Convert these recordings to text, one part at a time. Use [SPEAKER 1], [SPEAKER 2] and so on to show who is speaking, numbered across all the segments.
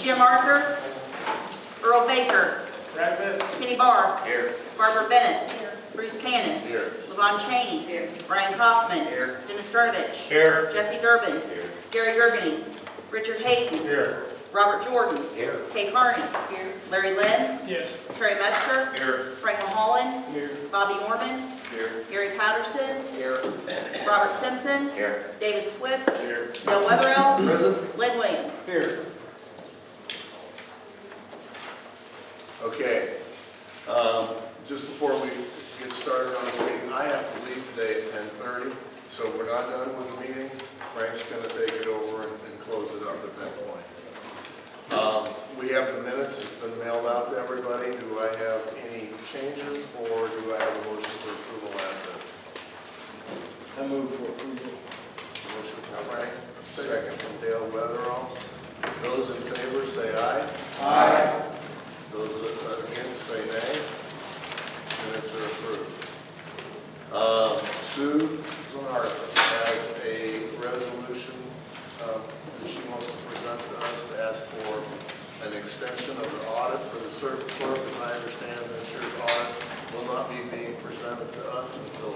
[SPEAKER 1] Jim Arthur. Earl Baker.
[SPEAKER 2] Present.
[SPEAKER 1] Kenny Barr.
[SPEAKER 2] Here.
[SPEAKER 1] Barbara Bennett. Bruce Cannon.
[SPEAKER 2] Here.
[SPEAKER 1] Levon Cheney. Here. Brian Kaufman.
[SPEAKER 2] Here.
[SPEAKER 1] Dennis Drnovich.
[SPEAKER 2] Here.
[SPEAKER 1] Jesse Durbin.
[SPEAKER 2] Here.
[SPEAKER 1] Gary Gergany. Richard Hayden.
[SPEAKER 2] Here.
[SPEAKER 1] Robert Jordan.
[SPEAKER 2] Here.
[SPEAKER 1] Kay Carney. Here. Larry Lenz.
[SPEAKER 2] Yes.
[SPEAKER 1] Terry Metzger.
[SPEAKER 2] Here.
[SPEAKER 1] Frank Mulholland.
[SPEAKER 2] Here.
[SPEAKER 1] Bobby Norman.
[SPEAKER 2] Here.
[SPEAKER 1] Gary Patterson.
[SPEAKER 2] Here.
[SPEAKER 1] Robert Simpson.
[SPEAKER 2] Here.
[SPEAKER 1] David Switz.
[SPEAKER 2] Here.
[SPEAKER 1] Dale Weatherell.
[SPEAKER 3] Present.
[SPEAKER 1] Lynn Williams.
[SPEAKER 3] Here. Okay. Just before we get started on this meeting, I have to leave today at 10:30, so we're not done with the meeting. Frank's going to take it over and close it up at that point. We have the minutes. It's been mailed out to everybody. Do I have any changes, or do I have a motion for approval as is?
[SPEAKER 2] I move for approval.
[SPEAKER 3] Motion from Frank, second from Dale Weatherall. Those in favor say aye.
[SPEAKER 2] Aye.
[SPEAKER 3] Those against say nay. Minutes are approved. Susan Arthur has a resolution that she wants to present to us to ask for an extension of the audit for the circuit clerk. As I understand, this year's audit will not be being presented to us until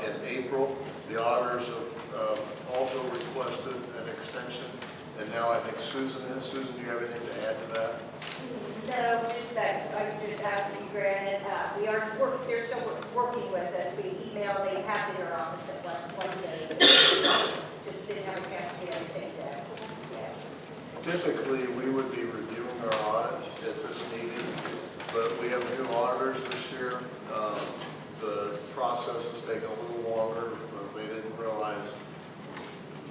[SPEAKER 3] in April. The auditors have also requested an extension, and now I think Susan is. Susan, do you have anything to add to that?
[SPEAKER 4] No, just that I just asked to be granted. They're still working with us. We emailed, they have been in our office at one day. Just didn't have a chance to get everything done. Yeah.
[SPEAKER 3] Typically, we would be reviewing our audit at this meeting, but we have new auditors this year. The process has taken a little longer. They didn't realize,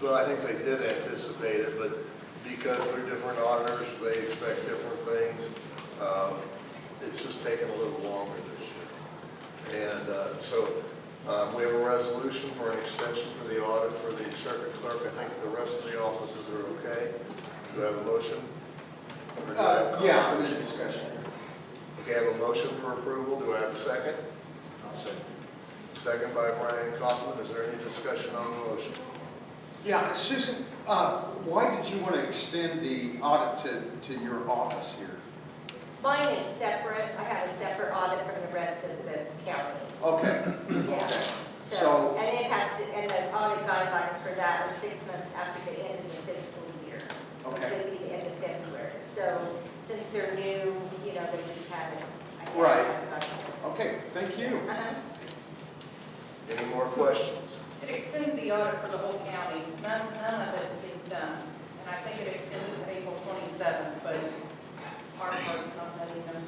[SPEAKER 3] though I think they did anticipate it, but because they're different auditors, they expect different things. It's just taken a little longer this year. And so we have a resolution for an extension for the audit for the circuit clerk. I think the rest of the offices are okay. Do I have a motion? Or do I have
[SPEAKER 5] Yeah, for this discussion.
[SPEAKER 3] Okay, I have a motion for approval. Do I have a second? Second by Brian Kaufman. Is there any discussion on the motion?
[SPEAKER 5] Yeah, Susan, why did you want to extend the audit to your office here?
[SPEAKER 4] Mine is separate. I have a separate audit from the rest of the county.
[SPEAKER 5] Okay.
[SPEAKER 4] Yeah.
[SPEAKER 5] Okay.
[SPEAKER 4] So, and it has to, and the audit guidelines for that are 6 months after the end of the fiscal year.
[SPEAKER 5] Okay.
[SPEAKER 4] Which would be the end of February. So, since they're new, you know, they just haven't. I guess,
[SPEAKER 5] Right.
[SPEAKER 4] haven't gotten
[SPEAKER 5] Okay, thank you.
[SPEAKER 4] it.
[SPEAKER 3] Any more questions?
[SPEAKER 6] It extends the audit for the whole county. None of it is done. And I think it extends to April 27th, but our part's not letting them.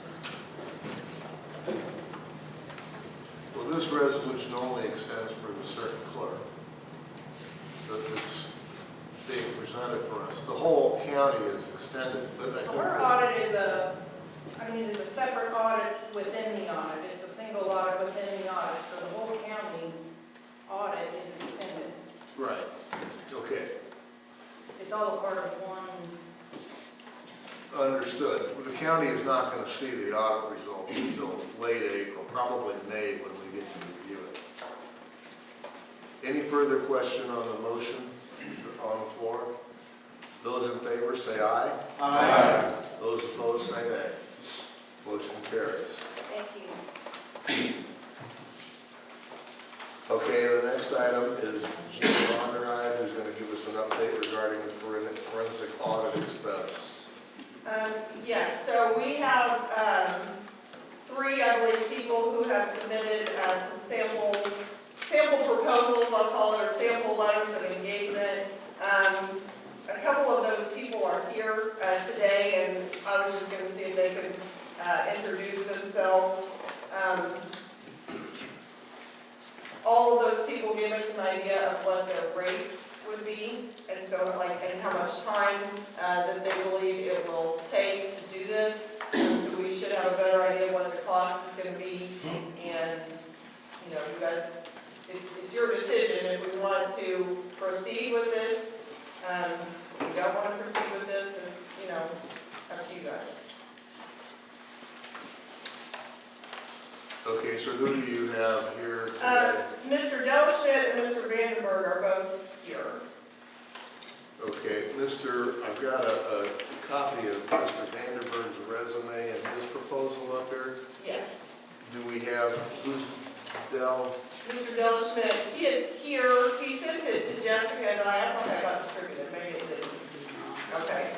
[SPEAKER 3] Well, this resolution only extends for the circuit clerk. That's being presented for us. The whole county is extended, but I think.
[SPEAKER 6] Our audit is a separate audit within the audit. It's a single audit within the audit. So the whole county audit is extended.
[SPEAKER 3] Right, okay,
[SPEAKER 6] It's all a part of one.
[SPEAKER 3] understood. The county is not going to see the audit results until late April, probably May when we get to review it. Any further question on the motion on the floor? Those in favor say aye.
[SPEAKER 5] Aye.
[SPEAKER 3] Those opposed say nay. Motion carries.
[SPEAKER 4] Thank you.
[SPEAKER 3] Okay, the next item is Gene Ronderheim, who's going to give us an update regarding the forensic audit expense.
[SPEAKER 7] Yes, so we have 3, I believe, people who have submitted some sample proposals, I'll call it, or sample letters of engagement. A couple of those people are here today, and I was just going to see if they could introduce themselves. All of those people gave us an idea of what their rates would be, and so and how much time that they believe it will take to do this. So we should have a better idea of what the cost is going to be, and you guys, it's your decision if we want to proceed with this. If we don't want to proceed with this, and up to you guys.
[SPEAKER 3] Okay, so who do you have here today?
[SPEAKER 7] Mr. Delschmidt and Mr. Vandenberg are both here.
[SPEAKER 3] Okay, I've got a copy of now.
[SPEAKER 7] Mr. Delschmidt, he is here, he sent it to Jessica and I thought that got distributed, maybe it didn't. Okay.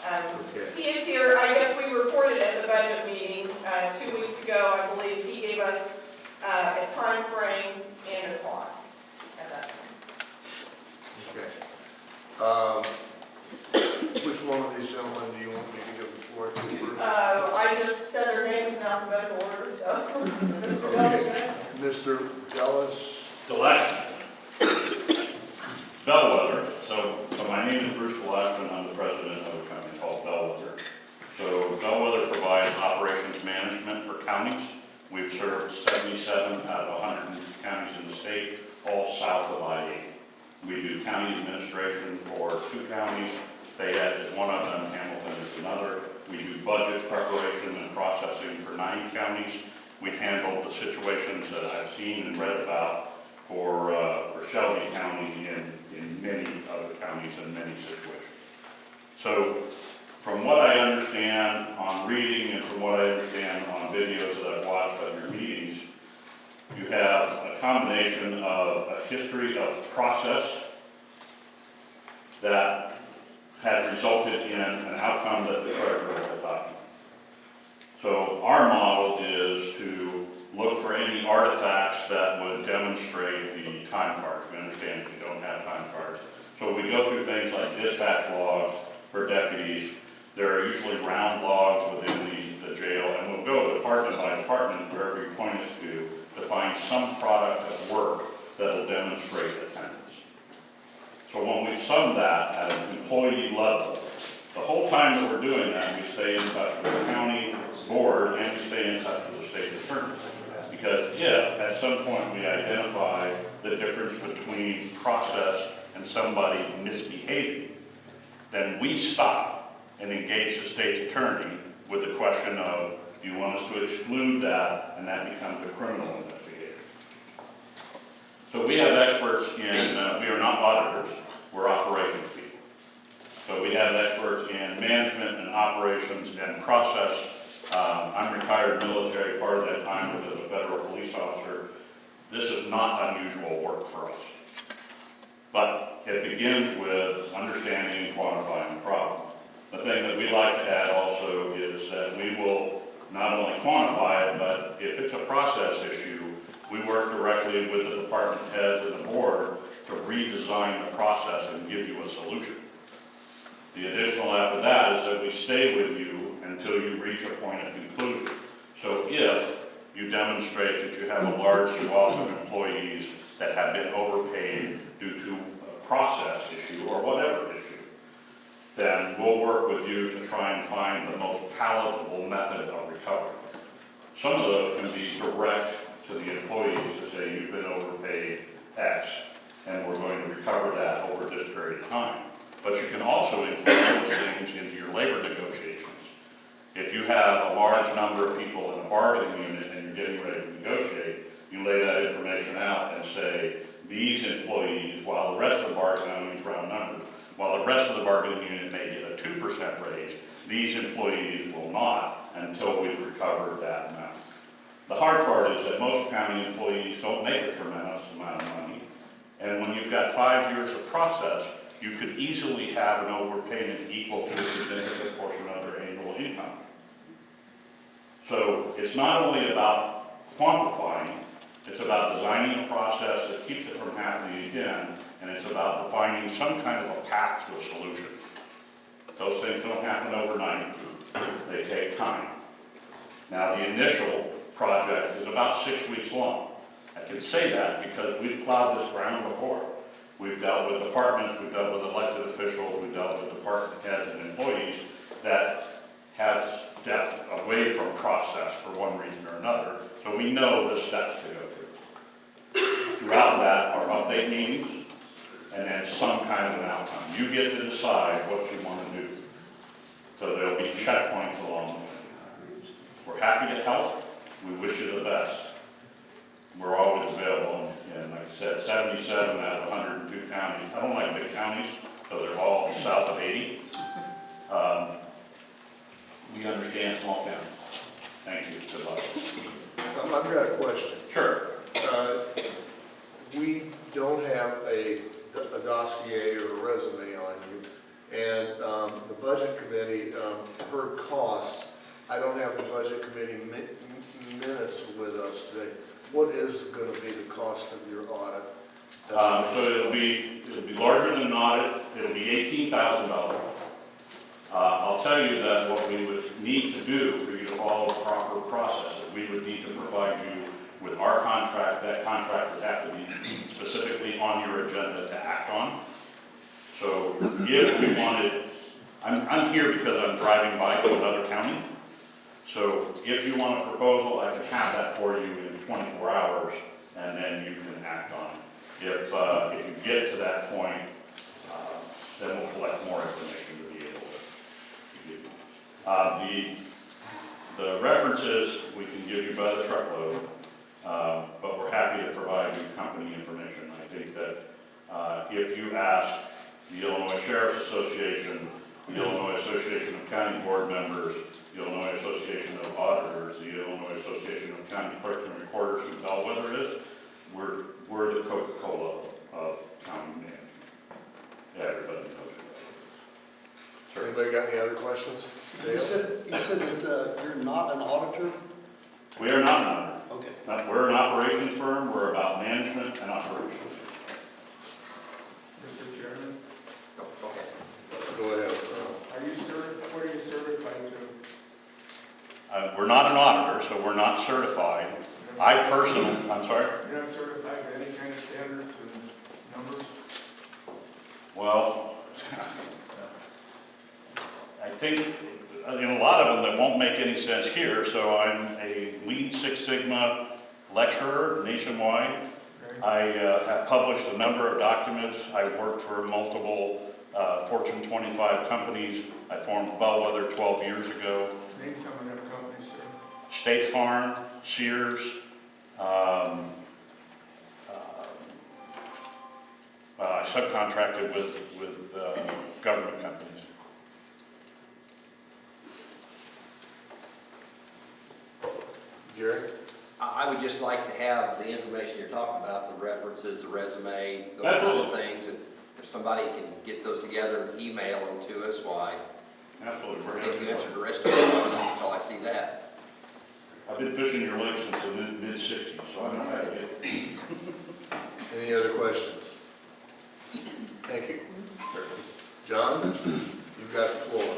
[SPEAKER 3] Okay.
[SPEAKER 7] He is here, I guess we reported at the budget meeting, 2 weeks ago, I believe, he gave us, a time frame and a cost at that time.
[SPEAKER 3] Okay. Which one of these gentlemen do you want me to give the floor to first?
[SPEAKER 7] I just said their names in alphabetical order, so. Mr.
[SPEAKER 3] Okay.
[SPEAKER 7] Delschmidt.
[SPEAKER 3] Mr. Dellis.
[SPEAKER 8] Deleschman. Bellwether. So my name is Bruce Deleschman. I'm the president of a company called Bellwether. So Bellwether provides operations management for counties. We've served 77 out of 100 counties in the state, all south of I-80. We do county administration for 2 counties. Fayette is one of them, Hamilton is another. We do budget preparation and processing for 9 counties. We've handled the situations that I've seen and read about for Shelby County in many other counties and many situations. So from what I understand on reading and from what I understand on videos that I've watched at your meetings, you have a combination of a history of process that had resulted in an outcome that the treasurer had thought. So our model is to look for any artifacts that would demonstrate the time cards. We understand if you don't have time cards. So we go through things like dispatch logs for deputies. There are usually round logs within the jail, and we'll go department by department, wherever you point us to find some product of work that will demonstrate attendance. So when we sum that at an employee level, the whole time that we're doing that, we stay in touch with the county board and we stay in touch with the state attorney. Because if at some point we identify the difference between process and somebody misbehaving, then we stop and engage the state attorney with the question of, do you want us to exclude that, and that becomes a criminal investigation. So we have experts in, we are not auditors, we're operations people. So we have experts in management and operations and process. I'm retired military, part of that time was as a federal police officer. This is not unusual work for us. But it begins with understanding and quantifying the problem. The thing that we like to add also is that we will not only quantify it, but if it's a process issue, we work directly with the department heads and the board to redesign the process and give you a solution. The additional after that is that we stay with you until you reach a point of conclusion. So if you demonstrate that you have a large swath of employees that have been overpaid due to a process issue or whatever issue, then we'll work with you to try and find the most palatable method of recovery. Some of those can be direct to the employees to say you've been overpaid X, and we're going to recover that over this period of time. But you can also include those things into your labor negotiations. If you have a large number of people in a bargaining unit and you're getting ready to negotiate, you lay that information out and say, these employees, while the rest of the bargaining unit, round numbers, while the rest of the bargaining unit may get a 2% raise, these employees will not until we've recovered that amount. The hard part is that most county employees don't make a tremendous amount of money. And when you've got 5 years of process, you could easily have an overpayment equal to a significant portion of their annual income. So it's not only about quantifying, it's about designing a process that keeps it from happening again, and it's about defining some kind of a path to a solution. Those things don't happen overnight. They take time. Now, the initial project is about 6 weeks long. I can say that because we've plowed this ground before. We've dealt with departments, we've dealt with elected officials, we've dealt with department heads and employees that have stepped away from process for one reason or another. So we know the steps to go through. Throughout that are update meetings, and then some kind of an outcome. You get to decide what you want to do. So there'll be checkpoints along the way. We're happy to help. We wish you the best. We're always available, and like I said, 77 out of 102 counties. I don't like big counties, so they're all south of 80. We understand small counties. Thank you. Good luck.
[SPEAKER 3] I've got a question.
[SPEAKER 8] Sure.
[SPEAKER 3] a dossier or a resume on you. And the budget committee heard costs. I don't have the budget committee minutes with us today. What is going to be the cost of your audit?
[SPEAKER 8] So it'll be larger than an audit. It'll be $18,000. I'll tell you that what we would need to do for you to follow the proper process is we would need to provide you with our contract. That contract would have to be specifically on your agenda to act on. So if we wanted, I'm here because I'm driving by to another county. So if you want a proposal, I can have that for you in 24 hours, and then you can act on it. If you get to that point, then we'll collect more information to be able to give you. The references we can give you by the truckload, but we're happy to provide you company information. I think that if you ask the Illinois Sheriff's Association, the Illinois Association of County Board Members, the Illinois Association of Auditors, the Illinois Association of County Clerks and Recorders, who Bellwether is, we're the Coca-Cola of county management. Yeah, everybody knows it.
[SPEAKER 3] So anybody got any other questions?
[SPEAKER 9] You said that you're not an auditor?
[SPEAKER 8] We are not an auditor.
[SPEAKER 9] Okay.
[SPEAKER 8] We're an operations firm. We're about management and operations.
[SPEAKER 2] Mr. Chairman,
[SPEAKER 3] Go ahead.
[SPEAKER 2] are you certified, what are you certified to?
[SPEAKER 8] We're not an auditor, so we're not certified. I personally, I'm sorry?
[SPEAKER 2] You're not certified to any kind of standards and numbers?
[SPEAKER 8] Well, I think in a lot of them that won't make any sense here, so I'm a Lean Six Sigma lecturer nationwide.
[SPEAKER 2] Okay.
[SPEAKER 8] I have published a number of documents. I've worked for multiple Fortune 25 companies. I formed Bellwether 12 years ago.
[SPEAKER 2] Name some of them companies, sir.
[SPEAKER 8] State Farm, Sears, I subcontracted with government companies.
[SPEAKER 3] Gary?
[SPEAKER 10] I would just like to have the information you're talking about, the references, the resume, those kind of
[SPEAKER 8] Absolutely.
[SPEAKER 10] things. If somebody can get those together and email them to us, why,
[SPEAKER 8] Absolutely.
[SPEAKER 10] I
[SPEAKER 8] We're
[SPEAKER 10] think you
[SPEAKER 8] gonna-
[SPEAKER 10] answered the rest of it until I see that.
[SPEAKER 8] I've been fishing your lake since the mid-60s, so I know how to get it.
[SPEAKER 3] Any other questions? Thank you. John, you've got the floor.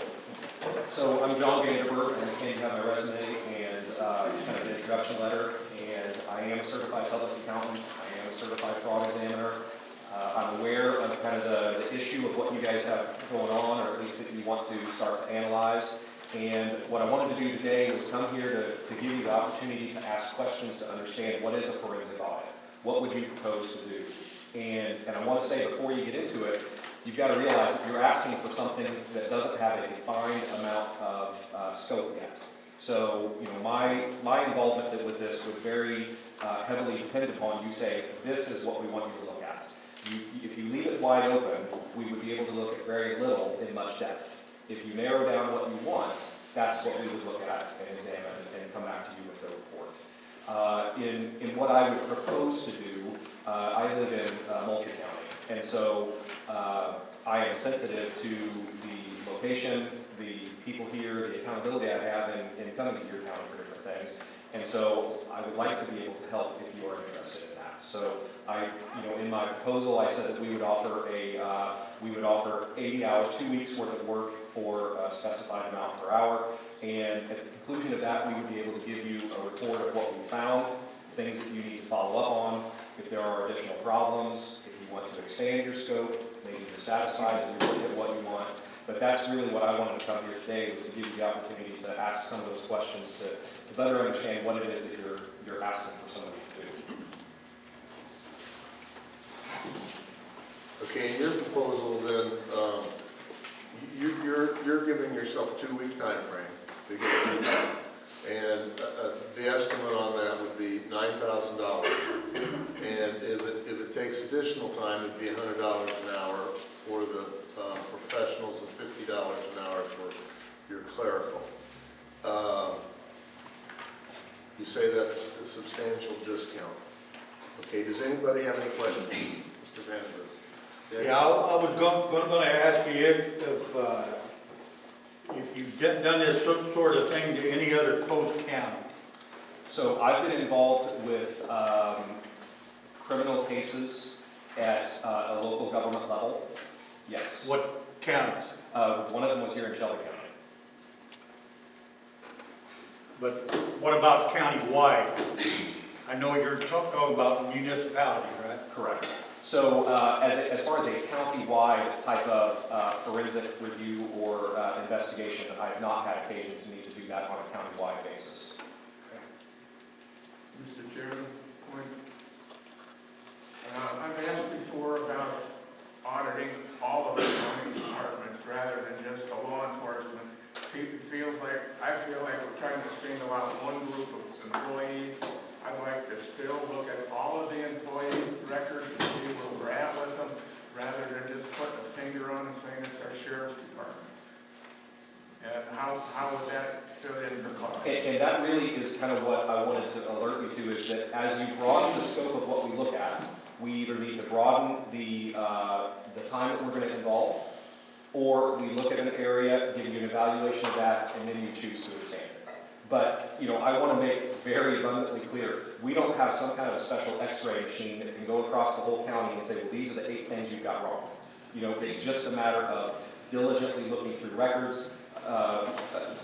[SPEAKER 11] So I'm John Vanderberg, and I came to have my resume and kind of an introduction letter. And I am a certified public accountant. I am a certified fraud examiner. I'm aware of kind of the issue of what you guys have going on, or at least that you want to start to analyze. And what I wanted to do today was come here to give you the opportunity to ask questions to understand what is a forensic audit. What would you propose to do? And I want to say before you get into it, you've got to realize that you're asking for something that doesn't have a defined amount of scope yet. So, you know, my involvement with this would very heavily depend upon you say, this is what we want you to look at. If you leave it wide open, we would be able to look at very little in much depth. If you narrow down what you want, that's what we would look at and examine and come back to you with a report. In what I would propose to do, I live in Moultrie County, and so I am sensitive to the location, the people here, the accountability I have in coming to your county for different things, and so I would like to be able to help if you are interested in that. So in my proposal, I said that we would offer 80 hours, 2 weeks worth of work for a specified amount per hour, and at the conclusion of that, we would be able to give you a report of what we found, things that you need to follow up on, if there are additional problems, if you want to expand your scope, maybe you're satisfied that you looked at what you want. But that's really what I wanted to come here today, was to give you the opportunity to ask some of those questions to better understand what it is that you're asking for somebody to do.
[SPEAKER 3] Okay, in your proposal then, you're giving yourself a 2-week time frame to get it done. And the estimate on that would be $9,000. And if it takes additional time, it'd be $100 an hour for the professionals and $50 an hour for your clerical. You say that's a substantial discount. Okay, does anybody have any questions? Mr. Vandenberg. Yeah,
[SPEAKER 12] I was gonna ask you if you've done this sort of thing to any other coast county.
[SPEAKER 11] So I've been involved with criminal cases at a local government level, yes.
[SPEAKER 12] What counties?
[SPEAKER 11] One of them was here in Shelby County.
[SPEAKER 12] But what about countywide? I know you're talking about municipalities, right?
[SPEAKER 11] Correct. So as far as a county-wide type of forensic review or investigation, I have not had occasion to need to do that on a county-wide basis.
[SPEAKER 2] Mr. Chairman, point. I've asked before about auditing all of the county departments rather than just the law enforcement. I feel like we're trying to single out one group of employees. I'd like to still look at all of the employees' records and see where we're at with them, rather than just putting a finger on and saying it's our sheriff's department. And how would that fit in for cost?
[SPEAKER 11] And that really is kind of what I wanted to alert you to, is that as you broaden the scope of what we look at, we either need to broaden the time that we're going to involve, or we look at an area, give you an evaluation of that, and then you choose to expand it. But, I want to make very abundantly clear, we don't have some kind of special x-ray machine that can go across the whole county and say, well, these are the 8 things you've got wrong. It's just a matter of diligently looking through records,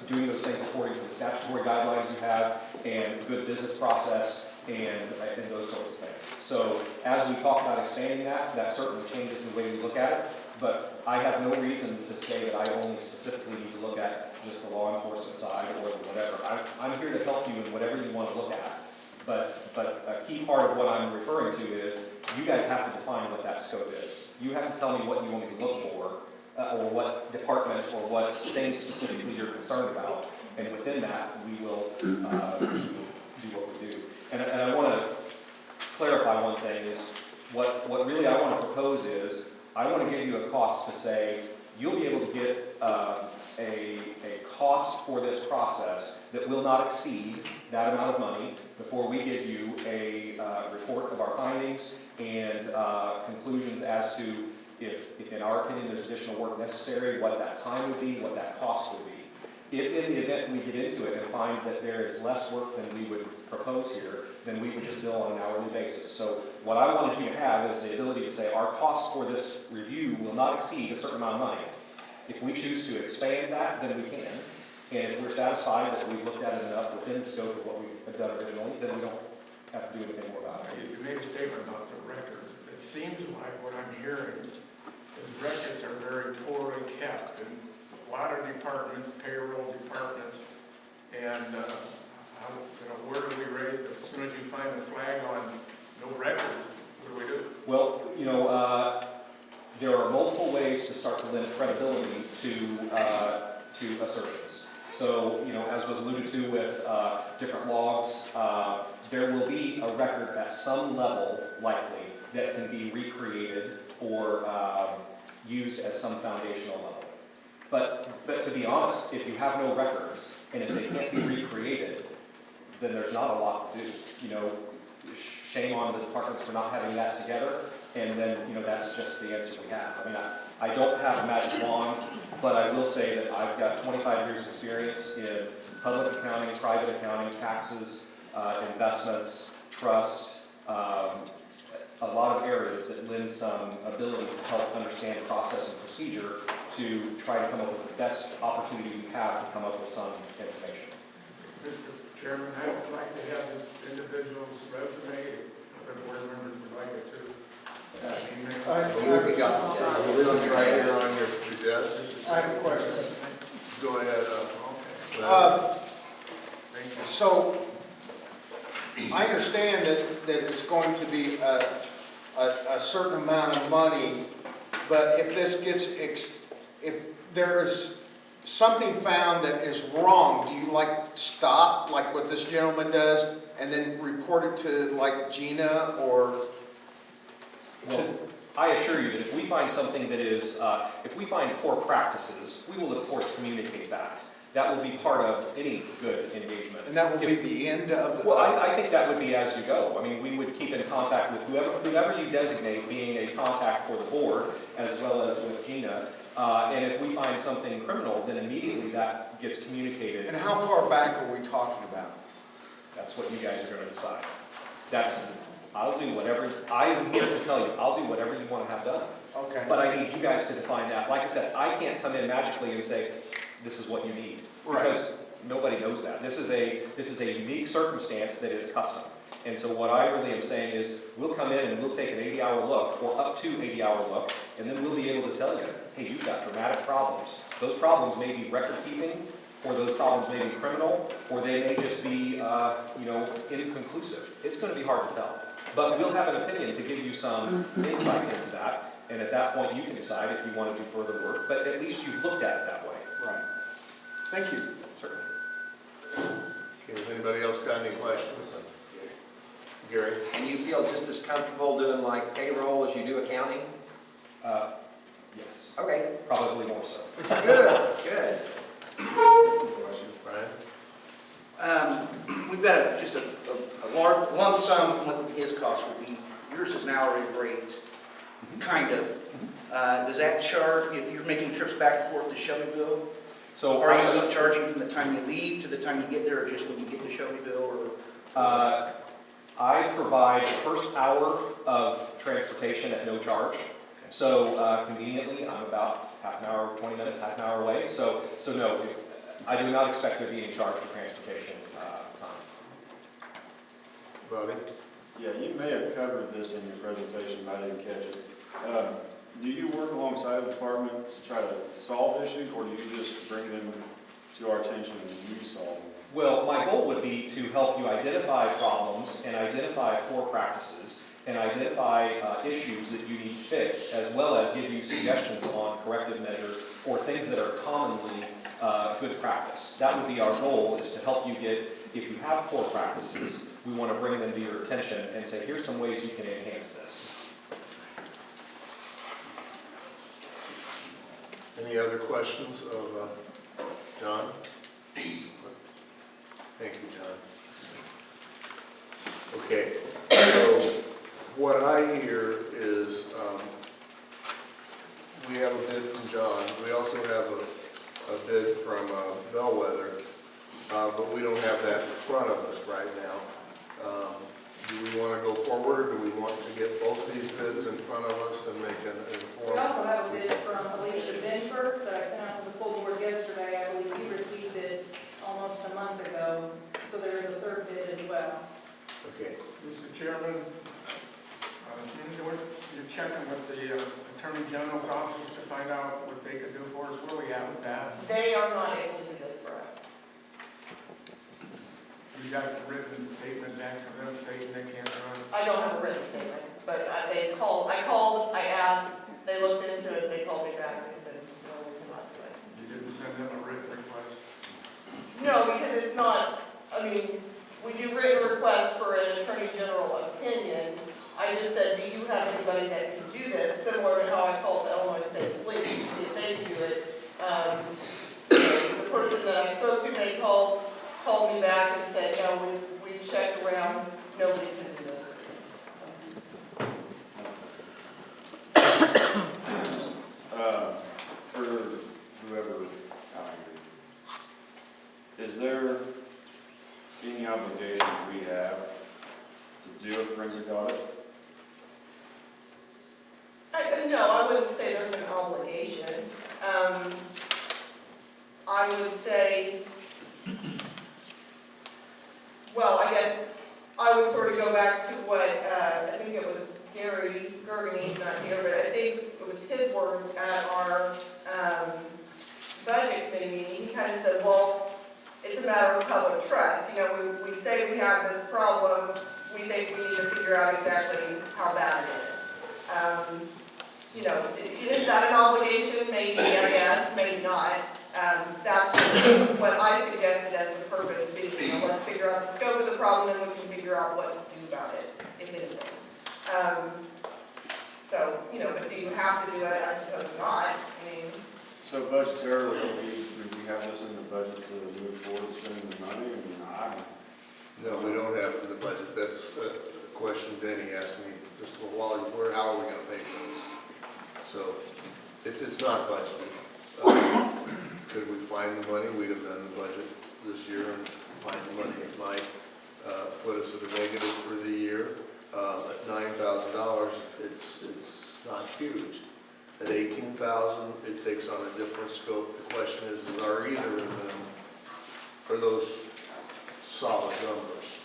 [SPEAKER 11] doing those things according to the statutory guidelines you have, and good business process, and those sorts of things. So as we talk about expanding that certainly changes the way we look at it, but I have no reason to say that I only specifically need to look at just the law enforcement side or whatever. I'm here to help you in whatever you want to look at, but a key part of what I'm referring to is you guys have to define what that scope is. You have to tell me what you want me to look for, or what department or what things specifically you're concerned about, and within that, we will do what we do. And I want to clarify one thing is, what really I want to propose is, I want to give you a cost to say, you'll be able to get a cost for this process that will not exceed that amount of money before we give you a report of our findings and conclusions as to if in our opinion there's additional work necessary, what that time would be, what that cost would be. If in the event we get into it and find that there is less work than we would propose here, then we would just bill on an hourly basis. So what I wanted you to have is the ability to say our cost for this review will not exceed a certain amount of money. If we choose to expand that, then we can. And if we're satisfied that we've looked at it enough within the scope of what we've done originally, then we don't have to do anything more about it.
[SPEAKER 2] You made a statement about the records. It seems like what I'm hearing is records are very poorly kept in a lot of departments, payroll departments, and where do we raise them? As soon as you find the flag on no records, what do we do?
[SPEAKER 11] Well, there are multiple ways to start to lend credibility to assertions. So, as was alluded to with different logs, there will be a record at some level, likely, that can be recreated or used as some foundational level. But to be honest, if you have no records, and if they can't be recreated, then there's not a lot to do. Shame on the departments for not having that together, and then, that's just the answer we have. I mean, I don't have a magic wand, but I will say that I've got 25 years of experience in public accounting, private accounting, taxes, investments, trust, a lot of areas that lend some ability to help understand process and procedure to try to come up with the best opportunity we have to come up with some information.
[SPEAKER 2] Mr. Chairman, I would like to have this individual's resume, if other board members would like it too.
[SPEAKER 3] I believe it's right here on your desk.
[SPEAKER 5] I have a question.
[SPEAKER 3] Go ahead.
[SPEAKER 2] Thank you.
[SPEAKER 5] So, I understand that it's going to be a certain amount of money, but if this gets, if there's something found that is wrong, do you stop, like what this gentleman does, and then report it to Gina or?
[SPEAKER 11] Well, I assure you that if we find something that is, if we find poor practices, we will of course communicate that. That will be part of any good engagement.
[SPEAKER 5] And that will be the end of the...
[SPEAKER 11] Well, I think that would be as you go. I mean, we would keep in contact with whoever you designate being a contact for the board, as well as with Gina. And if we find something criminal, then immediately that gets communicated.
[SPEAKER 5] And how far back are we talking about?
[SPEAKER 11] That's what you guys are going to decide. I'll do whatever, I am here to tell you, I'll do whatever you want to have done.
[SPEAKER 5] Okay.
[SPEAKER 11] But I need you guys to define that. Like I said, I can't come in magically and say, this is what you need.
[SPEAKER 5] Right.
[SPEAKER 11] Because nobody knows that. This is a unique circumstance that is custom. And so what I really am saying is, we'll come in and we'll take an 80-hour look, or up to 80-hour look, and then we'll be able to tell you, hey, you've got dramatic problems. Those problems may be record keeping, or those problems may be criminal, or they may just be, inconclusive. It's going to be hard to tell. But we'll have an opinion to give you some insight into that, and at that point you can decide if you want to do further work, but at least you've looked at it that way.
[SPEAKER 5] Right. Thank you.
[SPEAKER 11] Certainly.
[SPEAKER 3] Okay, has anybody else got any questions? Gary?
[SPEAKER 10] And you feel just as comfortable doing like payroll as you do accounting?
[SPEAKER 11] Yes.
[SPEAKER 10] Okay,
[SPEAKER 11] Probably more so.
[SPEAKER 10] good, good.
[SPEAKER 3] Brian?
[SPEAKER 13] We've got just a large lump sum from what his cost would be. Yours is an hourly rate, kind of. Does that charge, if you're making trips back and forth to Shelbyville?
[SPEAKER 11] So
[SPEAKER 13] Are you charging from the time you leave to the time you get there, or just when you get to Shelbyville, or?
[SPEAKER 11] I provide the first hour of transportation at no charge. So conveniently, I'm about half an hour, 20 minutes, half an hour away. So no, I do not expect there to be any charge for transportation time.
[SPEAKER 3] Bobby?
[SPEAKER 14] Yeah, you may have covered this in your presentation, but I didn't catch it. Do you work alongside the department to try to solve issues, or do you just bring them to our attention and we solve them?
[SPEAKER 11] Well, my goal would be to help you identify problems and identify poor practices and identify issues that you need to fix, as well as give you suggestions on corrective measures or things that are commonly good practice. That would be our goal, is to help you get, if you have poor practices, we want to bring them to your attention and say, here's some ways you can enhance this.
[SPEAKER 3] Any other questions of John? Thank you, John. Okay, so what I hear is we have a bid from John. We also have a bid from Bellwether, but we don't have that in front of us right now. Do we want to go forward, or do we want to get both these bids in front of us and make an informed?
[SPEAKER 6] We also have a bid from Alicia Benford that I sent out to the full board yesterday. I believe you received it almost a month ago, so there is a third bid as well.
[SPEAKER 3] Okay.
[SPEAKER 2] Mr. Chairman, you're checking with the Attorney General's office to find out what they could do for us. Where are we at with that?
[SPEAKER 7] They are not able to do this for us.
[SPEAKER 2] You got a written statement back from them stating they can't do it?
[SPEAKER 7] I don't have a written statement, but I called, I asked, they looked into it, they called me back and said, no, we cannot do it.
[SPEAKER 2] You didn't send them a written request?
[SPEAKER 7] No, because it's not, I mean, we do written requests for an Attorney General opinion. I just said, do you have anybody that can do this? Similar to how I called the Illinois State Police to see if they can do it. The person that I spoke to, they called me back and said, no, we checked around, nobody can do this.
[SPEAKER 14] For whoever, is there any obligation we have to do a forensic audit?
[SPEAKER 7] No, I wouldn't say there's an obligation. I would say, well, I guess I would sort of go back to what, I think it was Gary Gergen, he's not here, but I think it was his words at our budget committee meeting. He kind of said, well, it's a matter of public trust. You know, we say we have this problem, we think we need to figure out exactly how bad it is. You know, is that an obligation? Maybe, I guess, maybe not. That's what I suggested as the purpose being, you know, let's figure out the scope of the problem, and we can figure out what to do about it, if anything. So, you know, but do you have to do it? I suppose not. I mean,
[SPEAKER 14] So budgetarily, we have this in the budget move forward spending the money, and
[SPEAKER 3] No, we don't have it in the budget. That's a question Denny asked me just a little while ago, how are we gonna pay for this? So, it's not budgeted. Could we find the money? We'd have done the budget this year and find the money. It might, put us at a negative for the year. At $9,000, it's not huge. At 18,000, it takes on a different scope. The question is are either of them, are those solid numbers?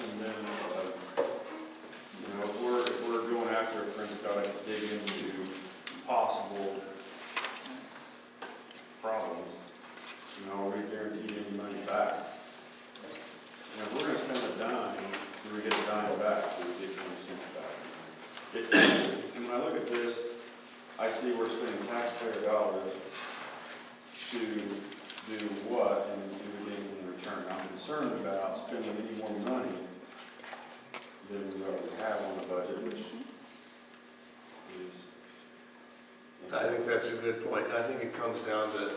[SPEAKER 14] And then, you know, if we're going after it, Prince got to dig into possible problems. You know, are we guaranteed any money back? You know, if we're gonna spend a dime, do we get a dime back, do we get 20 cents back? It's, and when I look at this, I see we're spending taxpayer dollars to do what, and do we get anything in return? I'm concerned about spending any more money than we already have on the budget, which is.
[SPEAKER 3] I think that's a good point. I think it comes down to,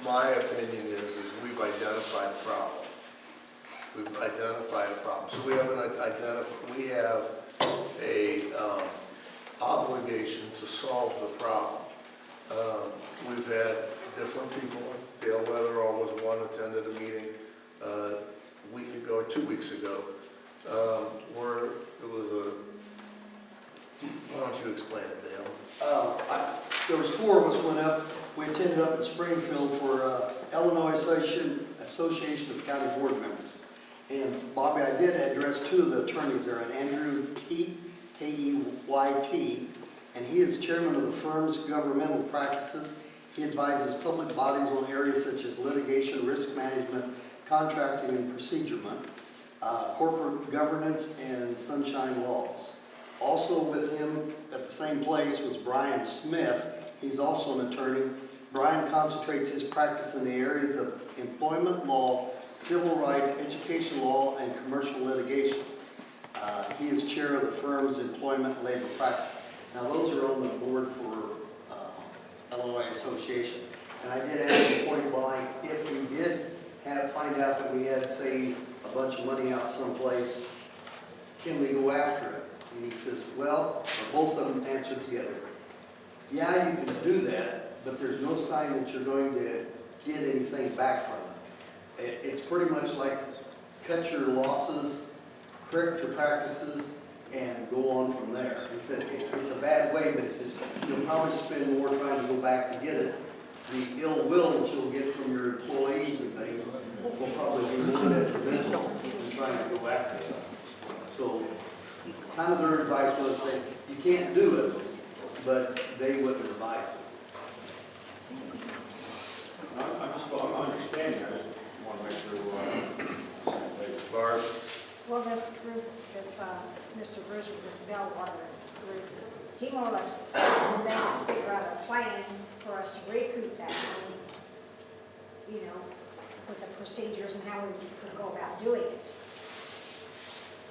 [SPEAKER 3] my opinion is we've identified a problem. We've identified a problem. So we have we have a obligation to solve the problem. We've had different people. Dale Weatherall was one, attended a meeting a week ago or 2 weeks ago, where it was a. Why don't you explain it, Dale?
[SPEAKER 9] There was 4 of us went up. We attended up in Springfield for Illinois Association of County Board Members. And Bobby, I did address 2 of the attorneys there, and Andrew Keyt, K-E-Y-T, and he is chairman of the firm's governmental practices. He advises public bodies on areas such as litigation, risk management, contracting and procurement, corporate governance, and sunshine laws. Also with him at the same place was Brian Smith. He's also an attorney. Brian concentrates his practice in the areas of employment law, civil rights, education law, and commercial litigation. He is chair of the firm's employment and labor practice. Now those are on the board for Illinois Association. And I did ask him point blank, if we did find out that we had, say, a bunch of money out someplace, can we go after it? And he says, well, both of them answered together. Yeah, you can do that, but there's no sign that you're going to get anything back from it. It's pretty much like cut your losses, correct your practices, and go on from there. He said, it's a bad way, but he says, you'll probably spend more trying to go back to get it. The ill will that you'll get from your employees and things will probably be more detrimental than trying to go after it. So, kind of their advice was say, you can't do it, but they wouldn't advise it.
[SPEAKER 14] I'm understanding, I just want to make sure we're on the same page.
[SPEAKER 3] Barb?
[SPEAKER 15] Well, this group, Mr. Bruce with this Bellwater group, he more or less said now figure out a plan for us to recoup that money, with the procedures and how we could go about doing it.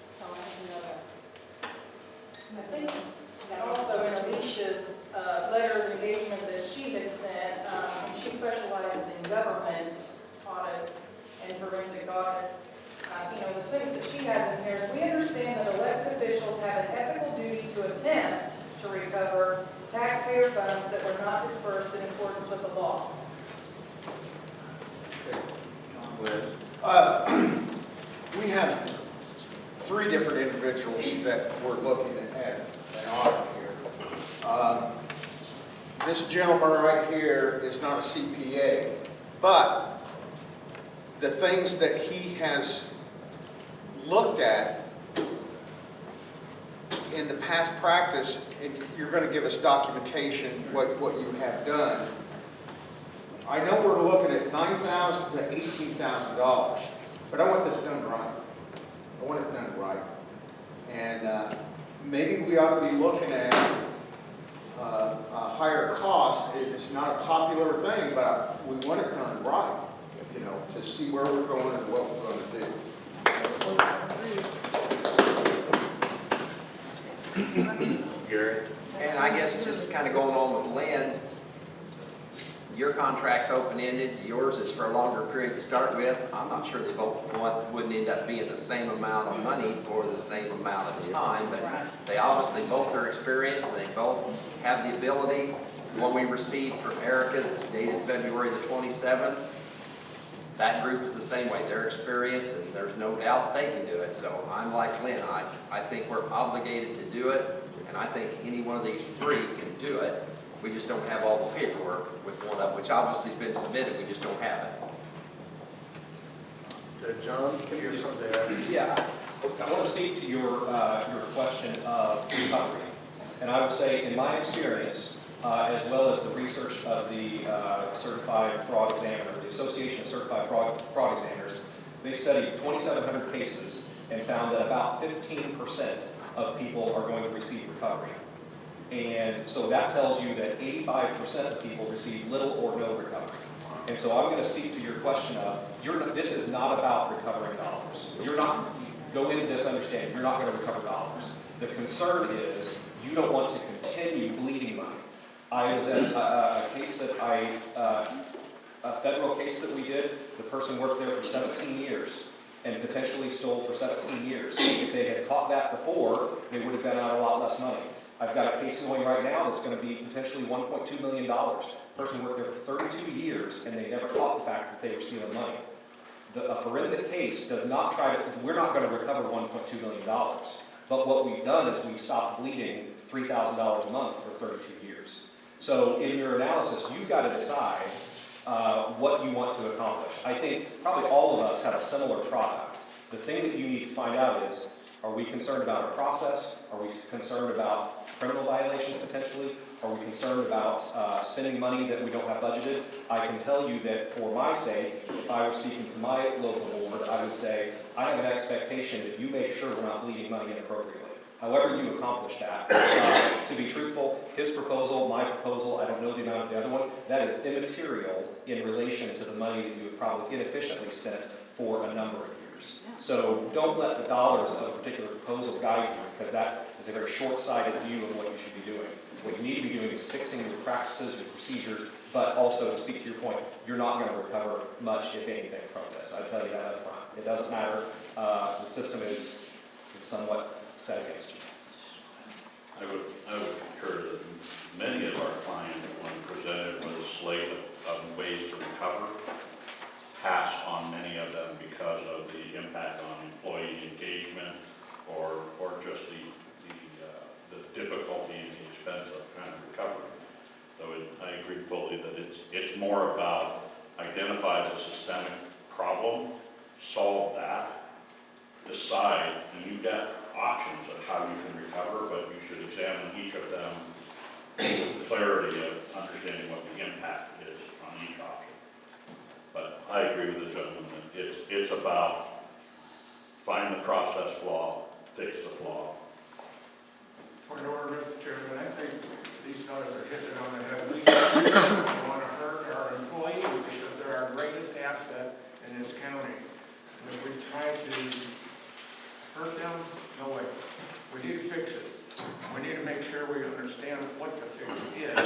[SPEAKER 15] So I don't know
[SPEAKER 6] I think also in Alicia's letter of engagement that she had sent, she specializes in government audits and forensic audits. The things that she has in here is we understand that elected officials have an ethical duty to attempt to recover taxpayer funds that were not dispersed in accordance with the law.
[SPEAKER 5] We have 3 different individuals that we're looking at an audit here. This gentleman right here is not a CPA, but the things that he has looked at in the past practice, and you're going to give us documentation what you have done. I know we're looking at $9,000 to $18,000, but I want this done right. I want it done right. And maybe we ought to be looking at a higher cost. It's not a popular thing, but we want it done right, to see where we're going and what we're going to do.
[SPEAKER 3] Gary?
[SPEAKER 10] And I guess just kind of going on with Lynn, your contract's open-ended, yours is for a longer period to start with. I'm not sure they both wouldn't end up being the same amount of money for the same amount of time, but they obviously both are experienced, and they both have the ability. The one we received from Erica that's dated February the 27th, that group is the same way. They're experienced, and there's no doubt they can do it. So I'm like Lynn, I think we're obligated to do it, and I think any one of these three can do it. We just don't have all the paperwork with one of them, which obviously has been submitted, we just don't have it.
[SPEAKER 3] John, you have something to add?
[SPEAKER 11] Yeah, I want to speak to your question of recovery. And I would say, in my experience, as well as the research of the Certified Fraud Examiner, the Association of Certified Fraud Examiners, they studied 2,700 cases and found that about 15% of people are going to receive recovery. And so that tells you that 85% of people receive little or no recovery. And so I'm going to speak to your question of, this is not about recovering dollars. Go into this understanding, you're not going to recover dollars. The concern is, you don't want to continue bleeding money. I was at a case that a federal case that we did, the person worked there for 17 years and potentially stole for 17 years. If they had caught that before, they would have been out a lot less money. I've got a case going right now that's going to be potentially $1.2 million. Person worked there for 32 years and they never caught the fact that they were stealing money. A forensic case does not we're not going to recover $1.2 million. But what we've done is we've stopped bleeding $3,000 a month for 32 years. So in your analysis, you've got to decide what you want to accomplish. I think probably all of us have a similar product. The thing that you need to find out is, are we concerned about our process? Are we concerned about criminal violations potentially? Are we concerned about spending money that we don't have budgeted? I can tell you that for my sake, if I were speaking to my local board, I would say, I have an expectation that you make sure we're not bleeding money inappropriately. However you accomplish that. To be truthful, his proposal, my proposal, I don't know the amount of the other one, that is immaterial in relation to the money that you have probably inefficiently spent for a number of years. So don't let the dollars of a particular proposal guide you, because that is a very short-sighted view of what you should be doing. What you need to be doing is fixing your practices, your procedures, but also, to speak to your point, you're not going to recover much, if anything, from this. I tell you that up front. It doesn't matter. The system is somewhat set against you.
[SPEAKER 8] I would concur that many of our clients, when presented with a slate of ways to recover, pass on many of them because of the impact on employee engagement or just the difficulty and the expense of trying to recover. So I agree fully that it's more about identify the systemic problem, solve that, decide, and you've got options of how you can recover, but you should examine each of them with clarity of understanding what the impact is on each option. But I agree with the gentleman that it's about find the process flaw, fix the flaw.
[SPEAKER 2] Point of order, Mr. Chairman, I think these fellows are hitting it on the head. We don't want to hurt our employees because they're our greatest asset in this county. And if we try to hurt them, no way. We need to fix it. We need to make sure we understand what the fix is,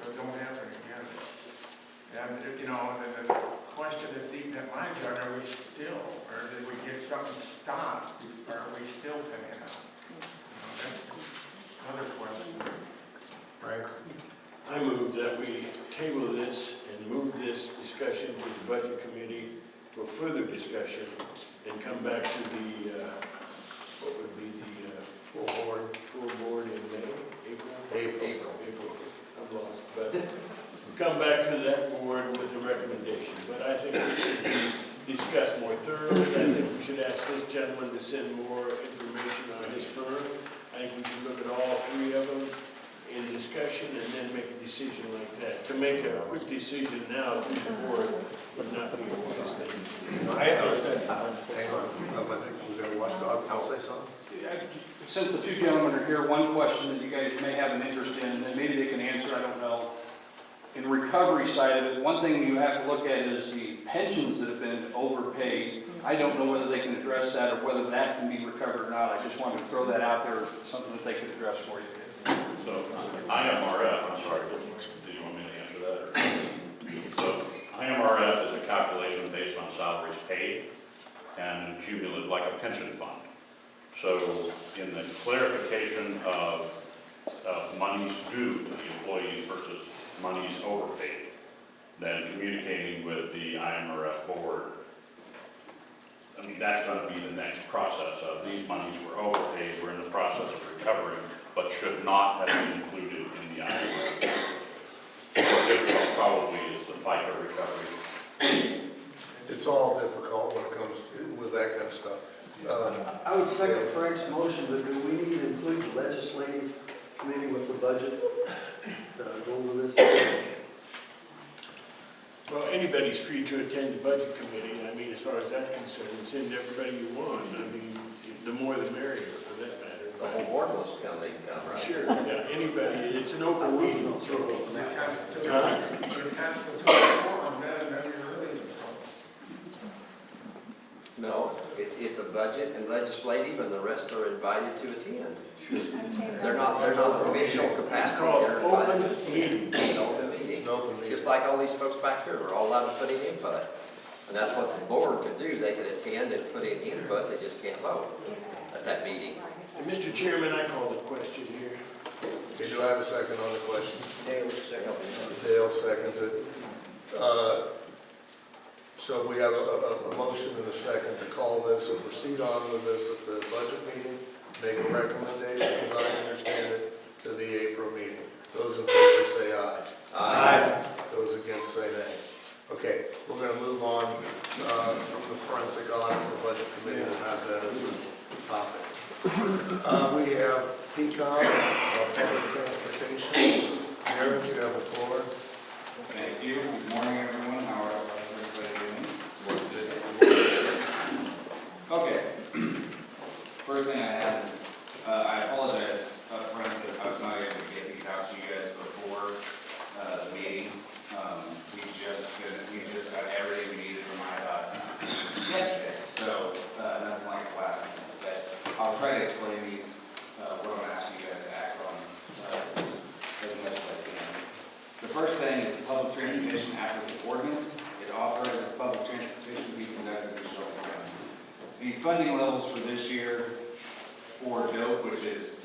[SPEAKER 2] so it don't happen again. And, the question that's eating at my gut, are we still, or did we get something stopped, or are we still paying out? That's another question.
[SPEAKER 3] Frank?
[SPEAKER 16] I move that we table this and move this discussion to the Budget Committee to a further discussion and come back to the, what would be the full board in May, April. I'm lost, but come back to that board with a recommendation. But I think we should discuss more thoroughly. I think we should ask this gentleman to send more information on his firm. I think we should look at all three of them in discussion and then make a decision like that. To make a quick decision now to the board would not be a wise thing.
[SPEAKER 3] Hang on, I think we've got to watch God. I'll say something.
[SPEAKER 17] Since the two gentlemen are here, one question that you guys may have an interest in, and maybe they can answer, I don't know. In the recovery side of it, one thing you have to look at is the pensions that have been overpaid. I don't know whether they can address that or whether that can be recovered or not. I just wanted to throw that out there, something that they could address for you.
[SPEAKER 8] So, IMRF, I'm sorry, do you want me to answer that? Or? the salaries paid and accumulated like a pension fund. So in the clarification of monies due to the employees versus monies overpaid, then communicating with the IMRF board, I mean, that's going to be the next process of these monies were overpaid, we're in the process of recovering, but should not have been included in the IMRF. More difficult probably is the FICA recovery.
[SPEAKER 3] It's all difficult when it comes with that kind of stuff.
[SPEAKER 9] I would second Frank's motion, but do we need to include the legislative committee with the budget to go over this?
[SPEAKER 16] Well, anybody's free to attend the budget committee, I mean, as far as that's concerned, send everybody you want. I mean, the more the merrier for that matter.
[SPEAKER 10] The whole board wants to come, they can come, right?
[SPEAKER 16] Sure, yeah, anybody, it's an open meeting, so.
[SPEAKER 2] Cast the forum, then you're really.
[SPEAKER 10] No, it's a budget and legislative, and the rest are invited to attend. They're not official capacity, they're invited to attend. It's an open meeting. It's just like all these folks back here, we're all allowed to put in input. And that's what the board could do, they could attend and put in input, they just can't vote at that meeting.
[SPEAKER 16] And Mr. Chairman, I call the question here.
[SPEAKER 3] Okay, do I have a second on the question?
[SPEAKER 13] Dale, second.
[SPEAKER 3] Dale seconds it. So we have a motion and a second to call this and proceed on with this at the budget meeting, make a recommendation, as I understand it, to the April meeting. Those in favor say aye.
[SPEAKER 10] Aye.
[SPEAKER 3] Those against say nay. Okay, we're going to move on from the forensic audit. The budget committee will have that as a topic. We have PCOM, public transportation. Jared, you have the floor.
[SPEAKER 18] Thank you. Good morning, everyone. How are everybody doing? Okay. First thing I have, I apologize up front that I was not able to get these out to you guys before the meeting. We just got everything we needed from my yesterday. So nothing like the last one. But I'll try to explain these, what I'm asking you guys to act on as much as I can. The first thing is the public transportation applicant ordinance. It authorizes public transportation to be conducted in Shelby County. The funding levels for this year for DOPE, which is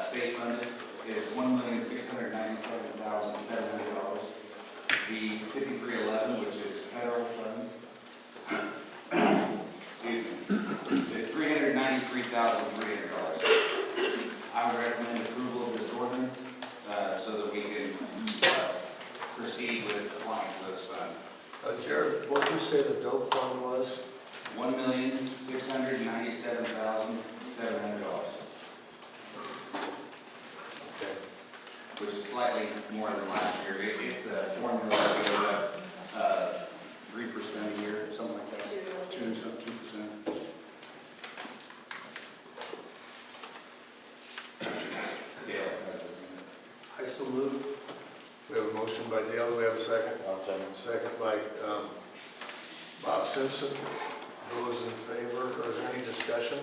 [SPEAKER 18] state funded, is $1,697,700. The 5311, which is federal funds, excuse me, is $393,300. I would recommend approval of this ordinance so that we can proceed with applying for those funds.
[SPEAKER 3] Jared, what did you say the dope fund was?
[SPEAKER 18] $1,697,700.
[SPEAKER 3] Okay.
[SPEAKER 18] Which is slightly more than last year. It's a formula that goes up 3% a year, something like that. 2%. Yeah.
[SPEAKER 3] I still move. We have a motion by Dale. Do we have a second? Second by Bob Simpson. Those in favor, or is there any discussion?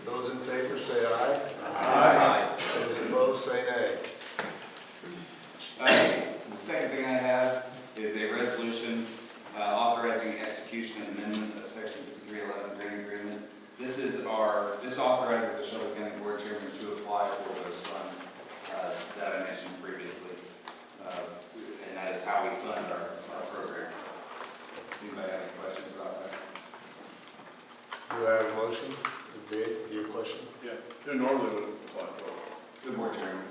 [SPEAKER 3] Those in favor say aye.
[SPEAKER 10] Aye.
[SPEAKER 3] Those opposed say nay.
[SPEAKER 18] The second thing I have is a resolution authorizing execution and amendment of section 311 grant agreement. This authorizes the Shelby County Board Chairman to apply for those funds that I mentioned previously. And that is how we fund our program. Anybody have any questions about that?
[SPEAKER 3] Do I have a motion? Dave, your question?
[SPEAKER 16] Yeah, they normally would apply for.
[SPEAKER 18] The board chairman.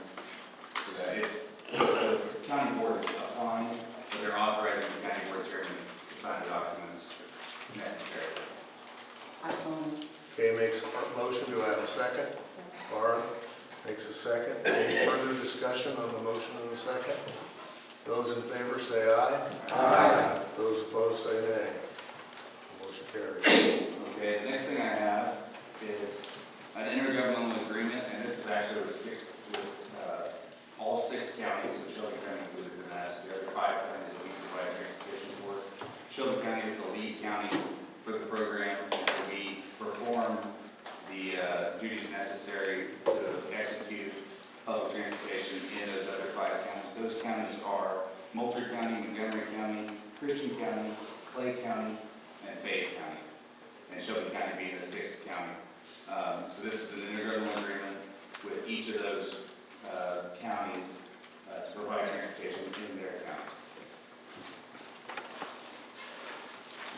[SPEAKER 18] It's the county board is applying, but they're authorizing the county board chairman to sign the documents necessary.
[SPEAKER 3] Okay, makes a motion. Do I have a second? Barb makes a second. Any further discussion on the motion and the second? Those in favor say aye. Aye. Those opposed say nay. Motion carries.
[SPEAKER 18] Okay, the next thing I have is an intergovernmental agreement, and this is actually with all 6 counties, so Shelby County included in that. The other 5 counties that we provide transportation for. Shelby County is the lead county for the program, and so we perform the duties necessary to execute public transportation in those other 5 counties. Those counties are Moultrie County, Montgomery County, Christian County, Clay County, and Fayette County, and Shelby County being the sixth county. So this is an intergovernmental agreement with each of those counties to provide transportation in their counties.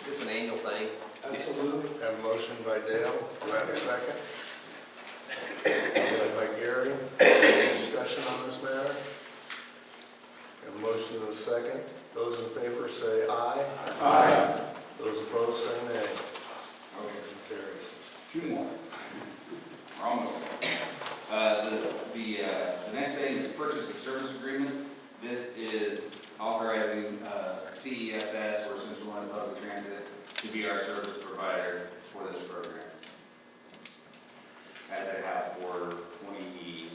[SPEAKER 10] Is this an annual thing?
[SPEAKER 3] Absolutely. Have a motion by Dale, do I have a second? Second by Gary. Any discussion on this matter? Have a motion and a second. Those in favor say aye. Aye. Those opposed say nay. Motion carries.
[SPEAKER 18] Two more. We're almost there. The next thing is purchase of service agreement. This is authorizing CEFS, or Central Line Public Transit, to be our service provider for this program, as they have for 29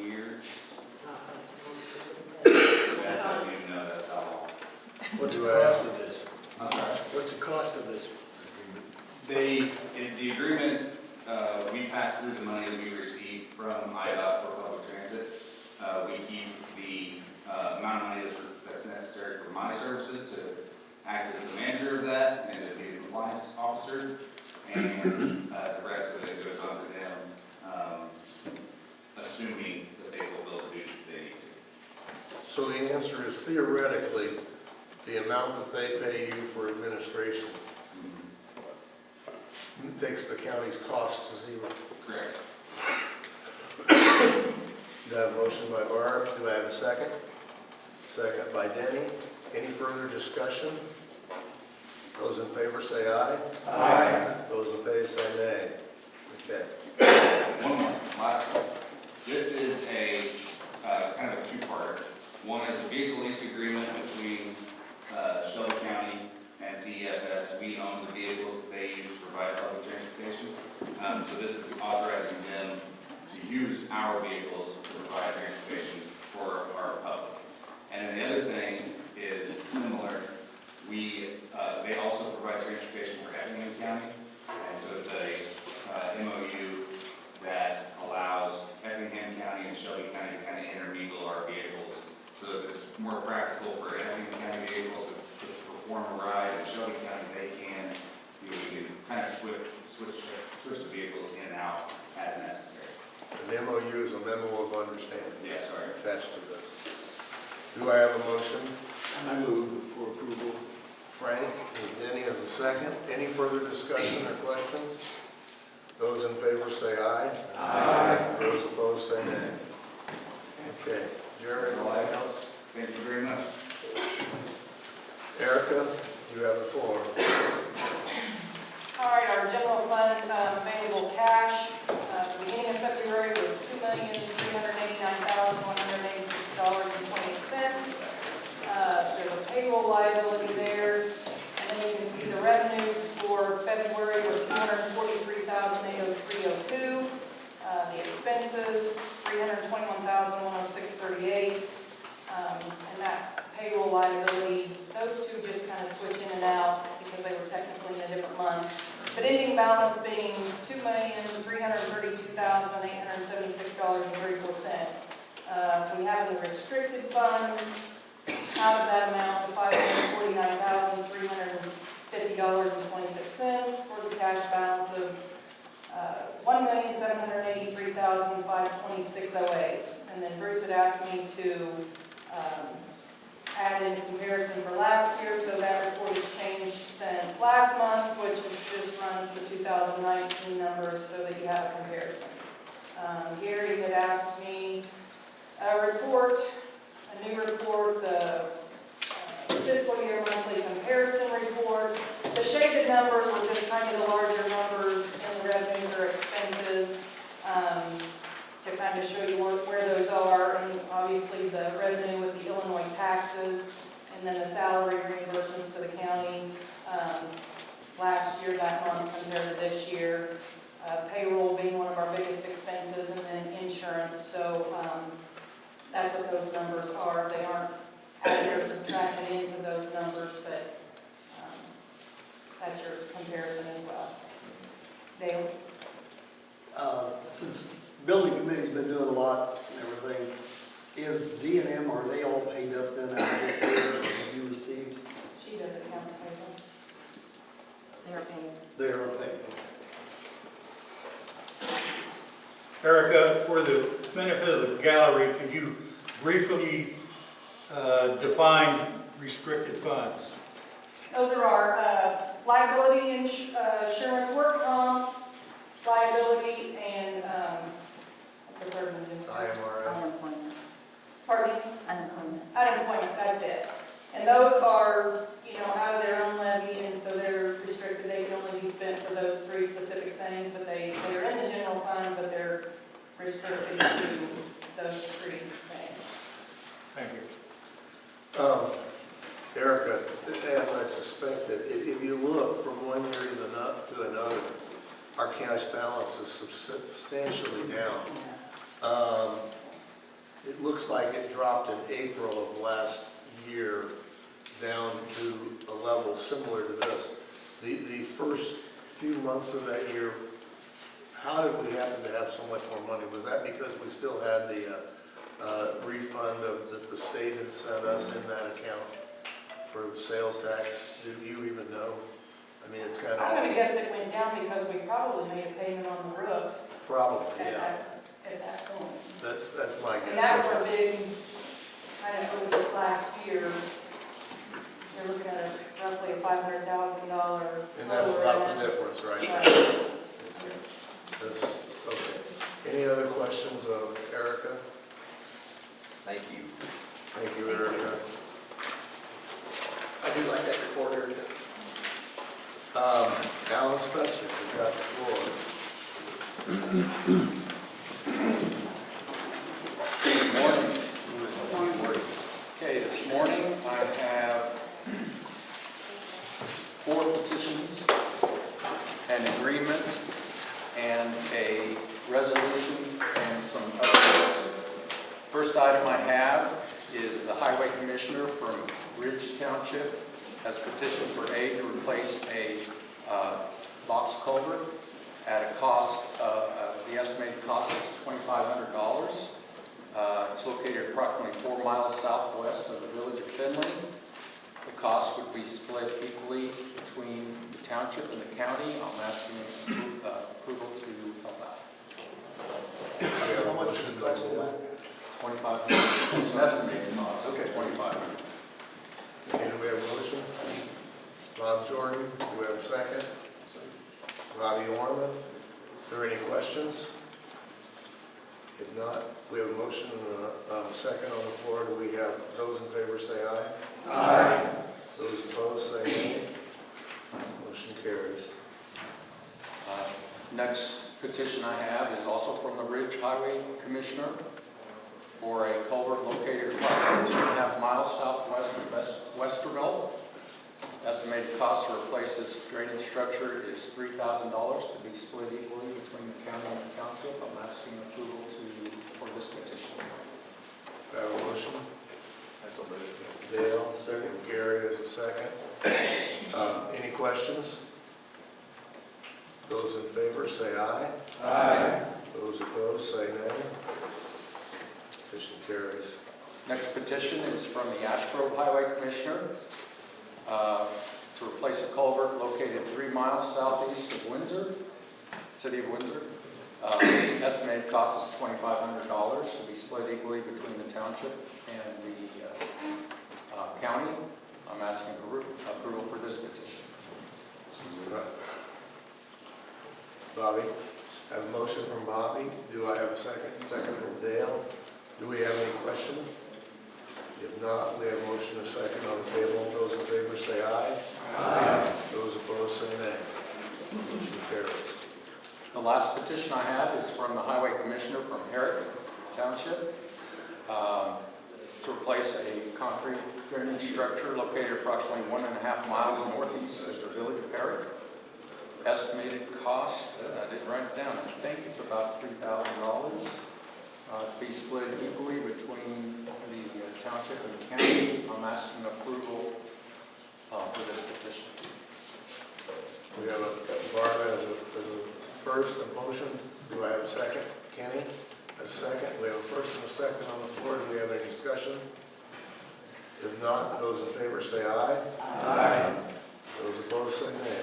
[SPEAKER 18] years. I don't even know that's how long.
[SPEAKER 16] What's the cost of this?
[SPEAKER 18] I'm sorry.
[SPEAKER 16] What's the cost of this agreement?
[SPEAKER 18] The agreement, we pass through the money that we receive from IDOT for public transit. We keep the amount of money that's necessary for my services to act as the manager of that and to be the compliance officer, and the rest of it goes on to them, assuming that they fulfill the duties they need to.
[SPEAKER 3] So the answer is theoretically, the amount that they pay you for administration takes the county's cost to zero.
[SPEAKER 18] Correct.
[SPEAKER 3] Do I have a motion by Barb? Do I have a second? Second by Denny. Any further discussion? Those in favor say aye. Aye. Those opposed say nay. Okay.
[SPEAKER 18] One more, last one. This is a kind of a two-parter. One is a vehicle lease agreement between Shelby County and CEFS. We own the vehicles that they use to provide public transportation. So this is authorizing them to use our vehicles to provide transportation for our public. And then the other thing is similar. They also provide transportation for Effingham County. And so it's a MOU that allows Effingham County and Shelby County to kind of intermingle our vehicles, so that it's more practical for Effingham County vehicles to perform a ride, and Shelby County they can, we can kind of switch the vehicles in and out as necessary.
[SPEAKER 3] An MOU is a memo of understanding.
[SPEAKER 18] Yeah, sorry.
[SPEAKER 3] Attached to this. Do I have a motion?
[SPEAKER 16] I move for approval.
[SPEAKER 3] Frank, and Denny as a second. Any further discussion or questions? Those in favor say aye. Aye. Those opposed say nay. Okay, Jerry, anything else?
[SPEAKER 18] Thank you very much.
[SPEAKER 3] Erica, you have the floor.
[SPEAKER 6] All right, our general fund available cash, the beginning of February was $2,389,186.28. There's a payroll liability there, and then you can see the revenues for February were $243,803.02. The expenses, $321,106.38. And that payroll liability, those two just kind of switch in and out because they were technically in a different month. But ending balance being $2,332,876.34. We have the restricted funds out of that amount of $549,350.26 for the cash balance of $1,783,526.08. And then Bruce had asked me to add in comparison for last year, so that report has changed since last month, which just runs the 2019 numbers so that you have a comparison. Gary had asked me a new report, the fiscal year monthly comparison report. The shaded numbers were just kind of the larger numbers in the revenues or expenses to kind of show you where those are, and obviously the revenue with the Illinois taxes, and then the salary reimbursements to the county last year, that month compared to this year. Payroll being one of our biggest expenses, and then insurance. So that's what those numbers are. They aren't added or subtracted into those numbers, but that's your comparison as well. Dale?
[SPEAKER 9] Since building committee's been doing a lot and everything, Is D&M, are they all paid up then out of this year that you received?
[SPEAKER 6] She does accounts payable.
[SPEAKER 1] They're paying.
[SPEAKER 9] They are paid.
[SPEAKER 12] Erica, for the benefit of the gallery, could you briefly define restricted funds?
[SPEAKER 6] Those are our liability insurance, work comp, liability, and what's the third one?
[SPEAKER 3] IMRF.
[SPEAKER 1] Unemployment.
[SPEAKER 6] Pardon me?
[SPEAKER 1] Unemployment.
[SPEAKER 6] Unemployment, that's it. And those are, out of their own levy, and so they're restricted. They can only be spent for those three specific things, but they're in the general fund, but they're restricted to those three things.
[SPEAKER 12] Thank you.
[SPEAKER 3] Erica, as I suspected, if you look from one year to another, our cash balance is substantially down. It looks like it dropped in April of last year down to a level similar to this. The first few months of that year, how did we happen to have so much more money? Was that because we still had the refund that the state had sent us in that account for sales tax? Do you even know? I mean, it's kind of...
[SPEAKER 6] I'm gonna guess it went down because we probably made a payment on the roof
[SPEAKER 3] Probably,
[SPEAKER 6] at
[SPEAKER 3] yeah.
[SPEAKER 6] that point.
[SPEAKER 3] That's my guess.
[SPEAKER 6] And that was a big, over this last year, you're looking at roughly a $500,000.
[SPEAKER 3] And that's about the difference, right?
[SPEAKER 6] Right.
[SPEAKER 3] Okay. Any other questions of Erica?
[SPEAKER 10] Thank you.
[SPEAKER 3] Thank you, Erica.
[SPEAKER 13] I do like that recorder.
[SPEAKER 3] Alan Spencer, you've got the floor.
[SPEAKER 18] Good morning. Okay, this morning I have 4 petitions, an agreement, and a resolution, and some updates. First item I have is the Highway Commissioner from Ridge Township has petitioned for aid to replace a box culvert at a cost, the estimated cost is $2,500. It's located approximately 4 miles southwest of the village of Finley. The cost would be split equally between the township and the county. I'm asking approval to help out.
[SPEAKER 3] How much does it cost that?
[SPEAKER 18] $2,500. It's an estimated cost.
[SPEAKER 3] Okay.
[SPEAKER 18] $2,500.
[SPEAKER 3] Okay, do we have a motion? Bob Jordan, do we have a second? Robbie Orman, are there any questions? If not, we have a motion and a second on the floor. Do we have those in favor say aye? Aye. Those opposed say nay. Motion carries.
[SPEAKER 18] Next petition I have is also from the Ridge Highway Commissioner for a culvert located approximately 2.5 miles southwest of Westerville. Estimated cost to replace this drainage structure is $3,000 to be split equally between the county and the township. I'm asking approval for this petition.
[SPEAKER 3] Do I have a motion? Dale, second. Gary is a second. Any questions? Those in favor say aye. Aye. Those opposed say nay. Petition carries.
[SPEAKER 18] Next petition is from the Ash Grove Highway Commissioner to replace a culvert located 3 miles southeast of Windsor, city of Windsor. Estimated cost is $2,500 to be split equally between the township and the county. I'm asking for approval for this petition.
[SPEAKER 3] Bobby, I have a motion from Bobby. Do I have a second? Second from Dale. Do we have any question? If not, we have a motion and a second on the table. Those in favor say aye. Aye. Those opposed say nay. Motion carries.
[SPEAKER 18] The last petition I have is from the Highway Commissioner from Herrick Township to replace a concrete drainage structure located approximately 1.5 miles northeast of the village of Herrick. Estimated cost, I didn't write it down, I think it's about $3,000 to be split equally between the township and the county. I'm asking approval for this petition.
[SPEAKER 3] We have a Barb as a first, a motion. Do I have a second? Kenny? A second, we have a first and a second on the floor. Do we have any discussion? If not, those in favor say aye. Aye. Those opposed say nay.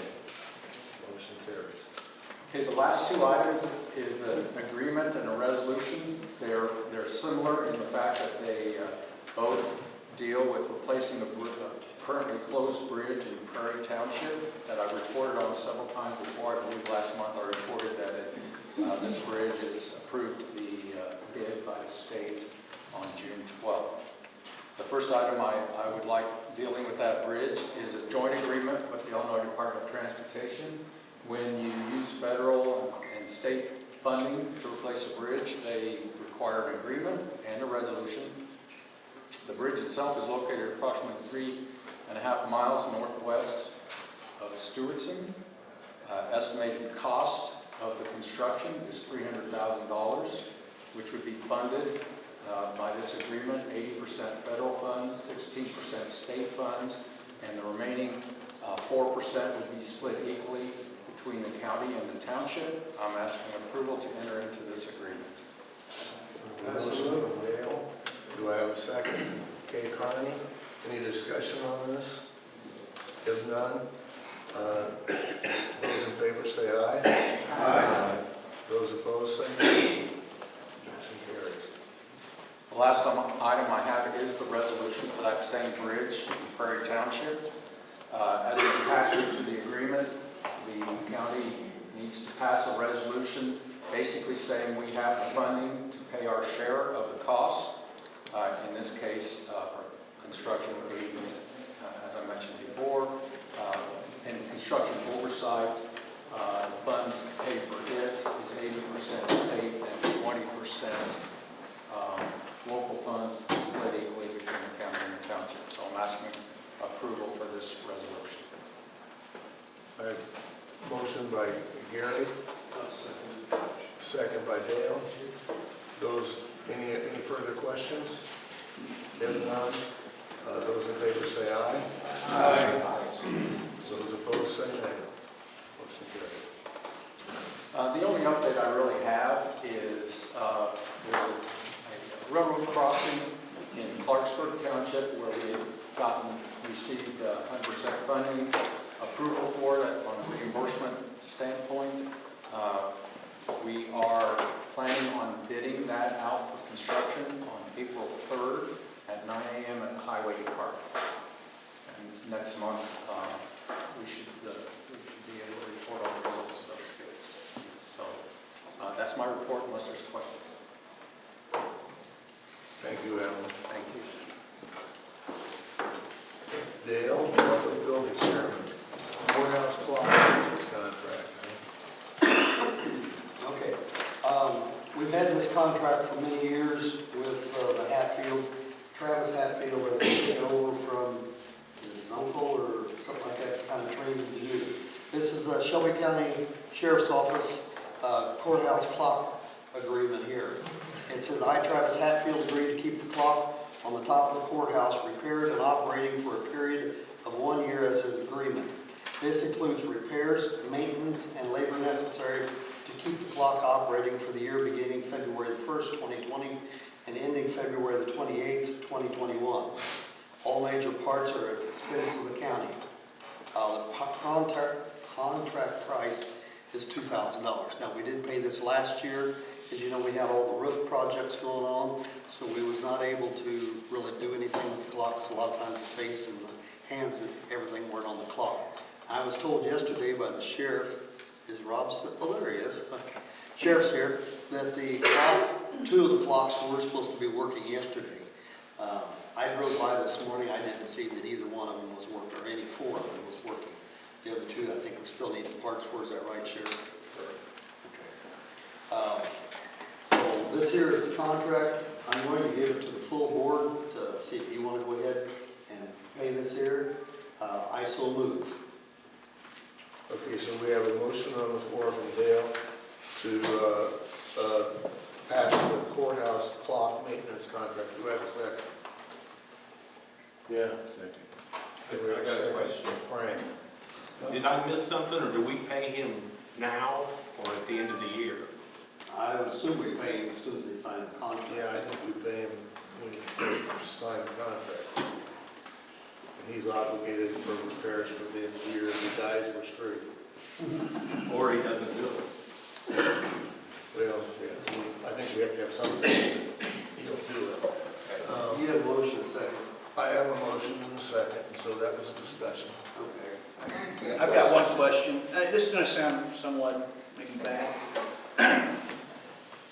[SPEAKER 3] Motion carries.
[SPEAKER 19] Okay, the last two items is an agreement and a resolution. They're similar in the fact that they both deal with replacing a currently closed bridge in Prairie Township that I reported on several times before. I believe last month I reported that this bridge is approved to be bid by the state on June 12th. The first item I would like dealing with that bridge is a joint agreement with the Illinois Department of Transportation. When you use federal and state funding to replace a bridge, they require an agreement and a resolution. The bridge itself is located approximately 3.5 miles northwest of Stewartson. Estimated cost of the construction is $300,000, which would be funded by this agreement, 80% federal funds, 16% state funds, and the remaining 4% would be split equally between the county and the township. I'm asking approval to enter into this agreement.
[SPEAKER 3] Motion from Dale. Do I have a second? Kay Carney. Any discussion on this? If none, those in favor say aye. Aye. Those opposed say nay. Motion carries.
[SPEAKER 19] The last item I have is the resolution for that same bridge in Prairie Township. As an attachment to the agreement, the county needs to pass a resolution basically saying we have the funding to pay our share of the cost. In this case, for construction of the, as I mentioned before, and construction oversight, the funds to pay for it is 80% state and 20% local funds split equally between the county and the township. So I'm asking approval for this resolution.
[SPEAKER 3] I have motion by Gary. Second by Dale. Any further questions? If none, those in favor say aye. Aye. Those opposed say nay. Motion carries.
[SPEAKER 19] The only update I really have is there's a railroad crossing in Clarksburg Township where we have received 100% funding approval for it on a reimbursement standpoint. We are planning on bidding that out for construction on April 3rd at 9 a.m. at the Highway Department. And next month, we should be able to report on the results of those bids. So that's my report unless there's questions.
[SPEAKER 3] Thank you, Alan.
[SPEAKER 19] Thank you.
[SPEAKER 3] Dale, Public Building Chairman. Courthouse clock, this contract.
[SPEAKER 9] Okay. We've had this contract for many years with the Hatfields. Travis Hatfield has taken over from his uncle or something like that, kind of trained him to do it. This is the Shelby County Sheriff's Office courthouse clock agreement here. It says, I, Travis Hatfield, agree to keep the clock on the top of the courthouse repaired and operating for a period of 1 year as an agreement. This includes repairs, maintenance, and labor necessary to keep the clock operating for the year beginning February the 1st, 2020 and ending February the 28th, 2021. All major parts are at the expense of the county. The contract price is $2,000. Now, we did pay this last year. As you know, we had all the roof projects going on, so we was not able to really do anything with the clock because a lot of times the face and the hands and everything weren't on the clock. I was told yesterday by the sheriff, is Rob still, oh, there he is. Sheriff's here, that the clock, 2 of the clocks were supposed to be working yesterday. I drove by this morning, I didn't see that either one of them was working, or any 4 of them was working. The other 2, I think we still need parts for, is that right, Sheriff? So this here is the contract. I'm going to give it to the full board to see if you want to go ahead and pay this here. I so move.
[SPEAKER 3] Okay, so we have a motion on the floor from Dale to pass the courthouse clock maintenance contract. Do I have a second?
[SPEAKER 16] Yeah.
[SPEAKER 3] Do we have a second from Frank?
[SPEAKER 16] Did I miss something, or do we pay him now or at the end of the year?
[SPEAKER 9] I would assume we pay him as soon as they sign the contract.
[SPEAKER 3] Yeah, I think we pay him when he signs the contract. And he's obligated for repairs for the end of the year. If he dies, we're screwed.
[SPEAKER 11] Or he doesn't do it.
[SPEAKER 3] Well, yeah, I think we have to have something. He'll do it.
[SPEAKER 9] You have a motion, a second.
[SPEAKER 3] I have a motion and a second, and so that was a discussion.
[SPEAKER 9] Okay.
[SPEAKER 13] I've got one question. This is going to sound somewhat maybe bad.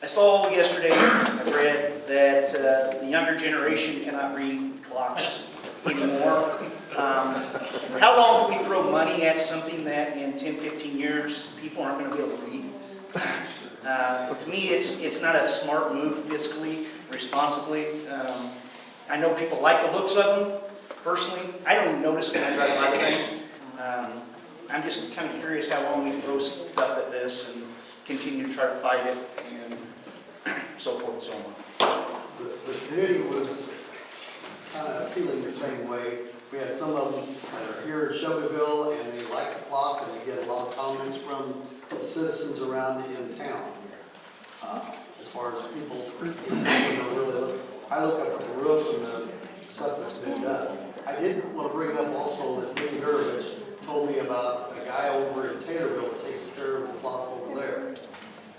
[SPEAKER 13] I saw yesterday, I read that the younger generation cannot read clocks anymore. How long do we throw money at something that in 10, 15 years, people aren't going to be able to read? To me, it's not a smart move fiscally, responsibly. I know people like the looks of them, personally. I don't even notice it when I drive by the thing. I'm just kind of curious how long we throw stuff at this and continue to try to fight it and so forth and so on.
[SPEAKER 9] The committee was kind of feeling the same way. We had some of them that are here in Shelbyville, and they like the clock, and we get a lot of comments from the citizens around in town. As far as people, really, I look up at the roof and the stuff that's been done. I did want to bring up also that Lee Gurvich told me about a guy over in Taylorville that takes care of the clock over there.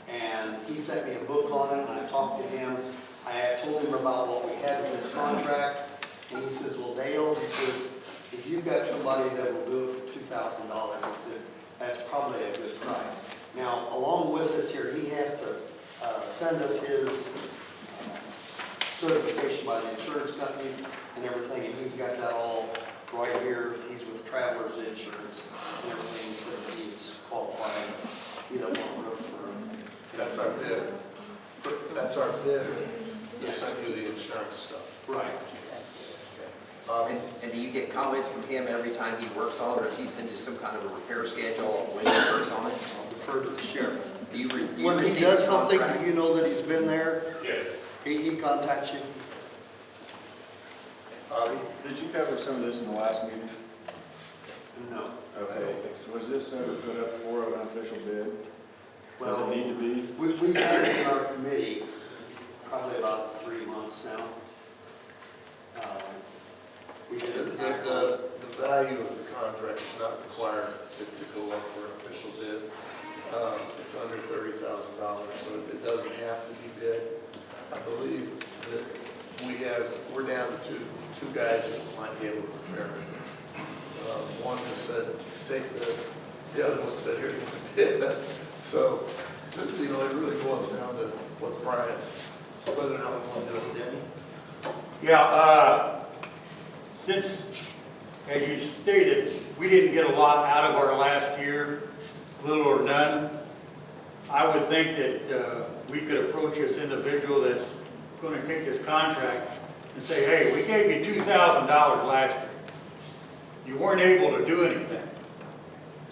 [SPEAKER 9] And he sent me a book on it, and I talked to him. I told him about what we had in this contract, and he says, well, Dale, he says, if you've got somebody that will do it for $2,000, he said, that's probably a good price. Now, along with this here, he has to send us his certification by the insurance companies and everything, and he's got that all right here. He's with Travelers Insurance and everything, so he's qualified. You don't want roof for him.
[SPEAKER 3] That's our bid. That's our bid. To send you the insurance stuff.
[SPEAKER 9] Right.
[SPEAKER 10] And do you get comments from him every time he works on it, or does he send you some kind of a repair schedule when he works on it?
[SPEAKER 9] I'll defer to the sheriff.
[SPEAKER 10] Do you
[SPEAKER 9] When he
[SPEAKER 10] receive
[SPEAKER 9] does
[SPEAKER 10] the
[SPEAKER 9] something,
[SPEAKER 10] contract?
[SPEAKER 9] you know that he's been there,
[SPEAKER 2] Yes.
[SPEAKER 9] he contacts you.
[SPEAKER 3] Bobby?
[SPEAKER 14] Did you cover some of this in the last meeting?
[SPEAKER 9] No.
[SPEAKER 14] Okay.
[SPEAKER 3] I don't think so.
[SPEAKER 14] Was this ever put up for an official bid?
[SPEAKER 9] Well,
[SPEAKER 14] Does it need to be?
[SPEAKER 9] We've had it in our committee probably about 3 months now. We did it.
[SPEAKER 3] The value of the contract does not require it to go up for an official bid. It's under $30,000, so it doesn't have to be bid. I believe that we're down to two guys that might be able to repair it. One has said, take this, the other one said, here's my bid. So, you know, it really boils down to what's Brian, whether or not we want to do it, Denny.
[SPEAKER 12] Yeah, since, as you stated, we didn't get a lot out of our last year, little or none, I would think that we could approach this individual that's going to take this contract and say, hey, we gave you $2,000 last year. You weren't able to do anything.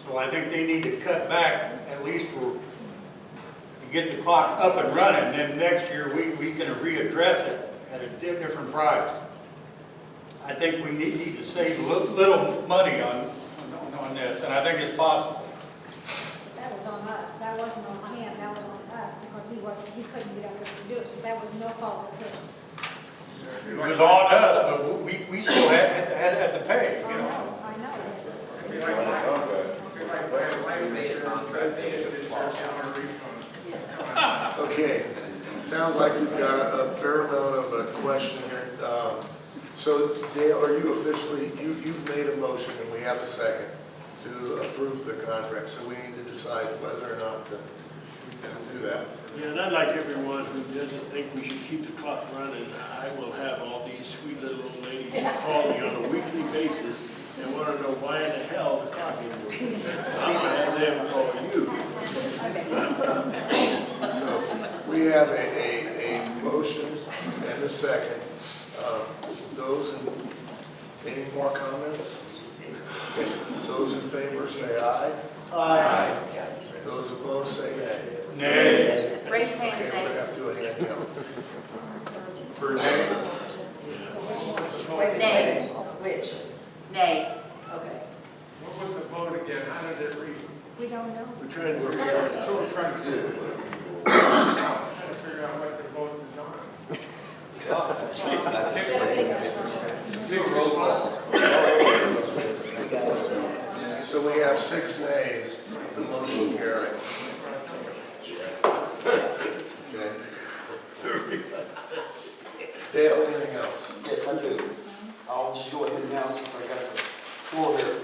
[SPEAKER 12] So I think they need to cut back, at least to get the clock up and running, and then next year we can readdress it at a different price. I think we need to save little money on this, and I think it's possible.
[SPEAKER 15] That was on us. That wasn't on him. That was on us because he couldn't get up there to do it. So that was no fault of his.
[SPEAKER 12] It was on us, but we still had to pay, you know.
[SPEAKER 15] I know.
[SPEAKER 2] We
[SPEAKER 10] made a contract.
[SPEAKER 3] Okay, sounds like we've got a fair amount of a question here. So Dale, are you officially, you've made a motion and we have a second to approve the contract, so we need to decide whether or not to do that.
[SPEAKER 16] Yeah, and I'd like everyone who doesn't think we should keep the clock running, I will have all these sweet little old ladies who call me on a weekly basis and want to know why in the hell the clock isn't working. I'm going to have them call you.
[SPEAKER 3] So we have a motion and a second. Any more comments? Okay. Those in favor say aye.
[SPEAKER 9] Aye.
[SPEAKER 3] Those opposed say nay.
[SPEAKER 12] Nay.
[SPEAKER 1] Raise your
[SPEAKER 3] Okay,
[SPEAKER 1] hands,
[SPEAKER 3] we're gonna
[SPEAKER 1] nay.
[SPEAKER 3] have to do a hand count. For nay,
[SPEAKER 1] Wait, nay. Which? Nay. Okay.
[SPEAKER 2] What was the vote again? How did it read?
[SPEAKER 15] We don't know.
[SPEAKER 16] We're trying to figure it out.
[SPEAKER 2] So we're trying to do. figure out what their vote is on.
[SPEAKER 17] Do a roll call.
[SPEAKER 3] So we have 6 nays, the motion carries. Okay. Dale, anything else?
[SPEAKER 9] Yes, I do. I'll just go ahead now since I got the floor here.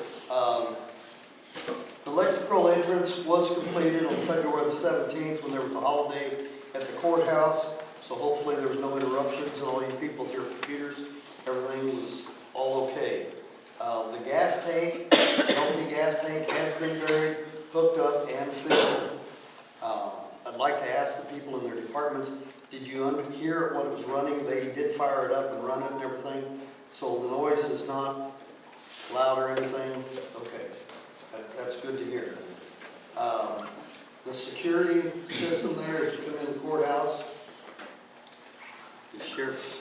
[SPEAKER 9] The electrical entrance was completed on February the 17th when there was a holiday at the courthouse. So hopefully there was no interruptions and all you people with your computers, everything was all okay. The gas tank, the LP gas tank has been buried, hooked up and filled. I'd like to ask the people in their departments, did you hear it when it was running? They did fire it up and run it and everything. So the noise is not loud or anything? Okay, that's good to hear. The security system there, as you come in the courthouse, the sheriff,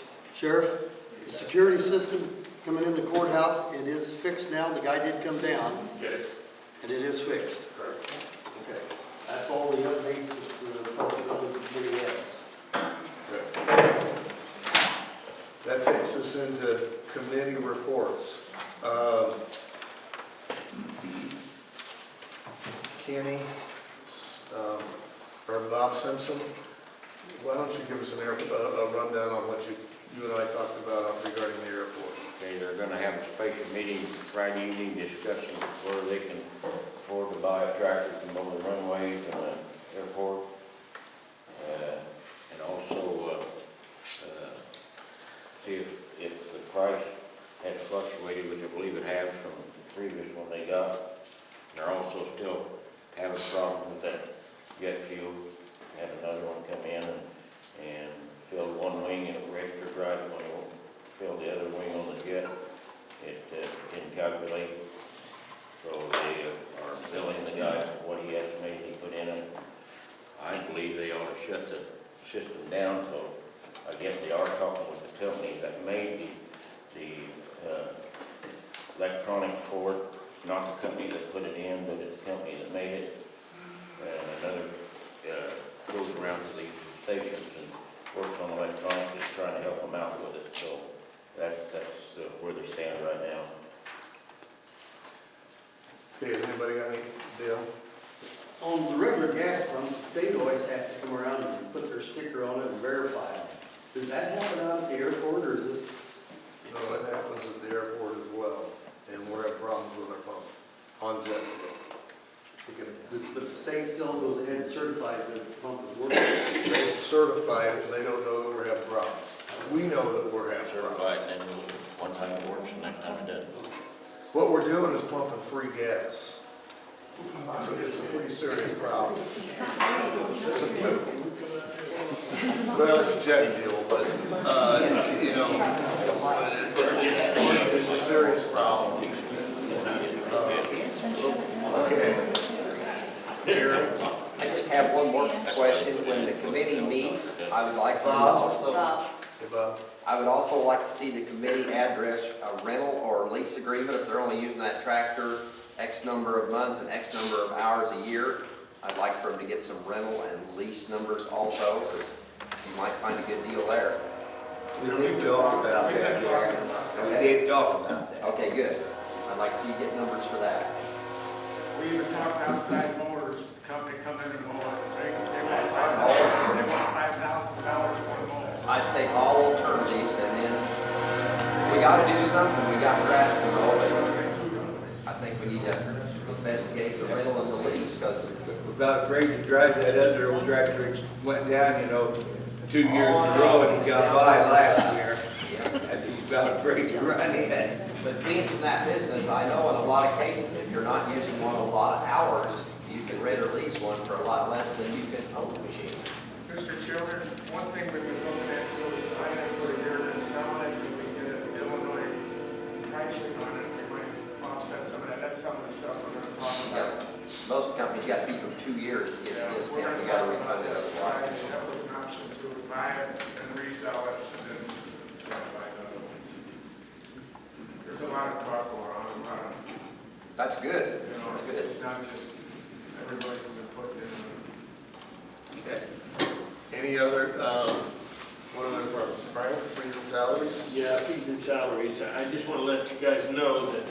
[SPEAKER 9] the security system coming in the courthouse, it is fixed now. The guy did come down.
[SPEAKER 16] Yes.
[SPEAKER 9] And it is fixed.
[SPEAKER 16] Correct.
[SPEAKER 9] Okay, that's all the updates that the public committee has.
[SPEAKER 3] That takes us into committee reports. Kenny, or Bob Simpson, why don't you give us a rundown on what you and I talked about regarding the airport?
[SPEAKER 20] Okay, they're gonna have a special meeting Friday evening discussing where they can afford to buy a tractor to mow the runways and the airport. And also, see if the price has fluctuated, which I believe it has from the previous one they got. They're also still having a problem with that jet fuel. Had another one come in and fill one wing and it registered right when it filled the other wing on the jet. It didn't calculate. So they are billing the guy for what he estimated he put in it. I believe they ought to shut the system down, so I guess they are talking with the company that made the electronics for it, not the company that put it in, but it's the company that made it. And another goes around to these stations and works on electronics, just trying to help them out with it. So that's where they stand right now.
[SPEAKER 3] Okay, has anybody got any deal?
[SPEAKER 9] On the regular gas pumps, the state always has to come around and put their sticker on it and verify it. Does that happen out at the airport, or is this?
[SPEAKER 3] No, it happens at the airport as well, and we're having problems with our pump on jet fuel.
[SPEAKER 9] Okay, but the state still goes ahead and certifies that the pump is working.
[SPEAKER 3] They've certified it, and they don't know that we're having problems. We know that we're having problems.
[SPEAKER 20] Certified, and then one time it works and next time it doesn't.
[SPEAKER 3] What we're doing is pumping free gas. So it's a pretty serious problem. Well, it's jet fuel, but, you know, it's a serious problem. Okay. Gary?
[SPEAKER 10] I just have one more question. When the committee meets, I would like to also,
[SPEAKER 3] Hey, Bob.
[SPEAKER 10] I would also like to see the committee address a rental or lease agreement if they're only using that tractor X number of months and X number of hours a year. I'd like for them to get some rental and lease numbers also, because you might find a good deal there.
[SPEAKER 12] We did talk about that, Gary. We did talk about that.
[SPEAKER 10] Okay, good. I'd like to see you get numbers for that.
[SPEAKER 2] We even talked outside mowers, the company come in and mow it. They want $5,000 for a mower.
[SPEAKER 10] I'd say all alternatives, and then we gotta do something. We got grass to mow, but I think we need to investigate the rental and the lease, because
[SPEAKER 12] We're about afraid to drive that other old tractor. It went down, 2 years in a row, and he got by last year. And he's about afraid to run in.
[SPEAKER 10] But being from that business, I know in a lot of cases, if you're not using one a lot of hours, you can rent or lease one for a lot less than you can own the machine.
[SPEAKER 2] Mr. Children, one thing we've been looking at too is buying it for a year and selling it, and we get an Illinois pricing on it, we might offset some of that. That's some of the stuff we're gonna talk about.
[SPEAKER 10] Most companies got to keep them 2 years to get a discount. We got to refund it otherwise.
[SPEAKER 2] That was an option to buy it and resell it, and then buy another one. There's a lot of talk going on, a lot of,
[SPEAKER 10] That's good. That's good.
[SPEAKER 2] it's not just everybody who's put in.
[SPEAKER 3] Okay. Any other, what other departments? Frank, fees and salaries?
[SPEAKER 16] Yeah, fees and salaries. I just want to let you guys know that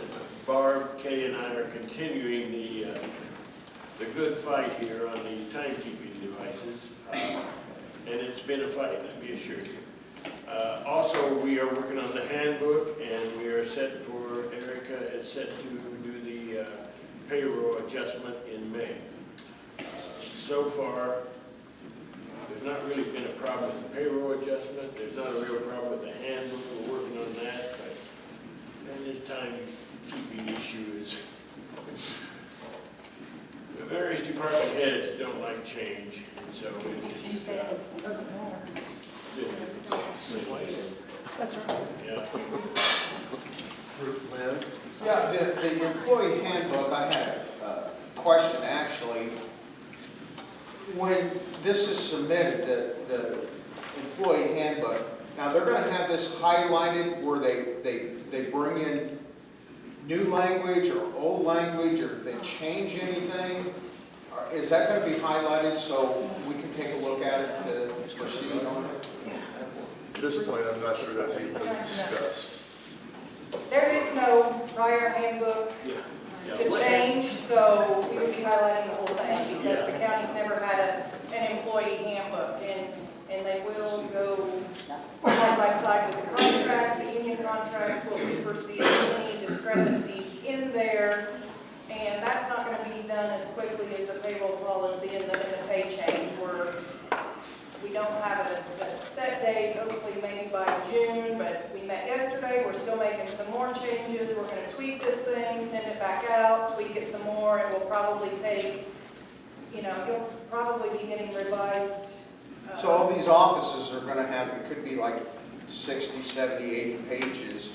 [SPEAKER 16] Barb, Kay, and I are continuing the good fight here on the timekeeping devices. And it's been a fight, let me assure you. Also, we are working on the handbook, and we are set for, Erica is set to do the payroll adjustment in May. So far, there's not really been a problem with the payroll adjustment. There's not a real problem with the handbook. We're working on that, but and this timekeeping issue is, the various department heads don't like change, and so it's
[SPEAKER 15] That's right.
[SPEAKER 16] yeah.
[SPEAKER 3] Lynn?
[SPEAKER 5] Yeah, the employee handbook, I had a question actually. When this is submitted, the employee handbook, now they're gonna have this highlighted where they bring in new language or old language, or they change anything? Or is that gonna be highlighted so we can take a look at it to proceed on it?
[SPEAKER 3] At this point, I'm not sure that's even been discussed.
[SPEAKER 6] There is no prior handbook to change, so we would be highlighting the whole thing, because the county's never had an employee handbook, and they will go side by side with the contracts. The union contracts will supersede any discrepancies in there, and that's not going to be done as quickly as the payroll policy and the pay change, where we don't have a set date, hopefully maybe by June, but we met yesterday, we're still making some more changes, we're going to tweak this thing, send it back out, tweak it some more, and we'll probably take, you'll probably be getting revised.
[SPEAKER 5] So all these offices are gonna have, it could be like 60, 70, 80 pages.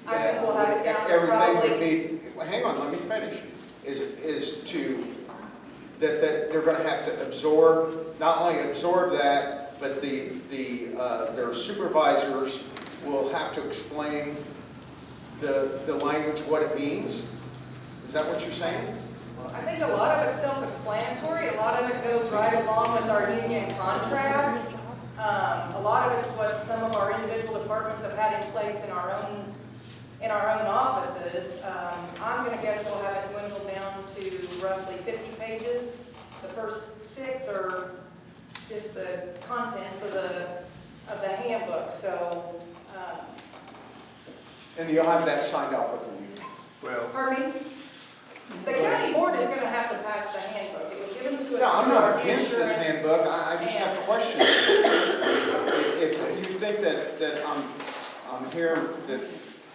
[SPEAKER 6] I think we'll have it down to
[SPEAKER 5] Everything would
[SPEAKER 6] probably,
[SPEAKER 5] be, well, hang on, let me finish. That they're gonna have to absorb, not only absorb that, but their supervisors will have to explain the language, what it means. Is that what you're saying?
[SPEAKER 6] I think a lot of it's self-explanatory, a lot of it goes right along with our union contract. A lot of it's what some of our individual departments have had in place in our own offices. I'm gonna guess we'll have it dwindled down to roughly 50 pages. The first 6 are just the contents of the handbook, so.
[SPEAKER 5] And you'll have that signed off with the union?
[SPEAKER 3] Well,
[SPEAKER 6] Pardon me? The county board is gonna have to pass the handbook. It was given to us.
[SPEAKER 5] No, I'm
[SPEAKER 6] through our
[SPEAKER 5] not against this
[SPEAKER 6] insurance.
[SPEAKER 5] handbook, I just have questions. If you think that I'm here, that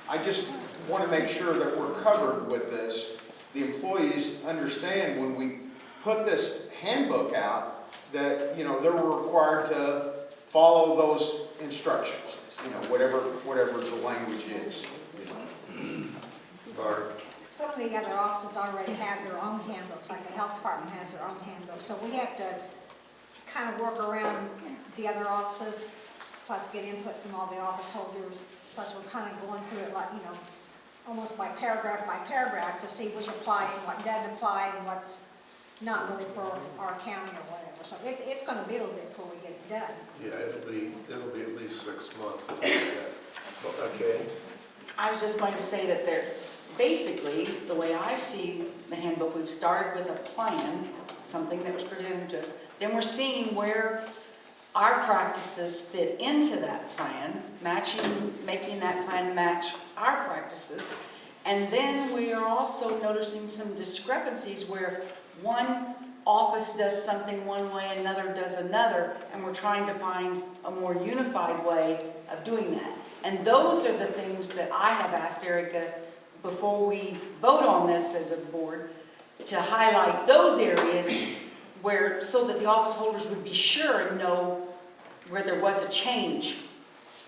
[SPEAKER 5] I just want to make sure that we're covered with this. The employees understand when we put this handbook out, that, they're required to follow those instructions, whatever the language is.
[SPEAKER 3] Barb?
[SPEAKER 15] Some of the other offices already have their own handbooks, like the health department has their own handbook. So we have to kind of work around the other offices, plus get input from all the office holders. Plus we're kind of going through it like, almost by paragraph to see which applies and what doesn't apply and what's not really for our county or whatever. So it's going to be a little bit before we get it done.
[SPEAKER 3] Yeah, it'll be at least 6 months. Okay.
[SPEAKER 1] I was just going to say that basically, the way I see the handbook, we've started with a plan, something that was presented to us. Then we're seeing where our practices fit into that plan, making that plan match our practices. And then we are also noticing some discrepancies where one office does something one way, another does another, and we're trying to find a more unified way of doing that. And those are the things that I have asked Erica before we vote on this as a board, to highlight those areas so that the office holders would be sure and know where there was a change,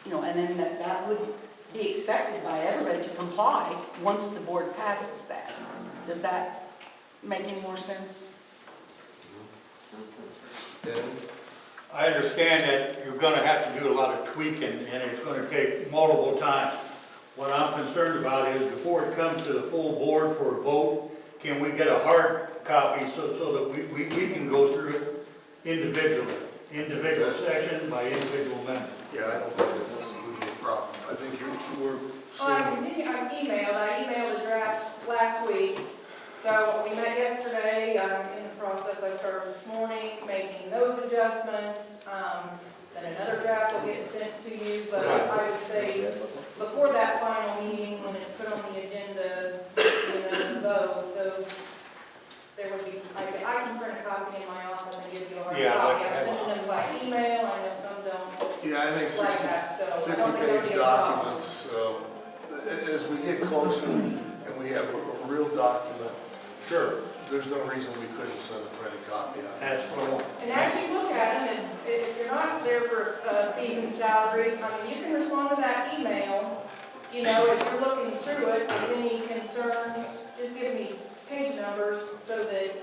[SPEAKER 1] and then that would be expected by everybody to comply once the board passes that. Does that make any more sense?
[SPEAKER 12] I understand that you're going to have to do a lot of tweaking, and it's going to take multiple times. What I'm concerned about is before it comes to the full board for a vote, can we get a hard copy so that we can go through it individually? individual section by individual member.
[SPEAKER 3] Yeah, I don't think that's would be a problem. I think we're
[SPEAKER 6] Well,
[SPEAKER 3] seeing,
[SPEAKER 6] I emailed a draft last week. So we met yesterday, in the process, I started this morning, making those adjustments. Then another draft will get sent to you, but I would say before that final meeting, when it's put on the agenda, to vote, there would be, I can print a copy in my office and give you a hard copy. I send them by email, I know some don't
[SPEAKER 3] yeah, I think
[SPEAKER 6] like that, so. I don't think there'll
[SPEAKER 3] 50-page
[SPEAKER 6] be a problem.
[SPEAKER 3] documents, as we get closer and we have a real document,
[SPEAKER 12] Sure.
[SPEAKER 3] there's no reason we couldn't send a printed copy out.
[SPEAKER 12] That's what I want.
[SPEAKER 6] And as you look at them, and if you're not there for fees and salaries, I mean, you can respond to that email, you know, if you're looking through it, with any concerns, just give me page numbers so that,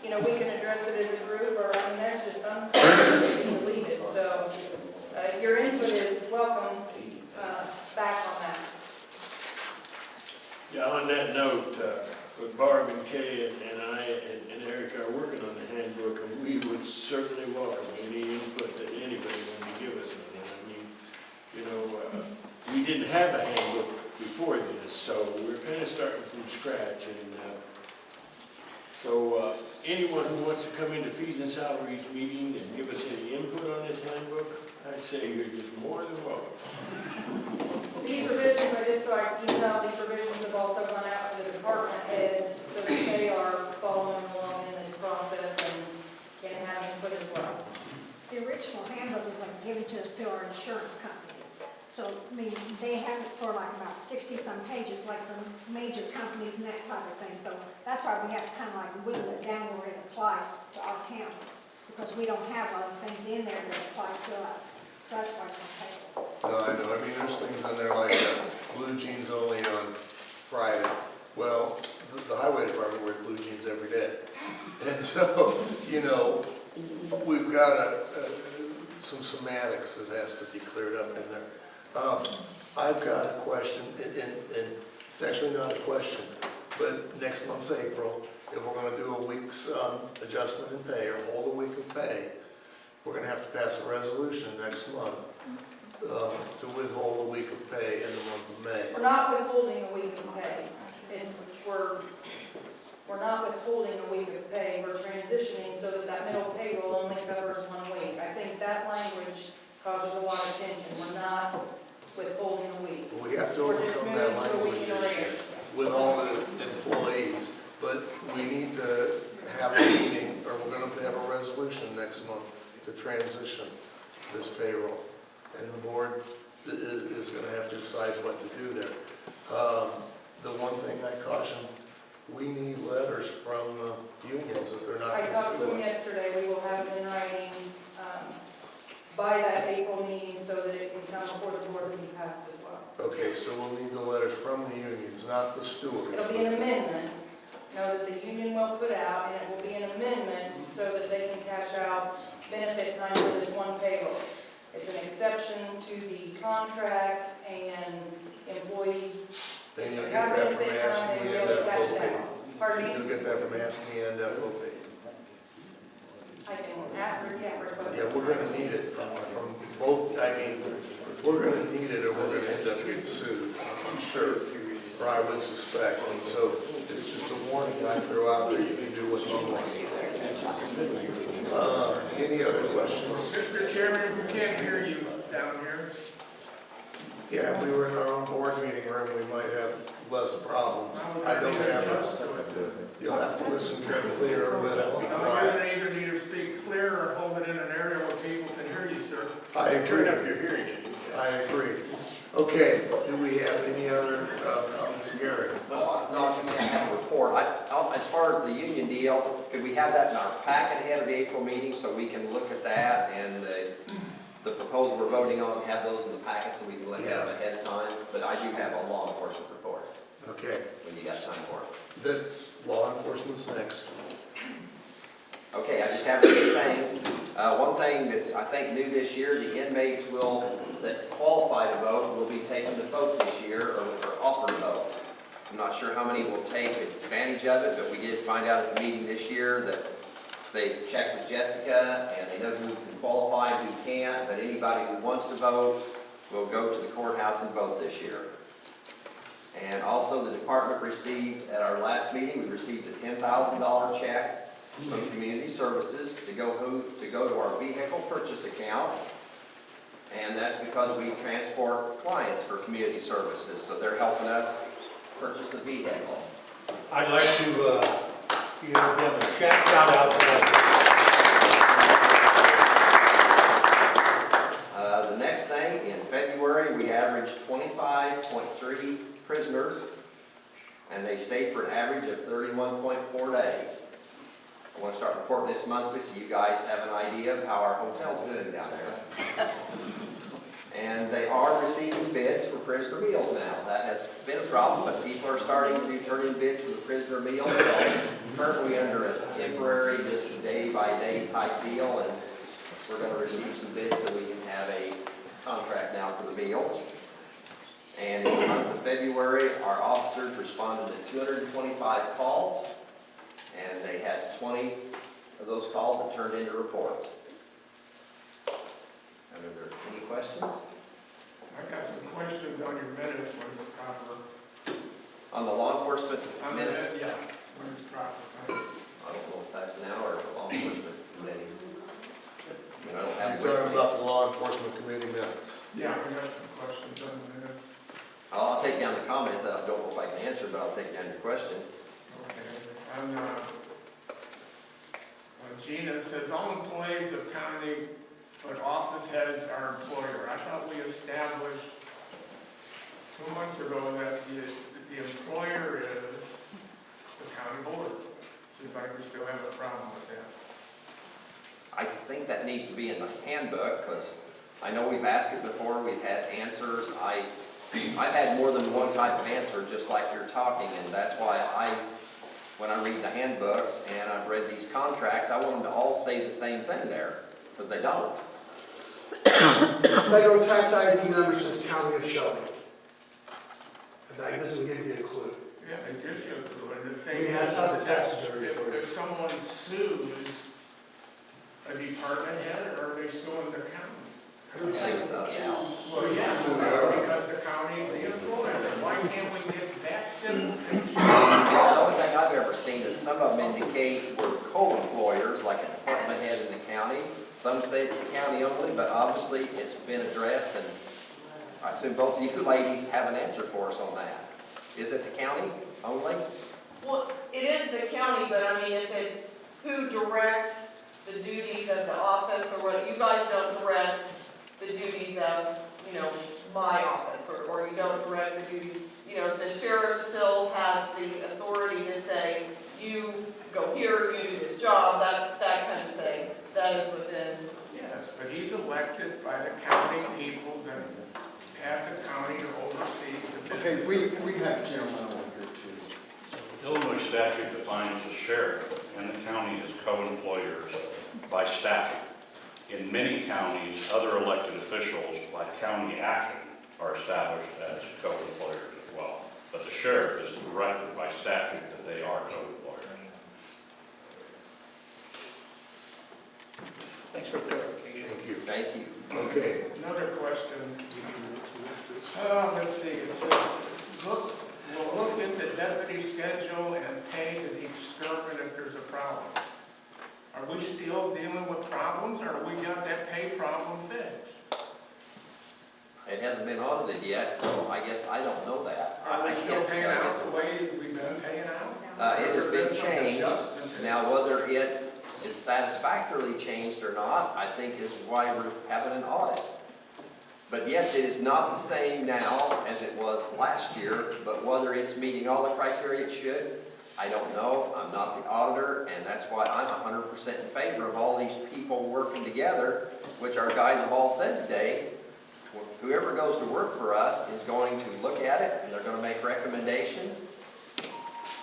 [SPEAKER 6] you know, we can address it as a group, or, I mean, there's just some stuff that can be deleted, so your input is welcome back on that.
[SPEAKER 16] Yeah, on that note, with Barb and Kay and I and Eric are working on the handbook, and we would certainly welcome any input that anybody wants to give us on it. I mean, you know, we didn't have a handbook before this, so we're kind of starting from scratch. And so anyone who wants to come into fees and salaries meeting and give us any input on this handbook, I say you're just more than welcome.
[SPEAKER 6] These revisions, these revisions have also gone out to the department heads, so that they are following along in this process and can have input as well.
[SPEAKER 15] The original handbook was like given to us through our insurance company. So, I mean, they have it for like about 60-some pages, like for major companies and that type of thing. So that's why we have to kind of like whittle it down where it applies to our county, because we don't have other things in there that applies to us. So that's why it's on paper.
[SPEAKER 3] No, I know. I mean, there's things in there like blue jeans only on Friday. Well, the highway department wears blue jeans every day. And so, you know, we've got some semantics that has to be cleared up in there. I've got a question, and it's actually not a question, but next month's April, if we're going to do a week's adjustment in pay or hold a week of pay, we're going to have to pass a resolution next month to withhold a week of pay in the month of May.
[SPEAKER 6] We're not withholding a week of pay. We're not withholding a week of pay. We're transitioning so that that middle payroll only covers 1 week. I think that language causes a lot of tension. We're not withholding a week.
[SPEAKER 3] We have to overcome that language issue with all the employees, but we need to have a meeting, or we're going to have a resolution next month to transition this payroll. And the board is going to have to decide what to do there. The one thing I caution, we need letters from the unions that they're not
[SPEAKER 6] I
[SPEAKER 3] going to
[SPEAKER 6] talked to
[SPEAKER 3] sue
[SPEAKER 6] them
[SPEAKER 3] us.
[SPEAKER 6] yesterday. We will have it in writing by that April meeting so that it can come before the board and be passed as well.
[SPEAKER 3] Okay, so we'll need the letters from the unions, not the stewards.
[SPEAKER 6] It'll be an amendment, that the union will put out, and it will be an amendment so that they can cash out benefit time for this one payroll. It's an exception to the contract, and employees.
[SPEAKER 3] Then you'll get that from ASME and FOP.
[SPEAKER 6] Pardon me?
[SPEAKER 3] You'll get that from ASME and FOP.
[SPEAKER 6] I can request.
[SPEAKER 3] Yeah, we're gonna need it from both, I mean, we're gonna need it or we're gonna end up getting sued, I'm sure, or I would suspect. And so it's just a warning I throw out there, you can do what you want. Any other questions?
[SPEAKER 2] Mr. Chairman, we can't hear you down here.
[SPEAKER 3] Yeah, if we were in our own board meeting room, we might have less problems. I don't have it. You'll have to listen carefully or we'll have to be
[SPEAKER 2] You're
[SPEAKER 3] quiet.
[SPEAKER 2] going to either need to speak clear or hold it in an area where people can hear you, sir.
[SPEAKER 3] I agree.
[SPEAKER 2] Turn up your hearing aid.
[SPEAKER 3] I agree. Okay, do we have any other comments, Gary?
[SPEAKER 10] No, I just have a report. As far as the union deal, could we have that in our packet ahead of the April meeting so we can look at that and the proposal we're voting on, have those in the packet so we can look at them ahead of time? But I do have a law enforcement report.
[SPEAKER 3] Okay.
[SPEAKER 10] When you got time for it.
[SPEAKER 3] That's law enforcement's next.
[SPEAKER 10] Okay, I just have a few things. One thing that's, I think, new this year, the inmates that qualify to vote will be taken to vote this year or offered to vote. I'm not sure how many will take advantage of it, but we did find out at the meeting this year that They checked with Jessica, and they know who can qualify and who can't, but anybody who wants to vote will go to the courthouse and vote this year. And also, the department received, at our last meeting, we received a $10,000 check from Community Services to go to our vehicle purchase account. And that's because we transport clients for Community Services, so they're helping us purchase a vehicle.
[SPEAKER 12] I'd like to give them a shout out for that.
[SPEAKER 10] The next thing, in February, we averaged 25.3 prisoners, and they stayed for an average of 31.4 days. I want to start reporting this monthly so you guys have an idea of how our hotel's doing down there. And they are receiving bids for prisoner meals now. That has been a problem, but people are starting to turn in bids for the prisoner meals. So currently under a temporary, just day-by-day type deal, and we're going to receive some bids so we can have a contract now for the meals. And in the month of February, our officers responded to 225 calls, and they had 20 of those calls that turned into reports. Are there any questions?
[SPEAKER 2] I've got some questions on your minutes when it's proper.
[SPEAKER 10] On the law enforcement minutes?
[SPEAKER 2] Yeah, when it's proper.
[SPEAKER 10] I don't know if that's now or the law enforcement committee. I mean, I don't have.
[SPEAKER 3] You're talking about the law enforcement committee minutes.
[SPEAKER 2] Yeah, we got some questions on the minutes.
[SPEAKER 10] I'll take down the comments. I don't know if I can answer, but I'll take down your questions.
[SPEAKER 2] Okay. Gina says all employees of county, but office heads are employer. I thought we established 2 months ago that the employer is the county board. Seems like we still have a problem with that.
[SPEAKER 10] I think that needs to be in the handbook, because I know we've asked it before, we've had answers. I've had more than one type of answer, just like you're talking, and that's why when I read the handbooks and I've read these contracts, I want them to all say the same thing there, because they don't.
[SPEAKER 21] Federal tax ID number says County of Shelby. That doesn't give you a clue.
[SPEAKER 2] Yeah, it gives you a clue. And the thing
[SPEAKER 21] We have
[SPEAKER 2] is,
[SPEAKER 21] some taxes
[SPEAKER 2] if someone sues a department head, or are they suing the county? Well, yeah, because the county is the employer. Why can't we get that simple?
[SPEAKER 10] The only thing I've ever seen is some of them indicate we're co-employers, like a department head in the county. Some say it's the county only, but obviously it's been addressed, and I assume both of you ladies have an answer for us on that. Is it the county only?
[SPEAKER 7] Well, it is the county, but I mean, if it's who directs the duties of the office, or what, you guys don't direct the duties of, my office, or you don't direct the duties, the sheriff still has the authority to say, you go here, you do this job, that kind of thing. That is within.
[SPEAKER 2] Yes, but he's elected by the county people that have the county to oversee the business.
[SPEAKER 5] Okay, we have gentlemen over here too.
[SPEAKER 8] Illinois statute defines the sheriff and the county as co-employers by statute. In many counties, other elected officials by county action are established as co-employers as well. But the sheriff is directed by statute that they are co-employers.
[SPEAKER 13] Thanks for clarification.
[SPEAKER 3] Thank you.
[SPEAKER 10] Thank you.
[SPEAKER 3] Okay.
[SPEAKER 2] Another question. Let's see, it says, we'll look at the deputy schedule and pay to determine if there's a problem. Are we still dealing with problems, or we got that pay problem fixed?
[SPEAKER 10] It hasn't been audited yet, so I guess I don't know that.
[SPEAKER 2] Are we still paying out the way we've been paying out?
[SPEAKER 10] It has been changed. Now, whether it is satisfactorily changed or not, I think is why we're having an audit. But yes, it is not the same now as it was last year, but whether it's meeting all the criteria it should, I don't know. I'm not the auditor, and that's why I'm 100% in favor of all these people working together, which our guys have all said today. Whoever goes to work for us is going to look at it, and they're going to make recommendations.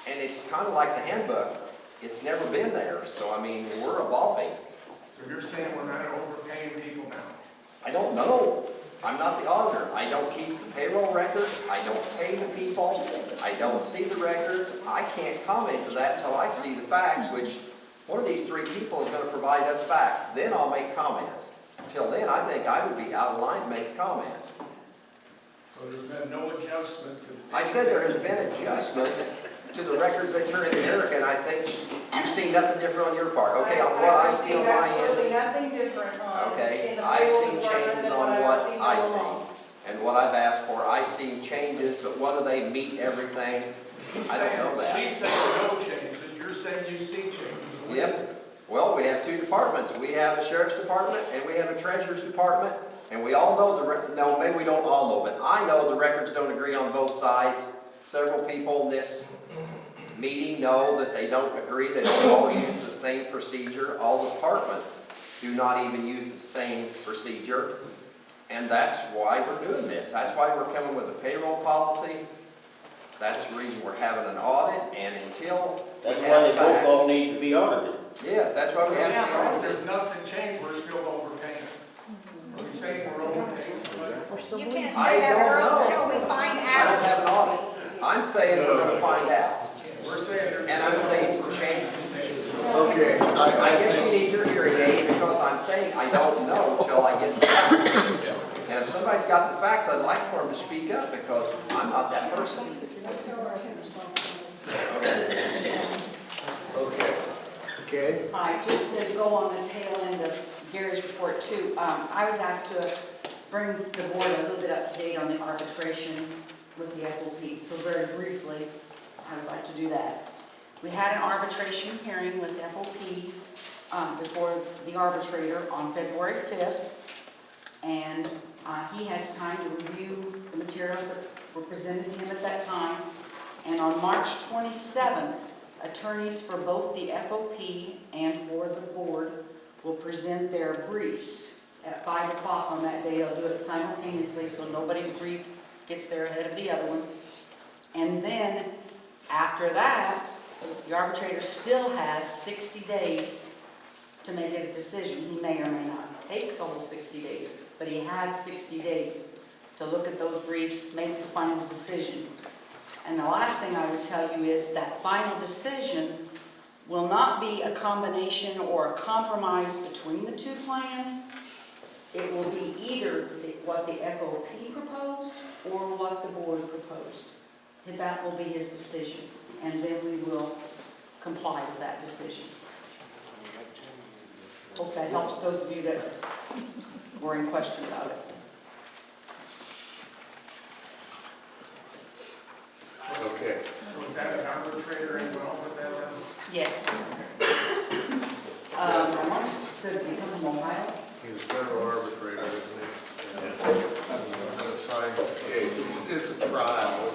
[SPEAKER 10] And it's kind of like the handbook. It's never been there, so I mean, we're evolving.
[SPEAKER 2] So you're saying we're not overpaying people now?
[SPEAKER 10] I don't know. I'm not the auditor. I don't keep the payroll records. I don't pay the people. I don't see the records. I can't comment to that until I see the facts, which One of these three people is gonna provide us facts, then I'll make comments. Until then, I think I would be out of line to make a comment.
[SPEAKER 2] So there's been no adjustment to.
[SPEAKER 10] I said there has been adjustments to the records they turn in Erica, and I think you've seen nothing different on your part. Okay, on what I see on my
[SPEAKER 6] Absolutely
[SPEAKER 10] end,
[SPEAKER 6] nothing different on.
[SPEAKER 10] okay,
[SPEAKER 6] in the
[SPEAKER 10] I've
[SPEAKER 6] payroll
[SPEAKER 10] seen
[SPEAKER 6] department
[SPEAKER 10] changes
[SPEAKER 6] than
[SPEAKER 10] on
[SPEAKER 6] I've
[SPEAKER 10] what
[SPEAKER 6] seen
[SPEAKER 10] I
[SPEAKER 6] all
[SPEAKER 10] see.
[SPEAKER 6] along.
[SPEAKER 10] And what I've asked for, I've seen changes, but whether they meet everything, I don't know that.
[SPEAKER 2] She's saying no changes, you're saying you see changes. What is
[SPEAKER 10] Yep.
[SPEAKER 2] it?
[SPEAKER 10] Well, we have two departments. We have a sheriff's department and we have a treasurer's department. And we all know no, maybe we don't all know, but I know the records don't agree on both sides. Several people in this meeting know that they don't agree. They don't all use the same procedure. All departments do not even use the same procedure. And that's why we're doing this. That's why we're coming with a payroll policy. That's the reason we're having an audit, and until we
[SPEAKER 20] That's why
[SPEAKER 10] have
[SPEAKER 20] they both all
[SPEAKER 10] facts.
[SPEAKER 20] need to be audited.
[SPEAKER 10] Yes, that's why we have to be
[SPEAKER 2] Yeah, if
[SPEAKER 10] audited.
[SPEAKER 2] there's nothing changed, we're still overpaying. Are we saying we're overpaying somebody?
[SPEAKER 15] You can't
[SPEAKER 10] I
[SPEAKER 15] say that,
[SPEAKER 10] don't
[SPEAKER 15] Earl,
[SPEAKER 10] know.
[SPEAKER 15] until we find
[SPEAKER 10] I don't have an
[SPEAKER 15] out.
[SPEAKER 10] audit. I'm saying we're gonna find out.
[SPEAKER 2] We're saying there's.
[SPEAKER 10] And I'm saying change.
[SPEAKER 3] Okay,
[SPEAKER 10] I guess you need your hearing aid because I'm saying I don't know until I get the facts. And if somebody's got the facts, I'd like for them to speak up because I'm not that person.
[SPEAKER 3] okay. Okay,
[SPEAKER 1] Hi, just to go on the tail end of Gary's report too, I was asked to bring the board a little bit up to date on the arbitration with the FOP. So very briefly, I would like to do that. We had an arbitration hearing with FOP before the arbitrator on February 5th. And he has time to review the materials that were presented to him at that time. And on March 27th, attorneys for both the FOP and for the board will present their briefs at 5 o'clock on that day. They'll do it simultaneously so nobody's brief gets there ahead of the other one. And then after that, the arbitrator still has 60 days to make his decision. He may or may not take the whole 60 days, but he has 60 days to look at those briefs, make his final decision. And the last thing I would tell you is that final decision will not be a combination or a compromise between the two plans. It will be either what the FOP proposed or what the board proposed. And that will be his decision, and then we will comply with that decision. Hope that helps those of you that were in question about it.
[SPEAKER 3] okay.
[SPEAKER 2] So is that an arbitrator involved with that then?
[SPEAKER 1] Yes. I want to become from Ohio.
[SPEAKER 3] He's a federal arbitrator, isn't he? An assigned case, it's a trial.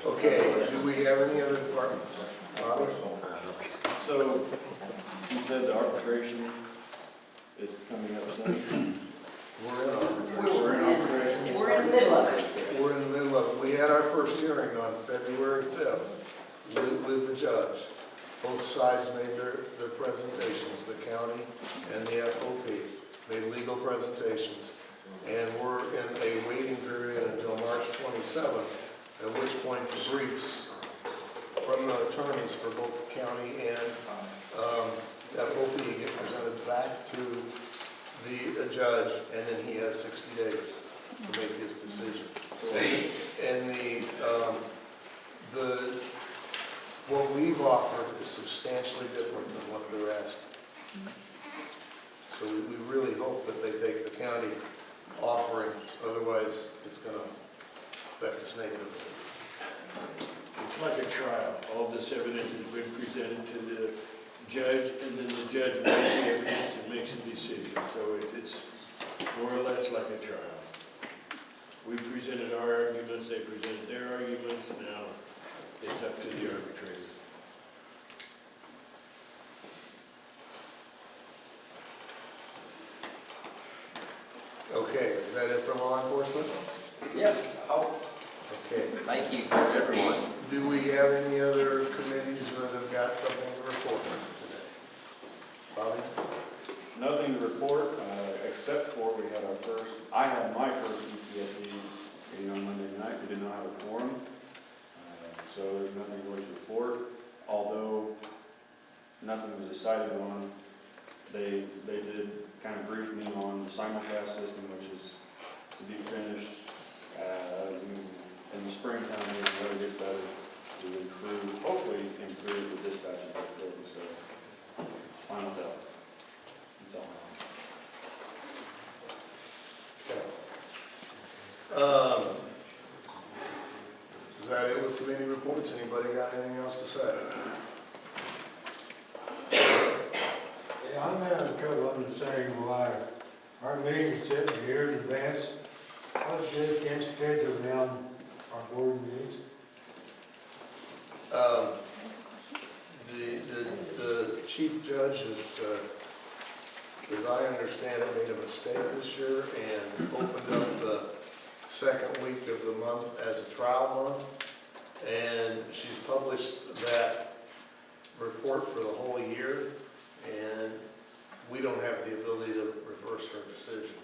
[SPEAKER 3] Okay, do we have any other departments? Bobby?
[SPEAKER 14] So, you said the arbitration is coming up soon?
[SPEAKER 3] We're in arbitration.
[SPEAKER 14] We're in arbitration?
[SPEAKER 1] We're in the middle of it.
[SPEAKER 3] We're in the middle of it. We had our first hearing on February 5th with the judge. Both sides made their presentations, the county and the FOP, made legal presentations. And we're in a waiting period until March 27th, at which point the briefs from the attorneys for both county and FOP get presented back to the judge, and then he has 60 days to make his decision. And what we've offered is substantially different than what they're asking. So we really hope that they take the county offering, otherwise it's going to affect us negatively.
[SPEAKER 16] It's like a trial. All this evidence has been presented to the judge, and then the judge weighs the evidence and makes a decision. So it's more or less like a trial. We presented our arguments, they presented their arguments, now it's up to the arbitrator.
[SPEAKER 3] Okay, is that it for law enforcement?
[SPEAKER 10] Yes. Oh,
[SPEAKER 3] Okay.
[SPEAKER 10] thank you for everyone.
[SPEAKER 3] Do we have any other committees that have got something to report today? Bobby?
[SPEAKER 14] Nothing to report, except for I had my first EPSD meeting on Monday night. We did not have a quorum, so there's nothing more to report. although nothing was decided on, they did kind of brief me on the simulcast system, which is to be finished. In the springtime, we'll really get better to improve, hopefully improve the dispatching capability, so time will tell. That's all.
[SPEAKER 3] Is that it with committee reports? Anybody got anything else to say?
[SPEAKER 4] Yeah, I'm having trouble understanding why our meetings set a year in advance. What if they can't schedule down our board meetings?
[SPEAKER 3] The chief judge is, as I understand it, made a mistake this year and opened up the second week of the month as a trial month. And she's published that report for the whole year, and we don't have the ability to reverse her decision,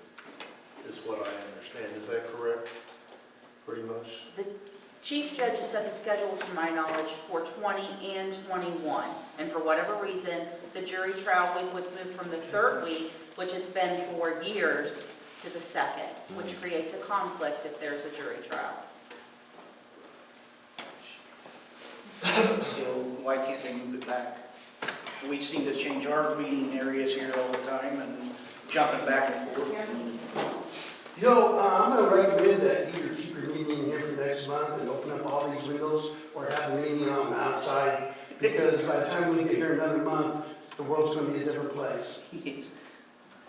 [SPEAKER 3] is what I understand. Is that correct? Pretty much?
[SPEAKER 1] The chief judge has set the schedule, to my knowledge, for 20 and 21. And for whatever reason, the jury trial week was moved from the third week, which it's been for years, to the second, which creates a conflict if there's a jury trial.
[SPEAKER 13] So why can't they move it back? We seem to change our meeting areas here all the time and jumping back and forth.
[SPEAKER 21] You know, I'm gonna recommend that either keep your meeting in here for next month and open up all these windows, or have a meeting on the outside, because by the time we get here another month, the world's gonna be a different place.
[SPEAKER 13] Yes.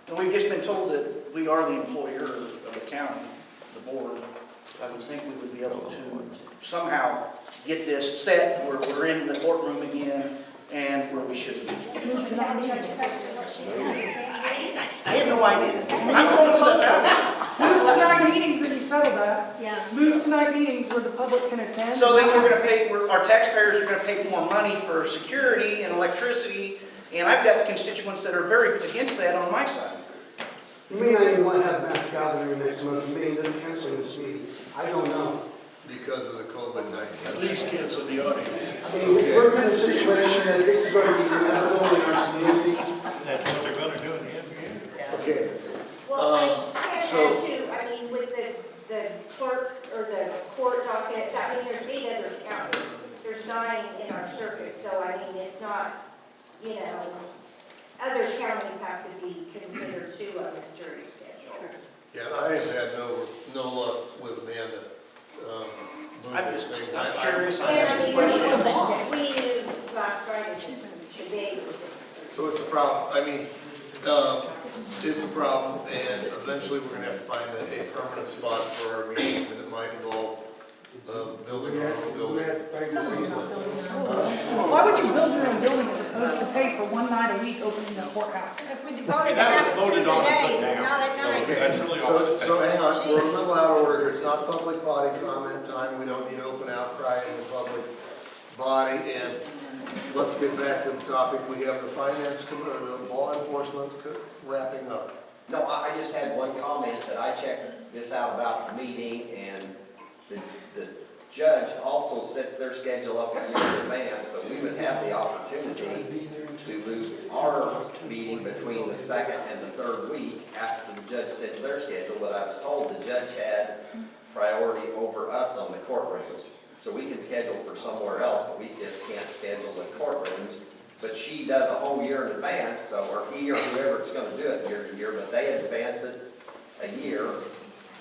[SPEAKER 13] And we've just been told that we are the employer of the county, the board. I would think we would be able to somehow get this set where we're in the courtroom again and where we should be. I have no idea. I'm throwing stuff out.
[SPEAKER 6] Move to night meetings when you settle that.
[SPEAKER 15] Yeah.
[SPEAKER 6] Move to night meetings where the public can attend.
[SPEAKER 13] So then we're gonna pay, our taxpayers are gonna pay more money for security and electricity, and I've got constituents that are very against that on my side.
[SPEAKER 21] You may not even want to have mass gathering next month, you may end up canceling this meeting, I don't know.
[SPEAKER 3] Because of the COVID-19.
[SPEAKER 16] At least cancel the audience.
[SPEAKER 21] I mean, we're in a situation that this is going to be inevitable in our community.
[SPEAKER 16] That's what they're gonna do in the end.
[SPEAKER 3] Okay.
[SPEAKER 15] Well, I
[SPEAKER 3] so-
[SPEAKER 15] had too, I mean, with the clerk or the court docket, I mean, there's 8 other counties. There's 9 in our circuit, so I mean, it's not, you know, other counties have to be considered too on this jury schedule.
[SPEAKER 3] Yeah, I have had no luck with Amanda.
[SPEAKER 13] I'm
[SPEAKER 3] moving things.
[SPEAKER 13] curious.
[SPEAKER 15] And I mean, we knew last Friday, the day was.
[SPEAKER 3] So it's a problem. I mean, it's a problem, and eventually we're gonna have to find a permanent spot for our meetings, and it might involve building our own building.
[SPEAKER 6] Why would you build your own building as opposed to pay for one night a week opening the courthouse?
[SPEAKER 15] Because we devoted to have it through the day, not at night.
[SPEAKER 3] That's really all. So hang on, we're a little out of order. It's not public body comment time. We don't need open outcry in the public body. And let's get back to the topic. We have the finance committee, or the law enforcement wrapping up.
[SPEAKER 10] No, I just had one comment that I checked this out about the meeting, and the judge also sets their schedule up a year in advance, so we would have the opportunity to move our meeting between the second and the third week after the judge sets their schedule, but I was told the judge had priority over us on the courtrooms. So we can schedule for somewhere else, but we just can't schedule the courtrooms. But she does a whole year in advance, so, or he or whoever's gonna do it year to year, but they advance it a year.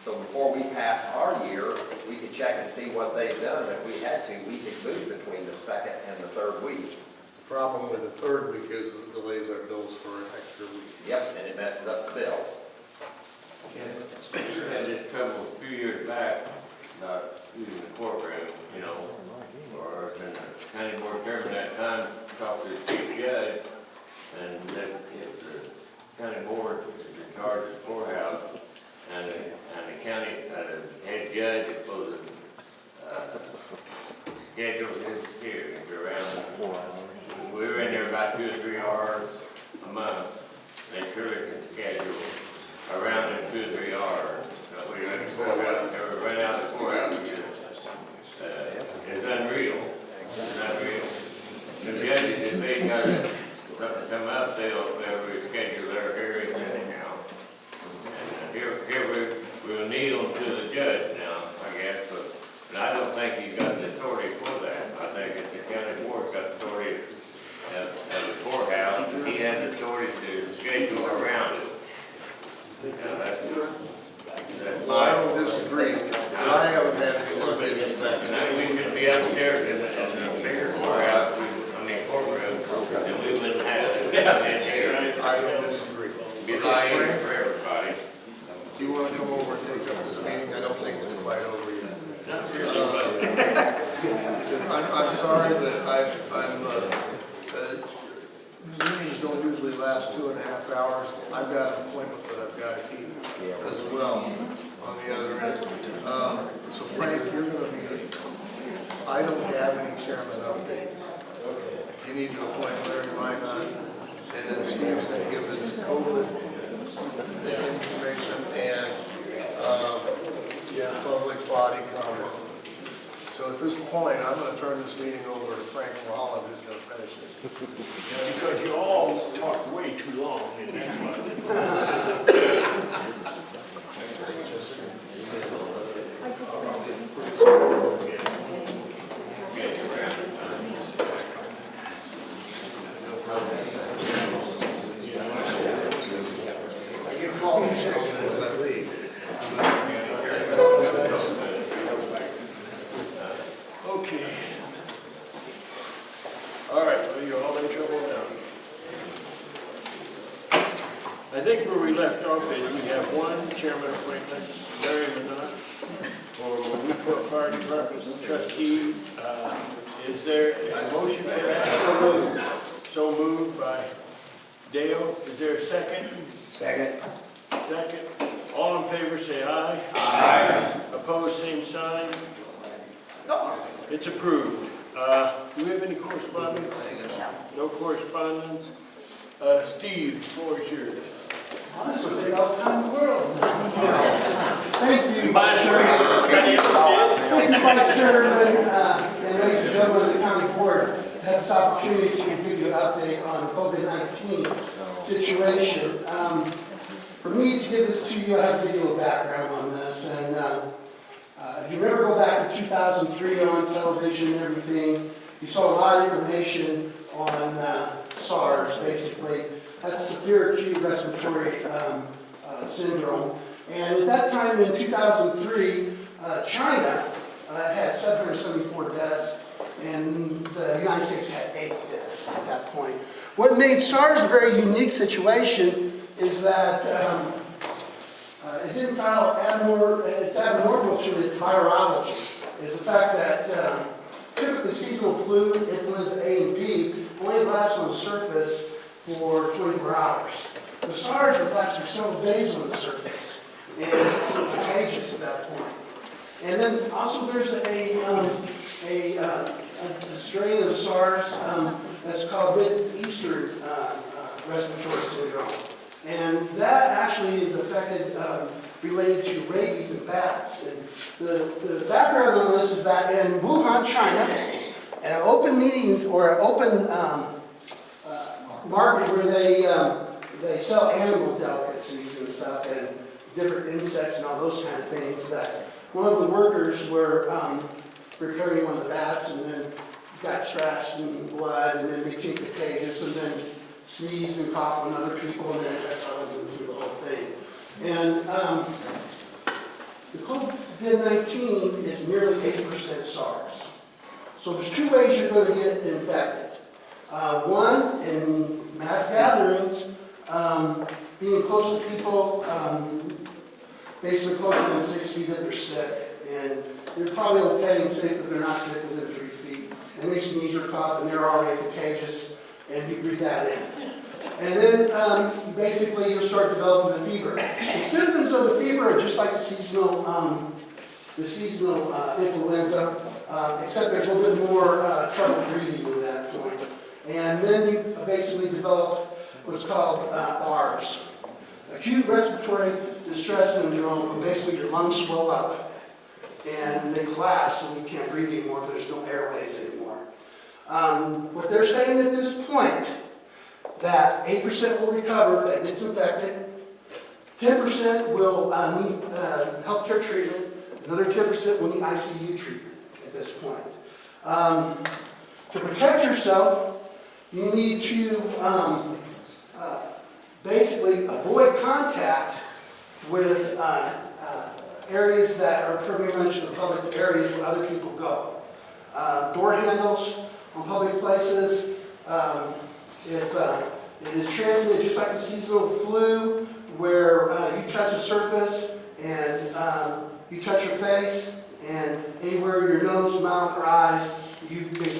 [SPEAKER 10] So before we pass our year, we could check and see what they've done, and if we had to, we could move between the second and the third week.
[SPEAKER 3] The problem with the third week is it delays our bills for an extra week.
[SPEAKER 10] Yep, and it messes up the bills.
[SPEAKER 20] We had this trouble a few years back, not using the courtroom, you know, or the county board chairman at that time talked to the chief judge, and that if the county board is in charge of the courthouse, and the county, the head judge is supposed to schedule his hearings around. We were in there about 2 or 3 hours a month. They surely can schedule around in 2 or 3 hours. So we run the courthouse, we run out of the courthouse. It's unreal. It's unreal.
[SPEAKER 3] I'm sorry that meetings don't usually last 2.5 hours. I've got an appointment that I've got to keep as well on the other end. So Frank, you're going to be, I don't have any chairman updates. You need to appoint Larry Minot, and then Steve's going to give his COVID information and public body comment. So at this point, I'm going to turn this meeting over to Frank Mulholland, who's going to finish it.
[SPEAKER 16] Because you all talk way too long, and that's why.
[SPEAKER 3] I get called shaking as I leave.
[SPEAKER 16] Okay. All right, well, you're all in trouble now. I think where we left off is we have one chairman appointment, Larry Minot, for Weeper Fire Department trustee. Is there a motion for that? So moved by Dale. Is there a second?
[SPEAKER 10] Second.
[SPEAKER 16] Second. All in favor, say aye. Aye. Opposed, same sign. It's approved. Do we have any correspondence? No correspondence. Steve, the floor is yours.
[SPEAKER 21] This will take all the time in the world. Thank you.
[SPEAKER 16] Vice Chairman,
[SPEAKER 21] Thank you, Vice Chairman, and ladies and gentlemen of the county board. Have this opportunity to give you an update on COVID-19 situation. For me to give this to you, I have to give you a background on this. And if you remember, go back to 2003 on television and everything, you saw a lot of information on SARS, basically. That's severe acute respiratory syndrome. And at that time in 2003, China had 774 deaths, and the United States had 8 deaths at that point. What made SARS a very unique situation is that it didn't follow it's abnormal to its virology. It's the fact that typically seasonal flu, influenza A and B, only lasts on the surface for 24 hours. The SARS would last for several days on the surface and contagious at that point. And then also there's a strain of SARS that's called Mid-Eastern Respiratory Syndrome. And that actually is related to rabies in bats. And the background on this is that in Wuhan, China, at open meetings or an open market where they sell animal delicacies and stuff and different insects and all those kind of things, that one of the workers were carrying one of the bats and then got scratched in blood and then became contagious and then sneezed and coughed on other people, and then that's how they moved through the whole thing. And the COVID-19 is nearly 80% SARS. So there's 2 ways you're going to get infected. One, in mass gatherings, being close to people, basically closer than 6 feet if they're sick. And you're probably okay and safe if they're not sick within 3 feet. And they sneeze or cough and they're already contagious, and you breathe that in. And then basically you'll start developing the fever. The symptoms of the fever are just like the seasonal influenza, except there's a little bit more trouble breathing at that point. And then you basically develop what's called ARS, Acute Respiratory Distress Syndrome, where basically your lungs swell up and they collapse and you can't breathe anymore, there's no airways anymore. What they're saying at this point, that 8% will recover that gets infected, 10% will need healthcare treatment, another 10% will need ICU treatment at this point. To protect yourself, you need to basically avoid contact with areas that are pretty much the public areas where other people go. Door handles on public places. If it is transmitted just like the seasonal flu, where you touch a surface and you touch your face, and anywhere your nose, mouth, or eyes, you basically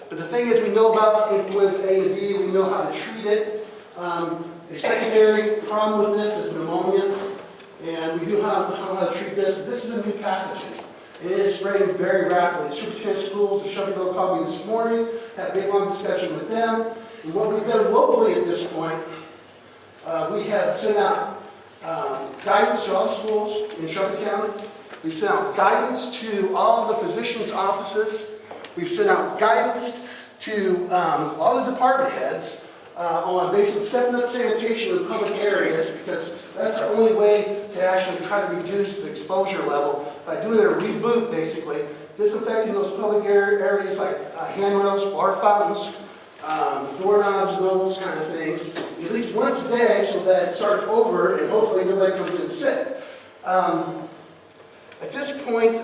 [SPEAKER 21] But the thing is, we know about influenza A and B, we know how to treat it. A secondary problem with this is pneumonia, and we do know how to treat this. This is a new pathogen. It is spreading very rapidly. The superintendent of schools of Shelbyville called me this morning, had a big long discussion with them. And what we've done locally at this point, we have sent out guidance to all the schools in Shelby County. We've sent out guidance to all the physicians' offices. We've sent out guidance to all the department heads on basically setting up sanitation in public areas, because that's the only way to actually try to reduce the exposure level by doing a reboot, basically, disinfecting those public areas like handrails, bar fountains, doorknobs, and all those kind of things, at least once a day, so that it starts over and hopefully nobody comes in sick. At this point,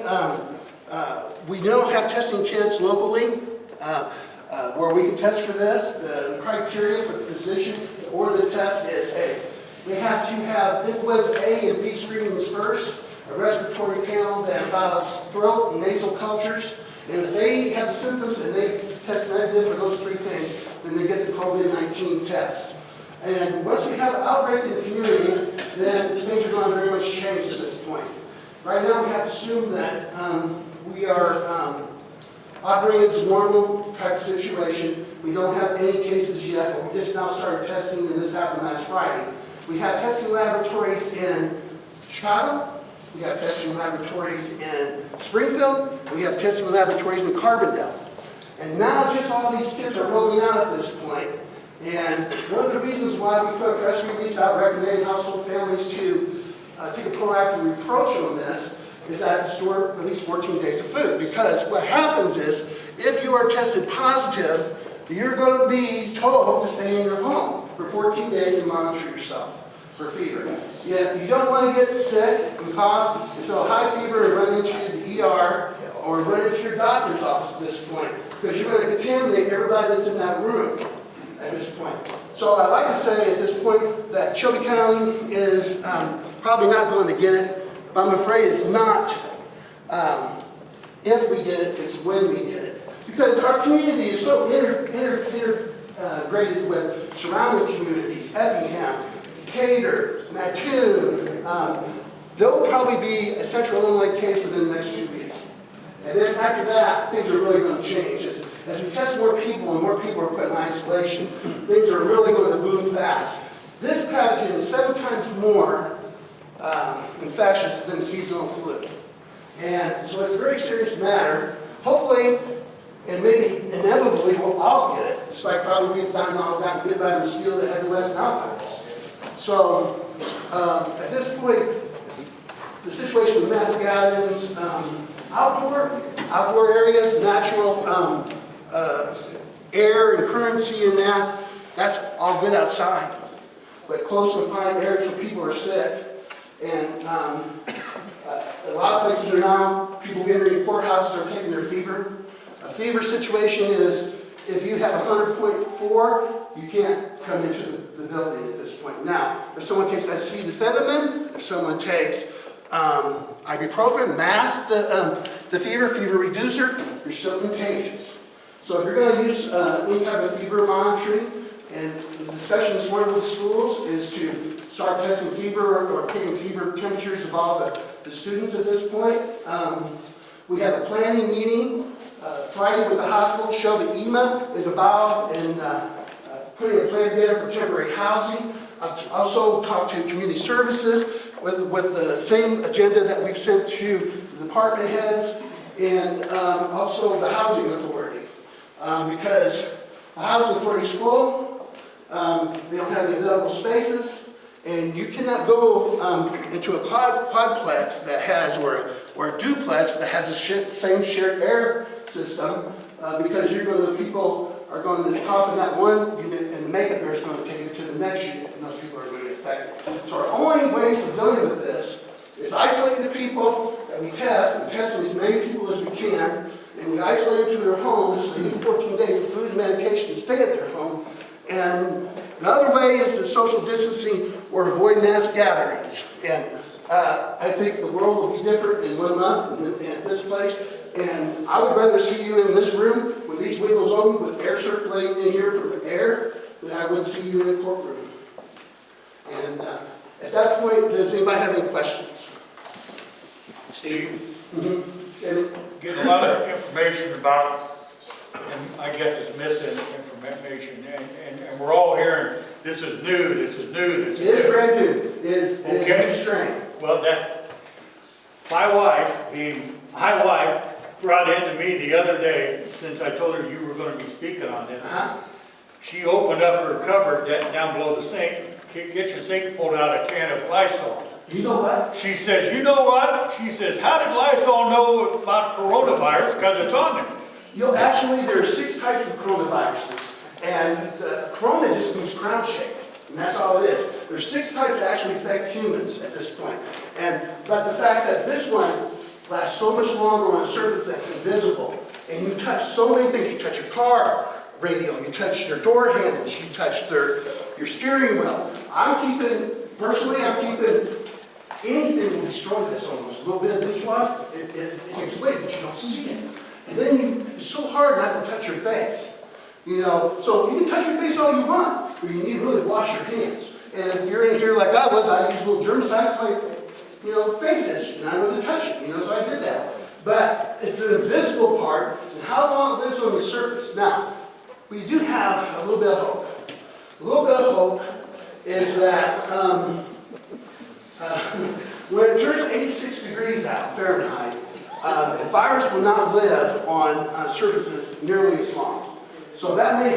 [SPEAKER 21] we don't have testing kits locally where we can test for this. The criteria for the physician to order the test is, hey, we have to have influenza A and B screenings first, a respiratory panel that involves throat and nasal cultures, and if they have the symptoms and they test negative for those three things, then they get the COVID-19 test. And once we have an outbreak in the community, then things are going to very much change at this point. Right now, we have to assume that we are operating as a normal type of situation. We don't have any cases yet, but we just now started testing, and this happened last Friday. We have testing laboratories in Chicago, we have testing laboratories in Springfield, and we have testing laboratories in Carbondale. And now just all these kits are rolling out at this point. And one of the reasons why we put a press release out recommending household families to take a proactive approach on this is that store at least 14 days of food. Because what happens is, if you are tested positive, you're going to be told to stay in your home for 14 days and monitor yourself for fever. Yeah, you don't want to get sick and cough and feel high fever and run into the ER or run into your doctor's office at this point, because you're going to contaminate everybody that's in that room at this point. So I'd like to say at this point that Shelby County is probably not going to get it, but I'm afraid it's not if we get it, it's when we get it. Because our community is so integrated with surrounding communities, Effingham, Decatur, Mattoon. There'll probably be a Central Illinois case within the next 2 weeks. And then after that, things are really going to change. As we test more people and more people are put in isolation, things are really going to boom fast. This pathogen is 7 times more infectious than seasonal flu. And so it's a very serious matter. Hopefully, and maybe inevitably, we'll all get it. Just like probably we've gotten all that bit by a mosquito that had the West Nile virus. So at this point, the situation with mass gatherings, outdoor areas, natural air and currency in that's all good outside. But close confined areas where people are sick, and a lot of places are now, people getting in courthouses are taking their fever. A fever situation is, if you have 100.4, you can't come into the building at this point. Now, if someone takes acetaminophen, if someone takes ibuprofen, mask the fever reducer, you're still contagious. So if you're going to use any type of fever monitoring, and the discussion this morning with the schools is to start testing fever or taking fever temperatures of all the students at this point. We have a planning meeting Friday with the hospital. Shelby EMA is involved in putting a plan together for temporary housing. I've also talked to community services with the same agenda that we've sent to the department heads, and also the housing authority. Because the housing authority is full, they don't have any available spaces, and you cannot go into a quadplex that has, or a duplex that has the same shared air system, because people are going to cough in that one unit, and the makeup air is going to take it to the next unit, and those people are going to get affected. So our only ways of dealing with this is isolating the people that we test, and testing as many people as we can, and we isolate them to their homes, so they need 14 days of food and medication to stay at their home. And the other way is the social distancing or avoid mass gatherings. And I think the world will be different in 1 month at this place. And I would rather see you in this room with these windows open with air circulating in here from the air than I would see you in a courtroom. And at that point, does anybody have any questions?
[SPEAKER 12] Steve,
[SPEAKER 21] Mm-hmm.
[SPEAKER 12] getting a lot of information about, and I guess it's missing information, and we're all hearing, this is new, this is new, this is new.
[SPEAKER 21] It is brand new. It is a new strain.
[SPEAKER 12] Well, my wife brought into me the other day, since I told her you were going to be speaking on this. She opened up her cupboard down below the sink, kitchen sink, pulled out a can of Lysol.
[SPEAKER 21] You know what?
[SPEAKER 12] She says, you know what? She says, how did Lysol know about coronavirus? Because it's on there.
[SPEAKER 21] You know, actually, there are 6 types of coronaviruses. And corona just means crown shape. And that's all it is. There's 6 types that actually affect humans at this point. But the fact that this one lasts so much longer on a surface that's invisible, and you touch so many things. You touch your car radio, you touch your door handles, you touch your steering wheel. Personally, I'm keeping anything will destroy this almost. A little bit of bleach water, it takes away, but you don't see it. And then it's so hard not to touch your face. You know, so you can touch your face all you want, but you need to really wash your hands. And if you're in here like I was, I use little germ sacks like, faces, and I know to touch it, so I did that. But it's the invisible part, and how long it lives on the surface. Now, we do have a little bit of hope. A little bit of hope is that when it turns 86 degrees out, Fahrenheit, the virus will not live on surfaces nearly as long. So that may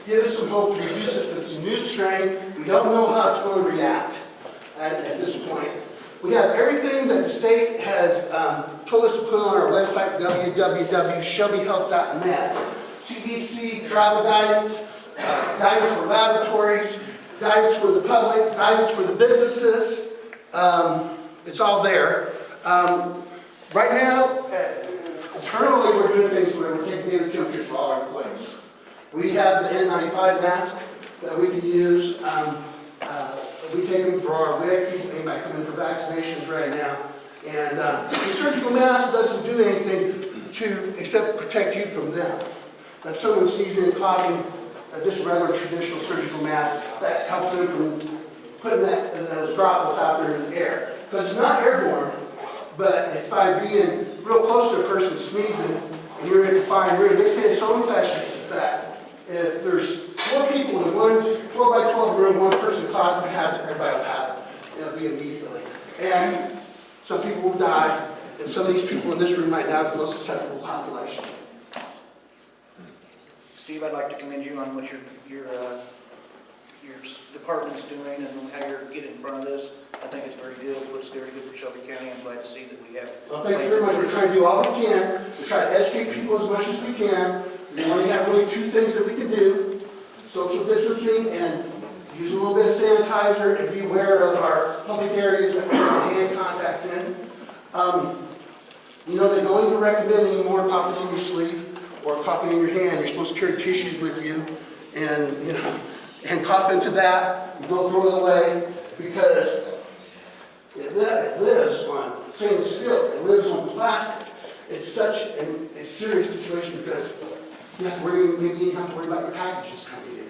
[SPEAKER 21] give us some hope to reduce it, but it's a new strain. We don't know how it's going to react at this point. We have everything that the state has told us to put on our website, www.shelbyhealth.net. CDC travel guidance, guidance for laboratories, guidance for the public, guidance for the businesses. It's all there. Right now, internally, we're doing things where we're taking daily temperatures for all our employees. We have the N95 mask that we can use. We take them for our WIC people, anybody coming for vaccinations right now. And the surgical mask doesn't do anything except protect you from them. If someone's sneezing and coughing, just a regular traditional surgical mask, that helps them from putting those droplets out there in the air. Because it's not airborne, but it's by being real close to a person sneezing and you're in a confined room. They say it's so infectious that if there's 4 people in one 12 by 12 room, one person coughs and has it, everybody will have it. It'll be immediately. And some people will die, and some of these people in this room right now are the most susceptible population.
[SPEAKER 13] Steve, I'd like to commend you on what your department's doing and how you're getting in front of this. I think it's very good. It looks very good for Shelby County. I'm glad to see that we have.
[SPEAKER 21] Well, thank you very much. We're trying to do all we can to try to educate people as much as we can. We only have really 2 things that we can do: social distancing and use a little bit of sanitizer, and be aware of our public areas that we put hand contacts in. They don't even recommend anymore coughing in your sleeve or coughing in your hand. You're supposed to carry tissues with you, and cough into that. You don't throw it away because it lives on stainless steel. It lives on plastic. It's such a serious situation because you have to worry, maybe you have to worry about your packages coming in.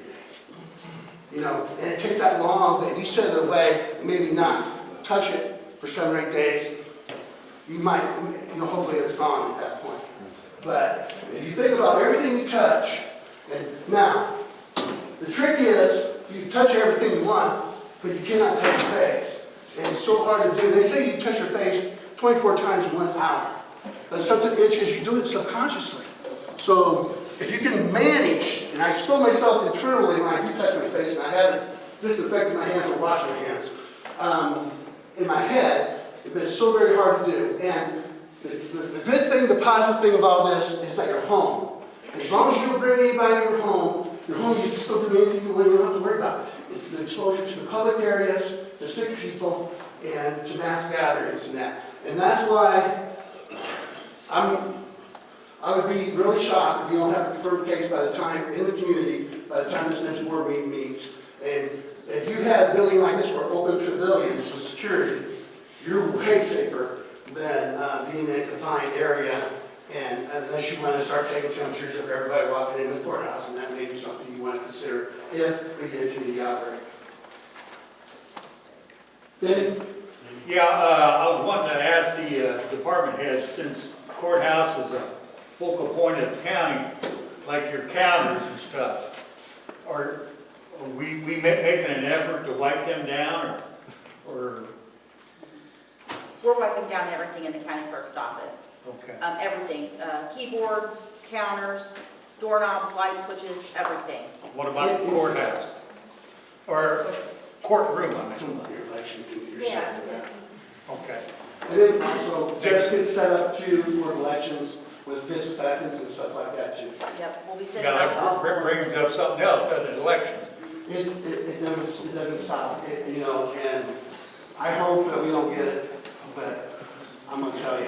[SPEAKER 21] And it takes that long that if you set it away, maybe not touch it for 7 or 8 days, you might, hopefully it's gone at that point. But if you think about everything you touch, and now, the trick is, you touch everything you want, but you cannot touch your face. And it's so hard to do. They say you touch your face 24 times in 1 hour. But something itches, you do it subconsciously. So if you can manage, and I spill myself internally when I do touch my face, and I haven't disinfected my hands or washed my hands, in my head, but it's so very hard to do. And the good thing, the positive thing of all this is that you're home. As long as you don't bring anybody in your home, you can still do anything you don't have to worry about. It's the exposure to the public areas, to sick people, and to mass gatherings and that. And that's why I would be really shocked if we don't have a confirmed case by the time in the community, by the time this next board meeting meets. And if you had a building like this where open pavilions with security, you're way safer than being in a confined area, and unless you want to start taking temperatures of everybody walking in the courthouse, and that may be something you want to consider if we get a community outbreak. Benny?
[SPEAKER 12] Yeah, I was wanting to ask the department heads, since courthouse is a focal point of the county, like your counters and stuff, are we making an effort to wipe them down, or?
[SPEAKER 18] We're wiping down everything in the county clerk's office.
[SPEAKER 12] Okay.
[SPEAKER 18] Everything, keyboards, counters, doorknobs, light switches, everything.
[SPEAKER 12] What about the courthouse? Or courtroom, I mean?
[SPEAKER 21] Your election duty, you're
[SPEAKER 18] Yeah.
[SPEAKER 21] set for that.
[SPEAKER 12] Okay.
[SPEAKER 21] And then also, just get set up too for elections with disinfectants and stuff like that too.
[SPEAKER 18] Yep, we'll be sending
[SPEAKER 12] Yeah,
[SPEAKER 18] out to all.
[SPEAKER 12] that brings up something else, doesn't it, elections?
[SPEAKER 21] It doesn't stop, you know, and I hope that we don't get it, but I'm gonna tell you,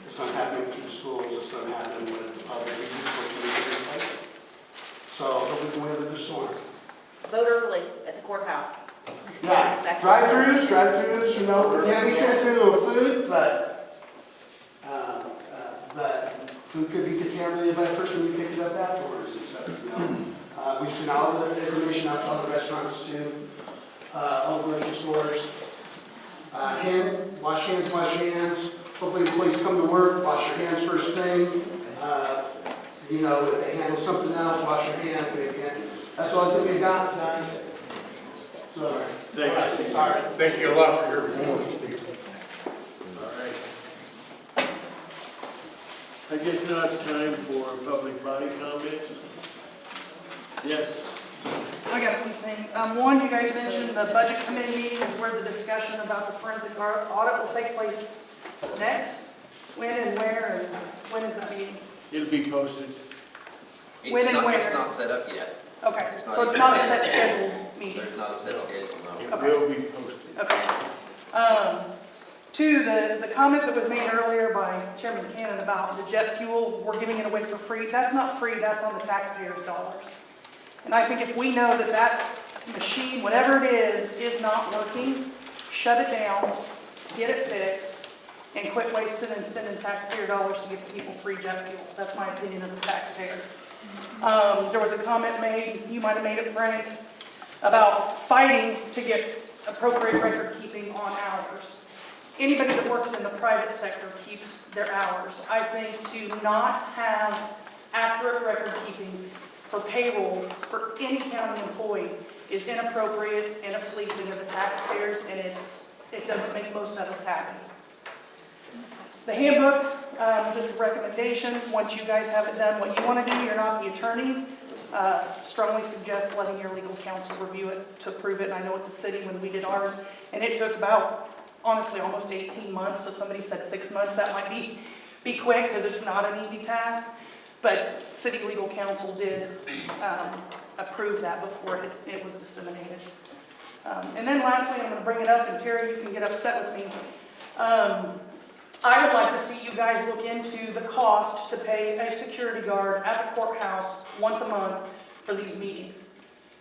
[SPEAKER 21] it's gonna happen through the schools, it's gonna happen with the public, it's just going to be different places. So, hope we can weather the storm.
[SPEAKER 18] Vote early at the courthouse.
[SPEAKER 21] Yeah, drive-throughs, you know, can't be transferred with food, but food could be contaminated by a person who picked it up afterwards and stuff, you know. We've seen all the information out to all the restaurants too, all the grocery stores. Wash hands. Hopefully employees come to work, wash your hands first thing. You know, if they handle something else, wash your hands. That's all I think we got, guys. So,
[SPEAKER 16] Thank you.
[SPEAKER 21] Sorry.
[SPEAKER 12] Thank you a lot for your report, Steve.
[SPEAKER 16] All right. I guess now it's time for public body comments. Yes.
[SPEAKER 6] I got a few things. One, you guys mentioned the budget committee meeting is where the discussion about the forensic audit will take place next. When and where, and when is that meeting?
[SPEAKER 16] It'll be posted.
[SPEAKER 6] When and where?
[SPEAKER 10] It's not set up yet.
[SPEAKER 6] Okay,
[SPEAKER 10] It's
[SPEAKER 6] so
[SPEAKER 10] not
[SPEAKER 6] it's
[SPEAKER 10] even-
[SPEAKER 6] not a set scheduled meeting?
[SPEAKER 10] There's not a set schedule, no.
[SPEAKER 16] It will be posted.
[SPEAKER 6] Okay. Two, the comment that was made earlier by Chairman Cannon about the jet fuel, we're giving it away for free. That's not free, that's on the taxpayers' dollars. And I think if we know that that machine, whatever it is not working, shut it down, get it fixed, and quit wasting and spending taxpayer dollars to give people free jet fuel. That's my opinion as a taxpayer. There was a comment made, you might have made it, Frank, about fighting to get appropriate record keeping on hours. Anybody that works in the private sector keeps their hours. I think to not have accurate record keeping for payroll for any county employee is inappropriate and a fleecing of the taxpayers, and it doesn't make most of us happy. The handbook, just a recommendation, once you guys have it done what you want to do, you're not the attorneys, strongly suggest letting your legal counsel review it to approve it. And I know at the city when we did ours, and it took about, honestly, almost 18 months, so somebody said 6 months, that might be quick because it's not an easy task. But city legal counsel did approve that before it was disseminated. And then lastly, I'm going to bring it up, and Terry, you can get upset with me. I would like to see you guys look into the cost to pay a security guard at the courthouse once a month for these meetings.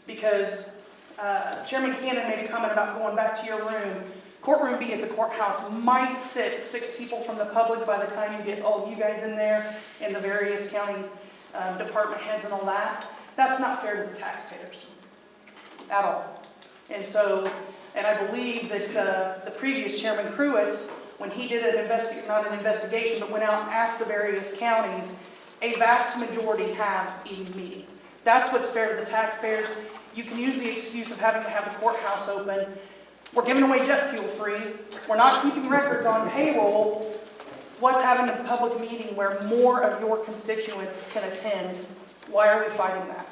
[SPEAKER 6] Because Chairman Cannon made a comment about going back to your room. Courtroom B at the courthouse might sit 6 people from the public by the time you get all of you guys in there and the various county department heads and all that. That's not fair to the taxpayers at all. And so, and I believe that the previous Chairman Pruitt, when he did not an investigation, but went out and asked the various counties, a vast majority have evening meetings. That's what's fair to the taxpayers. You can use the excuse of having to have the courthouse open. We're giving away jet fuel free. We're not keeping records on payroll. What's having a public meeting where more of your constituents can attend? Why are we fighting that?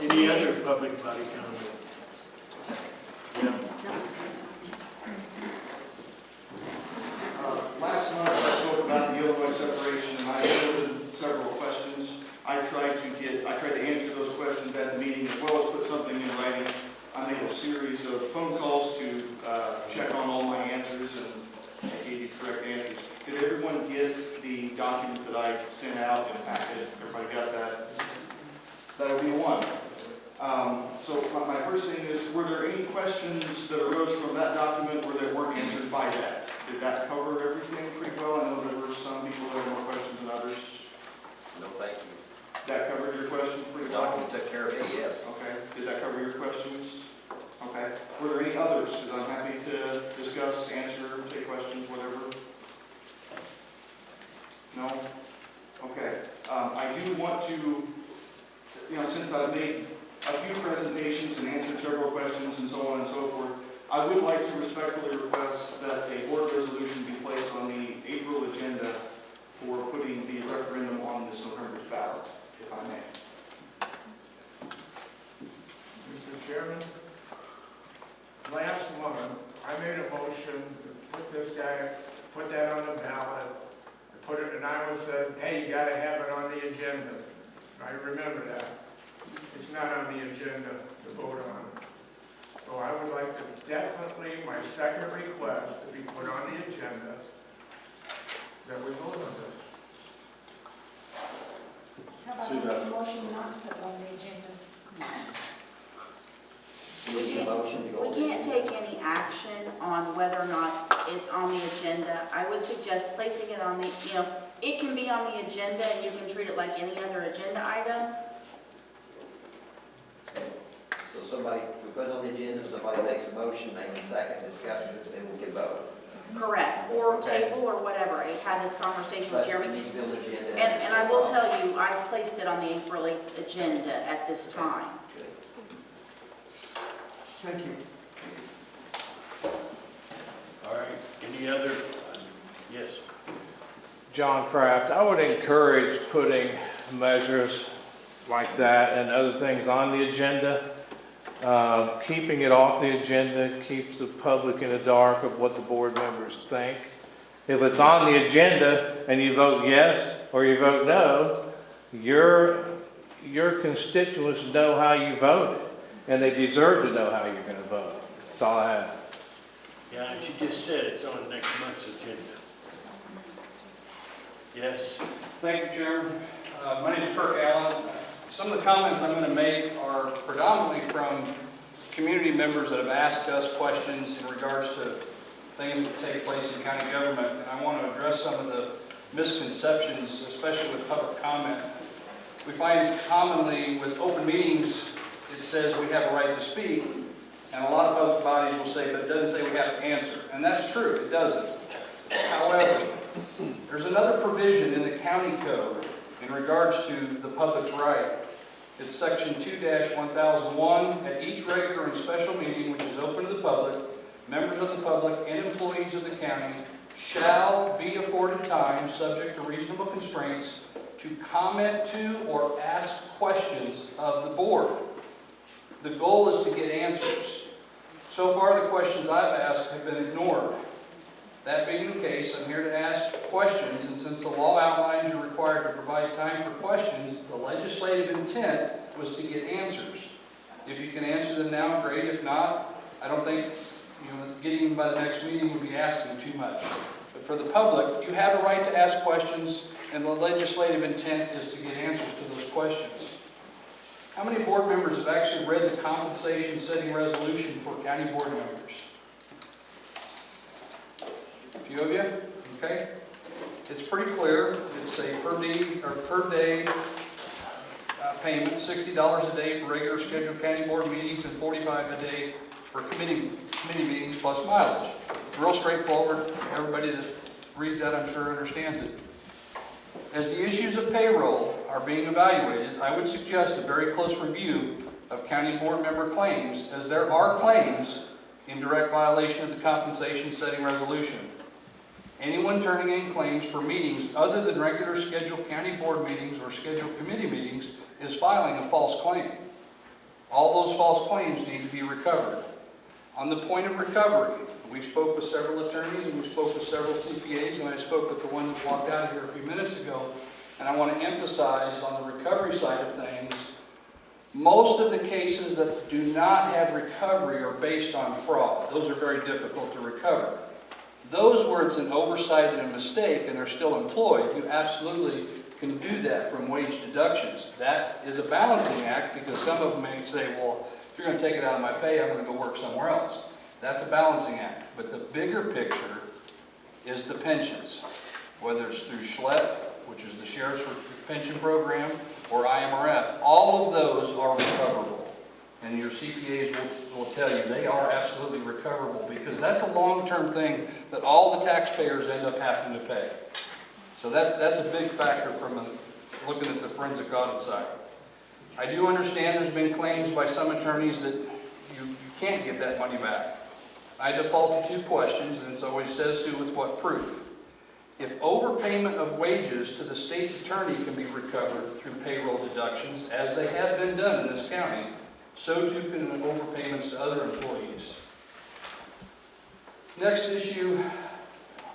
[SPEAKER 16] Any other public body comments? Yeah.
[SPEAKER 22] Last month I spoke about the Illinois separation, and I fielded several questions. I tried to answer those questions at the meeting, as well as put something in writing. I made a series of phone calls to check on all my answers, and I gave you correct answers. Did everyone get the document that I sent out and packet? Everybody got that? That would be one. questions that arose from that document where they weren't answered by that? Did that cover everything pretty well? I know there were some people that had more questions than others.
[SPEAKER 10] No, thank you.
[SPEAKER 22] That covered your questions pretty
[SPEAKER 10] The
[SPEAKER 22] well?
[SPEAKER 10] document took care of it, yes.
[SPEAKER 22] Okay, did that cover your questions? Okay, were there any others? Because I'm happy to discuss, answer, take questions, whatever. No? Okay, I do want to, since I've made a few presentations and answered several questions and so on and so forth, I would like to respectfully request that a board resolution be placed on the April agenda for putting the referendum on this November's ballot, if I may.
[SPEAKER 2] Mr. Chairman, last month, I made a motion to put that on the ballot, and I was said, hey, you gotta have it on the agenda. I remember that. It's not on the agenda to vote on. So I would like to definitely, my second request to be put on the agenda, that we vote on this.
[SPEAKER 15] How about a motion not to put it on the agenda?
[SPEAKER 10] We need a motion to go.
[SPEAKER 18] We can't take any action on whether or not it's on the agenda. I would suggest placing it on the, it can be on the agenda and you can treat it like any other agenda item.
[SPEAKER 10] So somebody, we put it on the agenda, somebody makes a motion, makes a second, discusses it, then we'll get voted.
[SPEAKER 18] Correct, or table or whatever. I had this conversation with
[SPEAKER 10] But
[SPEAKER 18] Jeremy.
[SPEAKER 10] it needs to be on the agenda.
[SPEAKER 18] And I will tell you, I've placed it on the April 8th agenda at this time.
[SPEAKER 9] Thank you.
[SPEAKER 16] All right, any other? Yes.
[SPEAKER 2] John Kraft, I would encourage putting measures like that and other things on the agenda. Keeping it off the agenda keeps the public in the dark of what the board members think. If it's on the agenda and you vote yes or you vote no, your constituents know how you voted, and they deserve to know how you're going to vote. That's all I have.
[SPEAKER 16] Yeah, and she just said it's on next month's agenda. Yes?
[SPEAKER 17] Thank you, Chairman. My name is Kirk Allen. Some of the comments I'm going to make are predominantly from community members that have asked us questions in regards to things that take place in county government, and I want to address some of the misconceptions, especially with public comment. We find commonly with open meetings, it says we have a right to speak, and a lot of public bodies will say, but it doesn't say we have to answer. And that's true, it doesn't. However, there's another provision in the county code in regards to the public's right. It's section 2-1001. At each regular and special meeting which is open to the public, members of the public and employees of the county shall be afforded time, subject to reasonable constraints, to comment to or ask questions of the board. The goal is to get answers. So far, the questions I've asked have been ignored. That being the case, I'm here to ask questions, and since the law outlines you're required to provide time for questions, the legislative intent was to get answers. If you can answer them now, great. If not, I don't think getting them by the next meeting would be asking too much. But for the public, you have a right to ask questions, and the legislative intent is to get answers to those questions. How many board members have actually read the compensation setting resolution for county board members? A few of you? Okay. It's pretty clear. It's a per day payment, $60 a day for regular scheduled county board meetings and $45 a day for committee meetings plus mileage. It's real straightforward. Everybody that reads that, I'm sure, understands it. As the issues of payroll are being evaluated, I would suggest a very close review of county board member claims, as there are claims in direct violation of the compensation setting resolution. Anyone turning in claims for meetings other than regular scheduled county board meetings or scheduled committee meetings is filing a false claim. All those false claims need to be recovered. On the point of recovery, we spoke with several attorneys and we spoke with several CPAs, and I spoke with the one that walked out of here a few minutes ago, and I want to emphasize on the recovery side of things, most of the cases that do not have recovery are based on fraud. Those are very difficult to recover. Those where it's an oversight and a mistake and they're still employed, you absolutely can do that from wage deductions. That is a balancing act, because some of them may say, well, if you're gonna take it out of my pay, I'm gonna go work somewhere else. That's a balancing act. But the bigger picture is the pensions, whether it's through SHLEP, which is the Sheriff's Pension Program, or IMRF. All of those are recoverable. And your CPAs will tell you they are absolutely recoverable, because that's a long-term thing that all the taxpayers end up having to pay. So that's a big factor from looking at the forensic audit side. I do understand there's been claims by some attorneys that you can't get that money back. I default to two questions, and it always says to with what proof. If overpayment of wages to the state's attorney can be recovered through payroll deductions, as they have been done in this county, so too can overpayments to other employees. Next issue,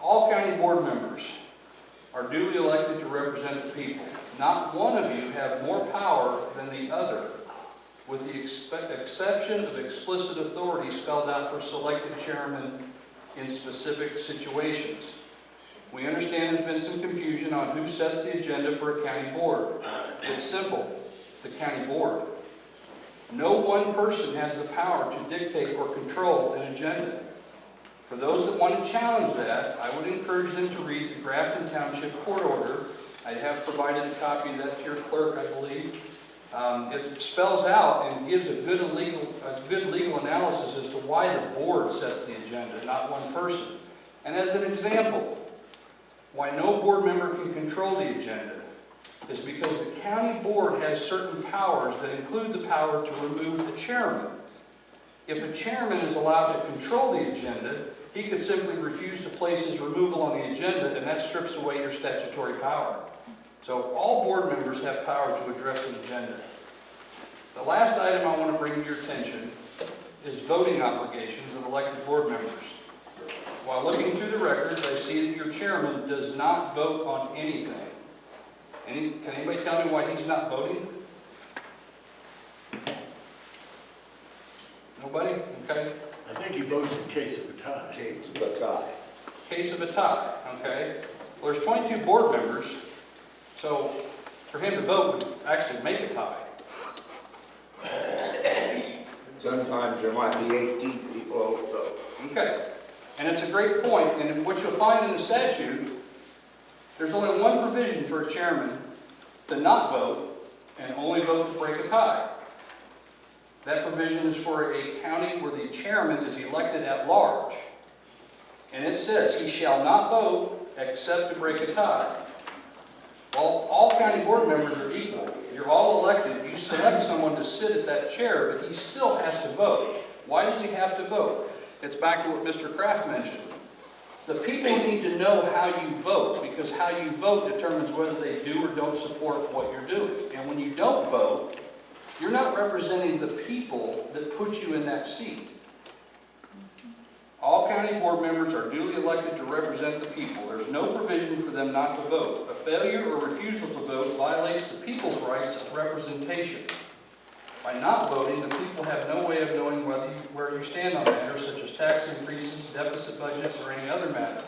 [SPEAKER 17] all county board members are duly elected to represent the people. Not one of you have more power than the other, with the exception of explicit authority spelled out for selected chairmen in specific situations. We understand there's been some confusion on who sets the agenda for a county board. It's simple, the county board. No one person has the power to dictate or control an agenda. For those that want to challenge that, I would encourage them to read the Grafton Township Court Order. I have provided a copy of that to your clerk, I believe. It spells out and gives a good legal analysis as to why the board sets the agenda, not one person. And as an example, why no board member can control the agenda is because the county board has certain powers that include the power to remove the chairman. If a chairman is allowed to control the agenda, he could simply refuse to place his removal on the agenda, and that strips away your statutory power. So all board members have power to address an agenda. The last item I want to bring to your attention is voting obligations of elected board members. While looking through the records, I see that your chairman does not vote on anything. Can anybody tell me why he's not voting? Nobody? Okay.
[SPEAKER 16] I think he votes in case of a tie.
[SPEAKER 9] Case of a tie.
[SPEAKER 17] Case of a tie, okay. Well, there's 22 board members, so for him to vote would actually make a tie.
[SPEAKER 9] Sometimes there might be 18 people.
[SPEAKER 17] Okay. And it's a great point, and what you'll find in the statute, there's only one provision for a chairman to not vote and only vote to break a tie. That provision is for a county where the chairman is elected at large. And it says he shall not vote except to break a tie. Well, all county board members are equal. You're all elected. You select someone to sit at that chair, but he still has to vote. Why does he have to vote? It's back to what Mr. Kraft mentioned. The people need to know how you vote, because how you vote determines whether they do or don't support what you're doing. And when you don't vote, you're not representing the people that put you in that seat. All county board members are duly elected to represent the people. There's no provision for them not to vote. A failure or refusal to vote violates the people's rights of representation. By not voting, the people have no way of knowing where you stand on matters such as tax increases, deficit budgets, or any other matter.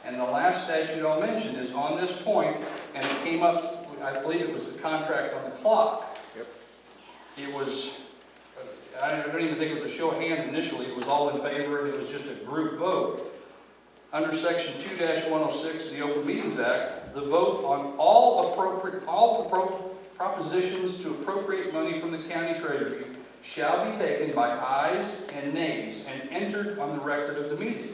[SPEAKER 17] And the last statute I'll mention is on this point, and it came up, I believe it was the contract on the clock.
[SPEAKER 5] Yep.
[SPEAKER 17] It was, I don't even think it was a show of hands initially. It was all in favor, and it was just a group vote. Under Section 2-106 of the Open Meetings Act, the vote on all propositions to appropriate money from the county treasury shall be taken by ayes and nays and entered on the record of the meeting.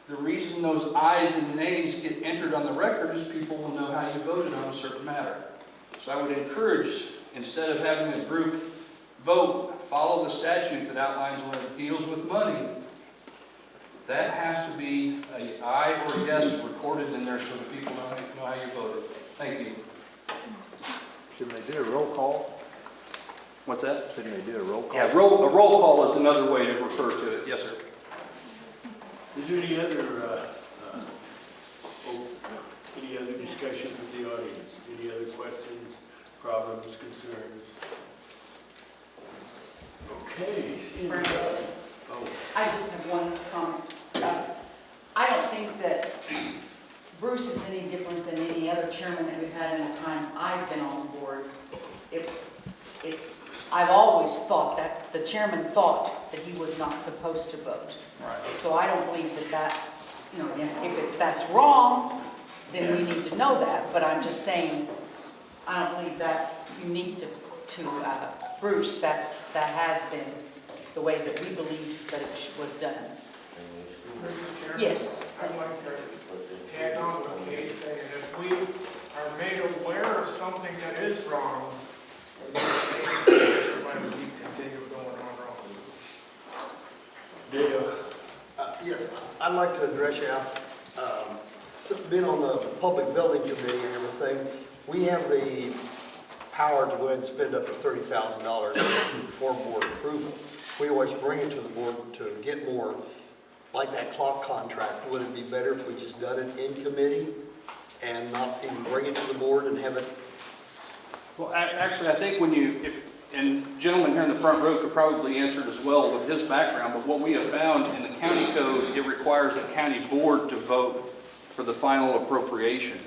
[SPEAKER 17] The reason those ayes and nays get entered on the record is people will know how you voted on a certain matter. So I would encourage, instead of having a group vote, follow the statute that outlines when it deals with money. That has to be an aye or a yes recorded in there so that people know how you voted. Thank you.
[SPEAKER 11] Shouldn't they do a roll call?
[SPEAKER 17] What's that?
[SPEAKER 11] Shouldn't they do a roll call?
[SPEAKER 17] Yeah, a roll call is another way to refer to it. Yes, sir.
[SPEAKER 16] Is there any other discussion with the audience? Any other questions, problems, concerns? Okay.
[SPEAKER 1] I just have one comment. I don't think that Bruce is any different than any other chairman that we've had in the time I've been on the board. I've always always thought that, the chairman thought that he was not supposed to vote.
[SPEAKER 17] Right.
[SPEAKER 1] So I don't believe that that, you know, if that's wrong, then we need to know that. But I'm just saying, I don't believe that's unique to Bruce. That has been the way that we believed that it was done.
[SPEAKER 2] Mr. Chairman?
[SPEAKER 1] Yes.
[SPEAKER 2] I'd like to tag on what Kay's saying. If we are made aware of something that is wrong, just let it keep continue going on wrong.
[SPEAKER 16] Dale?
[SPEAKER 9] Yes, I'd like to address you. Been on the public building committee and everything, we have the power to go ahead and spend up to $30,000 for board approval. We always bring it to the board to get more, like that clock contract. Would it be better if we just done it in committee and not even bring it to the board and have it?
[SPEAKER 17] Well, actually, I think when you, and gentleman here in the front row could probably answer it as well with his background, but what we have found in the county code, it requires a county board to vote for the final appropriation.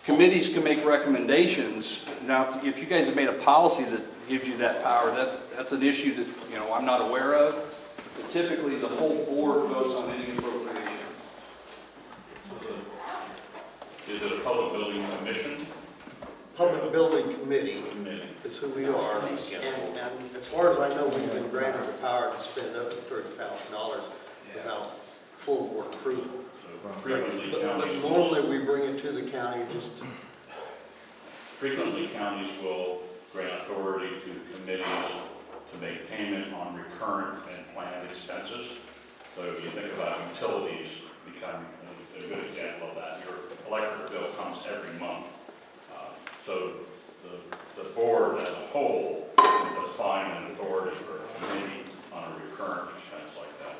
[SPEAKER 17] Committees can make recommendations. Now, if you guys have made a policy that gives you that power, that's an issue that, you know, I'm not aware of. But typically, the whole board votes on any appropriation.
[SPEAKER 8] Is it a public building commission?
[SPEAKER 9] Public building committee is who we are. And as far as I know, we've been granted the power to spend up to $30,000 without full board approval. But normally we bring it to the county just to...
[SPEAKER 8] Frequently, counties will grant authority to committees to make payment on recurrent and planned expenses. So if you think about utilities, become a good example of that. Your electric bill comes every month. So the board as a whole can define an authority for a committee on a recurrent expense like that.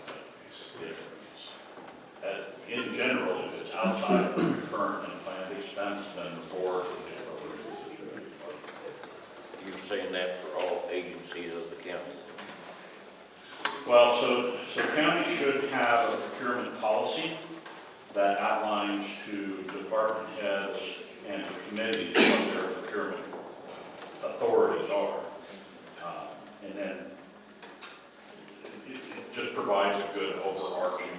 [SPEAKER 8] In general, if it's outside of the recurrent and planned expense, then the board is appropriate.
[SPEAKER 20] You're saying that for all agencies of the county?
[SPEAKER 8] Well, so county should have a procurement policy that outlines to department heads and to committees what their procurement authorities are. And then it just provides a good overarching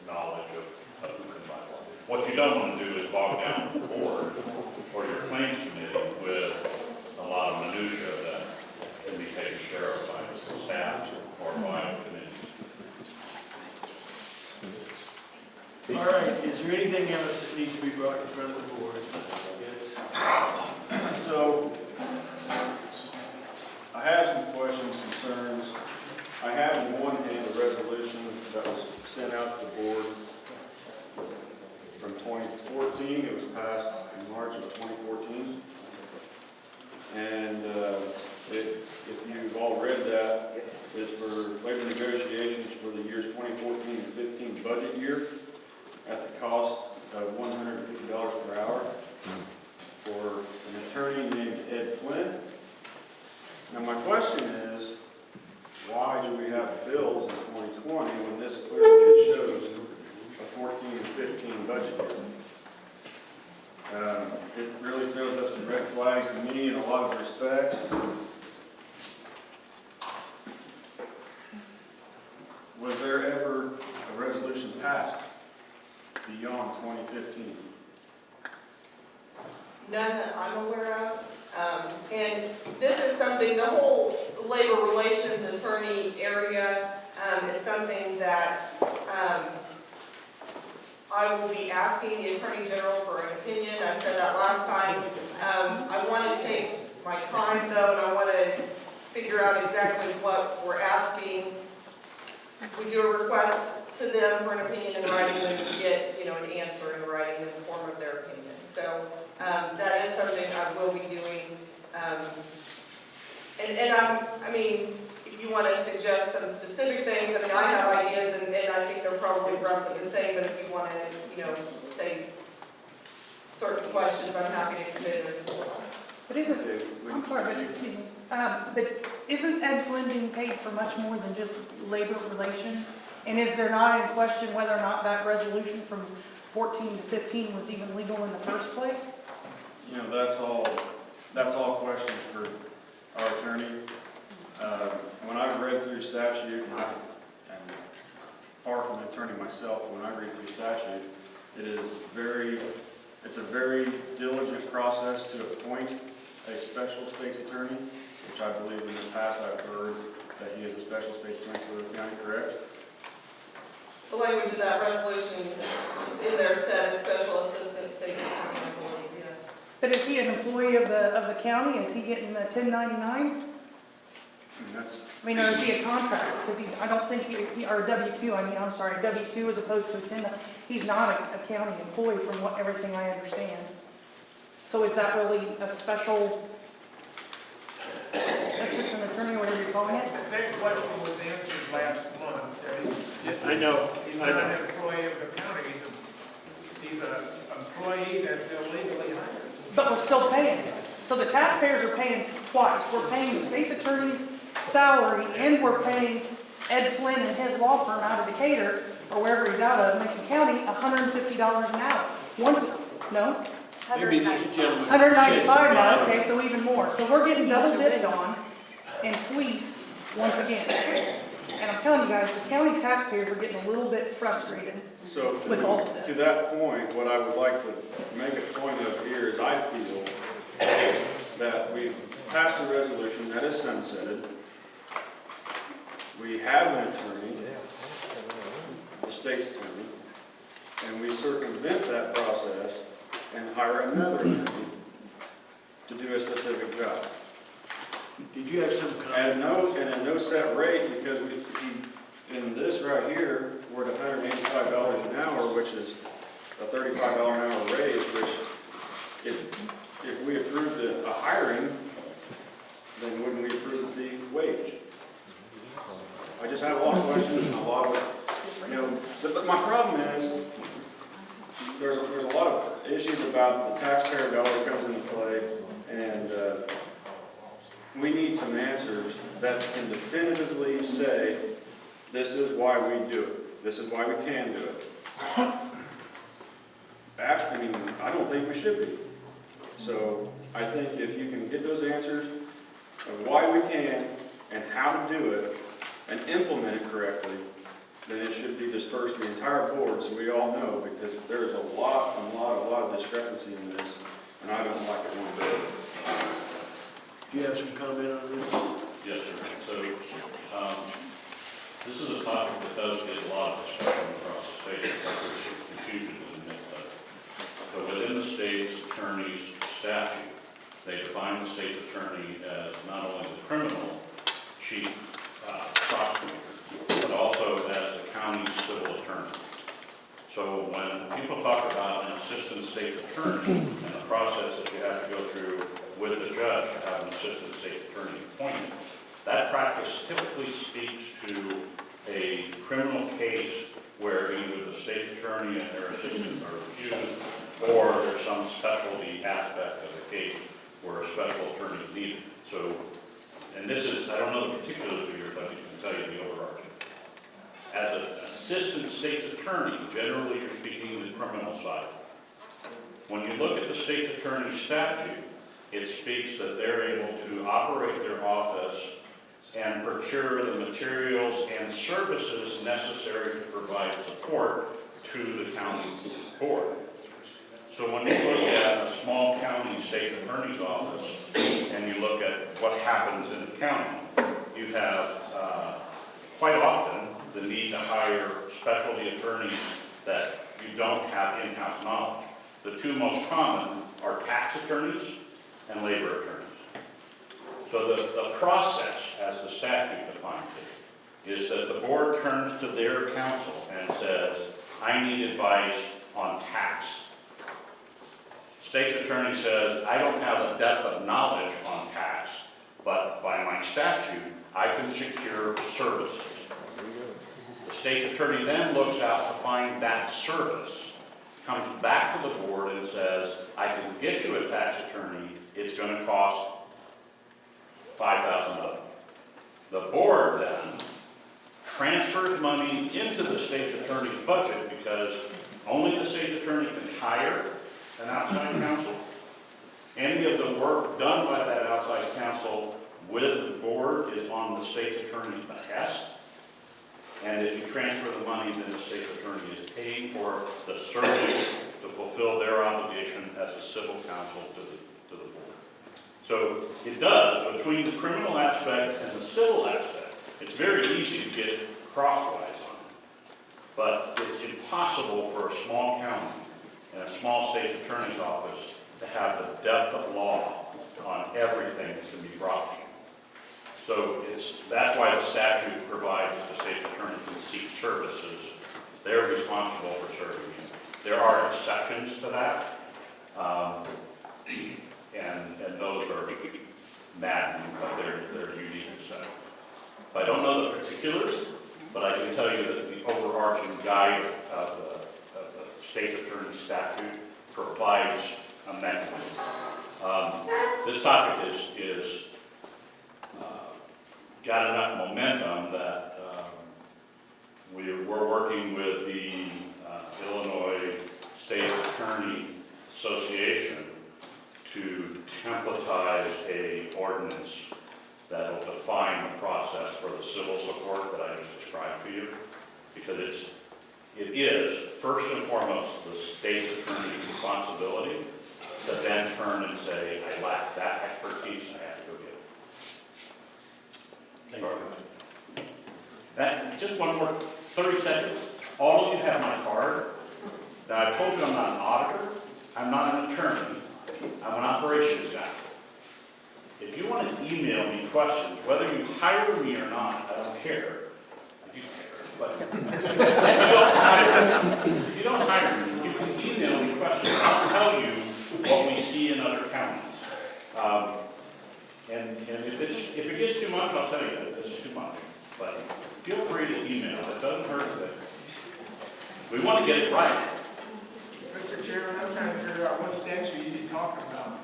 [SPEAKER 8] knowledge of who can buy what. What you don't want to do is bog down the board or your claims committee with a lot of minutia that can be taken care of by the staff or by committees.
[SPEAKER 16] All right, is there anything else that needs to be brought in front of the board? Yes.
[SPEAKER 14] So, I have some questions, concerns. I have in one hand a resolution that was sent out to the board from 2014. It was passed in March of 2014. And if you've all read that, it's for labor negotiations for the years 2014 and 15 budget year at the cost of $150 per hour for an attorney named Ed Flynn. Now my question is, why do we have bills in 2020 when this clearly shows a 14 and 15 budget year? It really throws up some red flags to me in a lot of respects. Was there ever a resolution passed beyond 2015?
[SPEAKER 7] None that I'm aware of. And this is something, the whole labor relations attorney area is something that I will be asking the Attorney General for an opinion. I said that last time. I want to take my time though, and I want to figure out exactly what we're asking. We do a request to them for an opinion in writing, and we get, an answer in writing in the form of their opinion. So that is something I will be doing. If you want to suggest some specific things, I have ideas, and I think they're probably roughly the same, but if you want to, say certain questions, I'm happy to consider them.
[SPEAKER 6] But I'm sorry, but excuse me, but isn't Ed Flynn being paid for much more than just labor relations? And is there not in question whether or not that resolution from 14 to 15 was even legal in the first place?
[SPEAKER 14] That's all questions for our attorney. When I read through statute, and I'm far from an attorney myself, but when I read through statute, it's a very diligent process to appoint a special state's attorney, which I believe in the past I've heard that he is a special state's attorney for the county, correct?
[SPEAKER 7] The language of that resolution is in there said as special assistant state attorney, I believe, yes.
[SPEAKER 6] But is he an employee of the county? Is he getting the 1099? I mean, or is he a contractor? Because I don't think or W-2, I'm sorry, W-2 as opposed to a 10, he's not a county employee from everything I understand. So is that really a special assistant attorney, or whatever you're calling it?
[SPEAKER 2] That question was answered last month.
[SPEAKER 16] I know.
[SPEAKER 2] He's not an employee of the county, he's an employee that's illegally hired.
[SPEAKER 6] But we're still paying. So the taxpayers are paying twice. We're paying the state's attorney's salary, and we're paying Ed Flynn and his law firm out of Decatur, or wherever he's out of, Macon County, $150 an hour. No?
[SPEAKER 16] Maybe these gentlemen.
[SPEAKER 6] 195 now, okay, so even more. So we're getting double dipped on and fleeced once again. And I'm telling you guys, the county taxpayers are getting a little bit frustrated with all of this.
[SPEAKER 14] To that point, what I would like to make a point of here is I feel that we've passed a resolution that is sunsetted. We have an attorney, the state's attorney, and we circumvent that process and hire another attorney to do a specific job.
[SPEAKER 16] Did you have some
[SPEAKER 14] And at no set rate, because in this right here, we're at $185 an hour, which is a $35 an hour raise, which if we approved a hiring, then wouldn't we approve the wage? I just have a lot of questions and a lot of, but my problem is, there's a lot of issues about the taxpayer dollar comes into play, and we need some answers that can definitively say, this is why we do it. This is why we can do it. I don't think we should be. So I think if you can get those answers of why we can and how to do it and implement it correctly, then it should be dispersed to the entire board so we all know, because there is a lot of discrepancy in this, and I don't like it one bit.
[SPEAKER 16] Do you have some comment on this?
[SPEAKER 8] Yes, sir. So, this is a topic that does get a lot of discussion across the state, because there's some confusion in the midst of it. But within the state's attorney's statute, they define the state's attorney as not only the criminal chief prosecutor, but also as the county civil attorney. So when people talk about an assistant state attorney and the process that you have to go through with the judge to have an assistant state attorney appointed, that practice typically speaks to a criminal case where either the state's attorney and their assistant are accused, or there's some specialty aspect of the case where a special attorney is needed. So, and this is, I don't know the particulars of yours, but I can tell you the overarching. As an assistant state's attorney, generally you're speaking the criminal side. When you look at the state's attorney statute, it speaks that they're able to operate their office and procure the materials and services necessary to provide support to the county board. So when you look at a small county state attorney's office and you look at what happens in the county, you have quite often the need to hire specialty attorneys that you don't have in-house knowledge. The two most common are tax attorneys and labor attorneys. So the process, as the statute defines it, is that the board turns to their counsel and says, I need advice on tax. State's attorney says, I don't have a depth of knowledge on tax, but by my statute, I can secure services. The state's attorney then looks out to find that service, comes back to the board and says, I can get you a tax attorney, it's going to cost $5,000. The board then transfers money into the state's attorney's budget, because only the state's attorney can hire an outside counsel. Any of the work done by that outside counsel with the board is on the state's attorney's behest. And if you transfer the money, then the state's attorney is paying for the service to fulfill their obligation as a civil counsel to the board. So it does, between the criminal aspect and the civil aspect, it's very easy to get crosswise on it. But it's impossible for a small county and a small state's attorney's office to have the depth of law on everything that can be brought to you. So that's why the statute provides that the state's attorney can seek services. They're responsible for serving you. There are exceptions to that, and those are maddening, but they're unique exceptions. I don't know the particulars, but I can tell you that the overarching guide of the state's attorney statute provides a mechanism. This topic is got enough momentum that we're working with the Illinois State Attorney Association to templatize a ordinance that will define the process for the civil support that I just described to you, because it is first and foremost the state's attorney's responsibility to then turn and say, I lack that expertise, I have to go get it. That, just one more 30 seconds. All of you have my card. Now, I told you I'm not an auditor. I'm not an attorney. I'm an operations guy. If you want to email me questions, whether you hire me or not, I don't care. You care, but if you don't hire me, you can email me questions. I'll tell you what we see in other counties. And if it gets too much, I'll tell you that it's too much. But feel free to email. It doesn't hurt that. We want to get it right.
[SPEAKER 2] Mr. Chairman, I'm trying to figure out what statute you're talking about.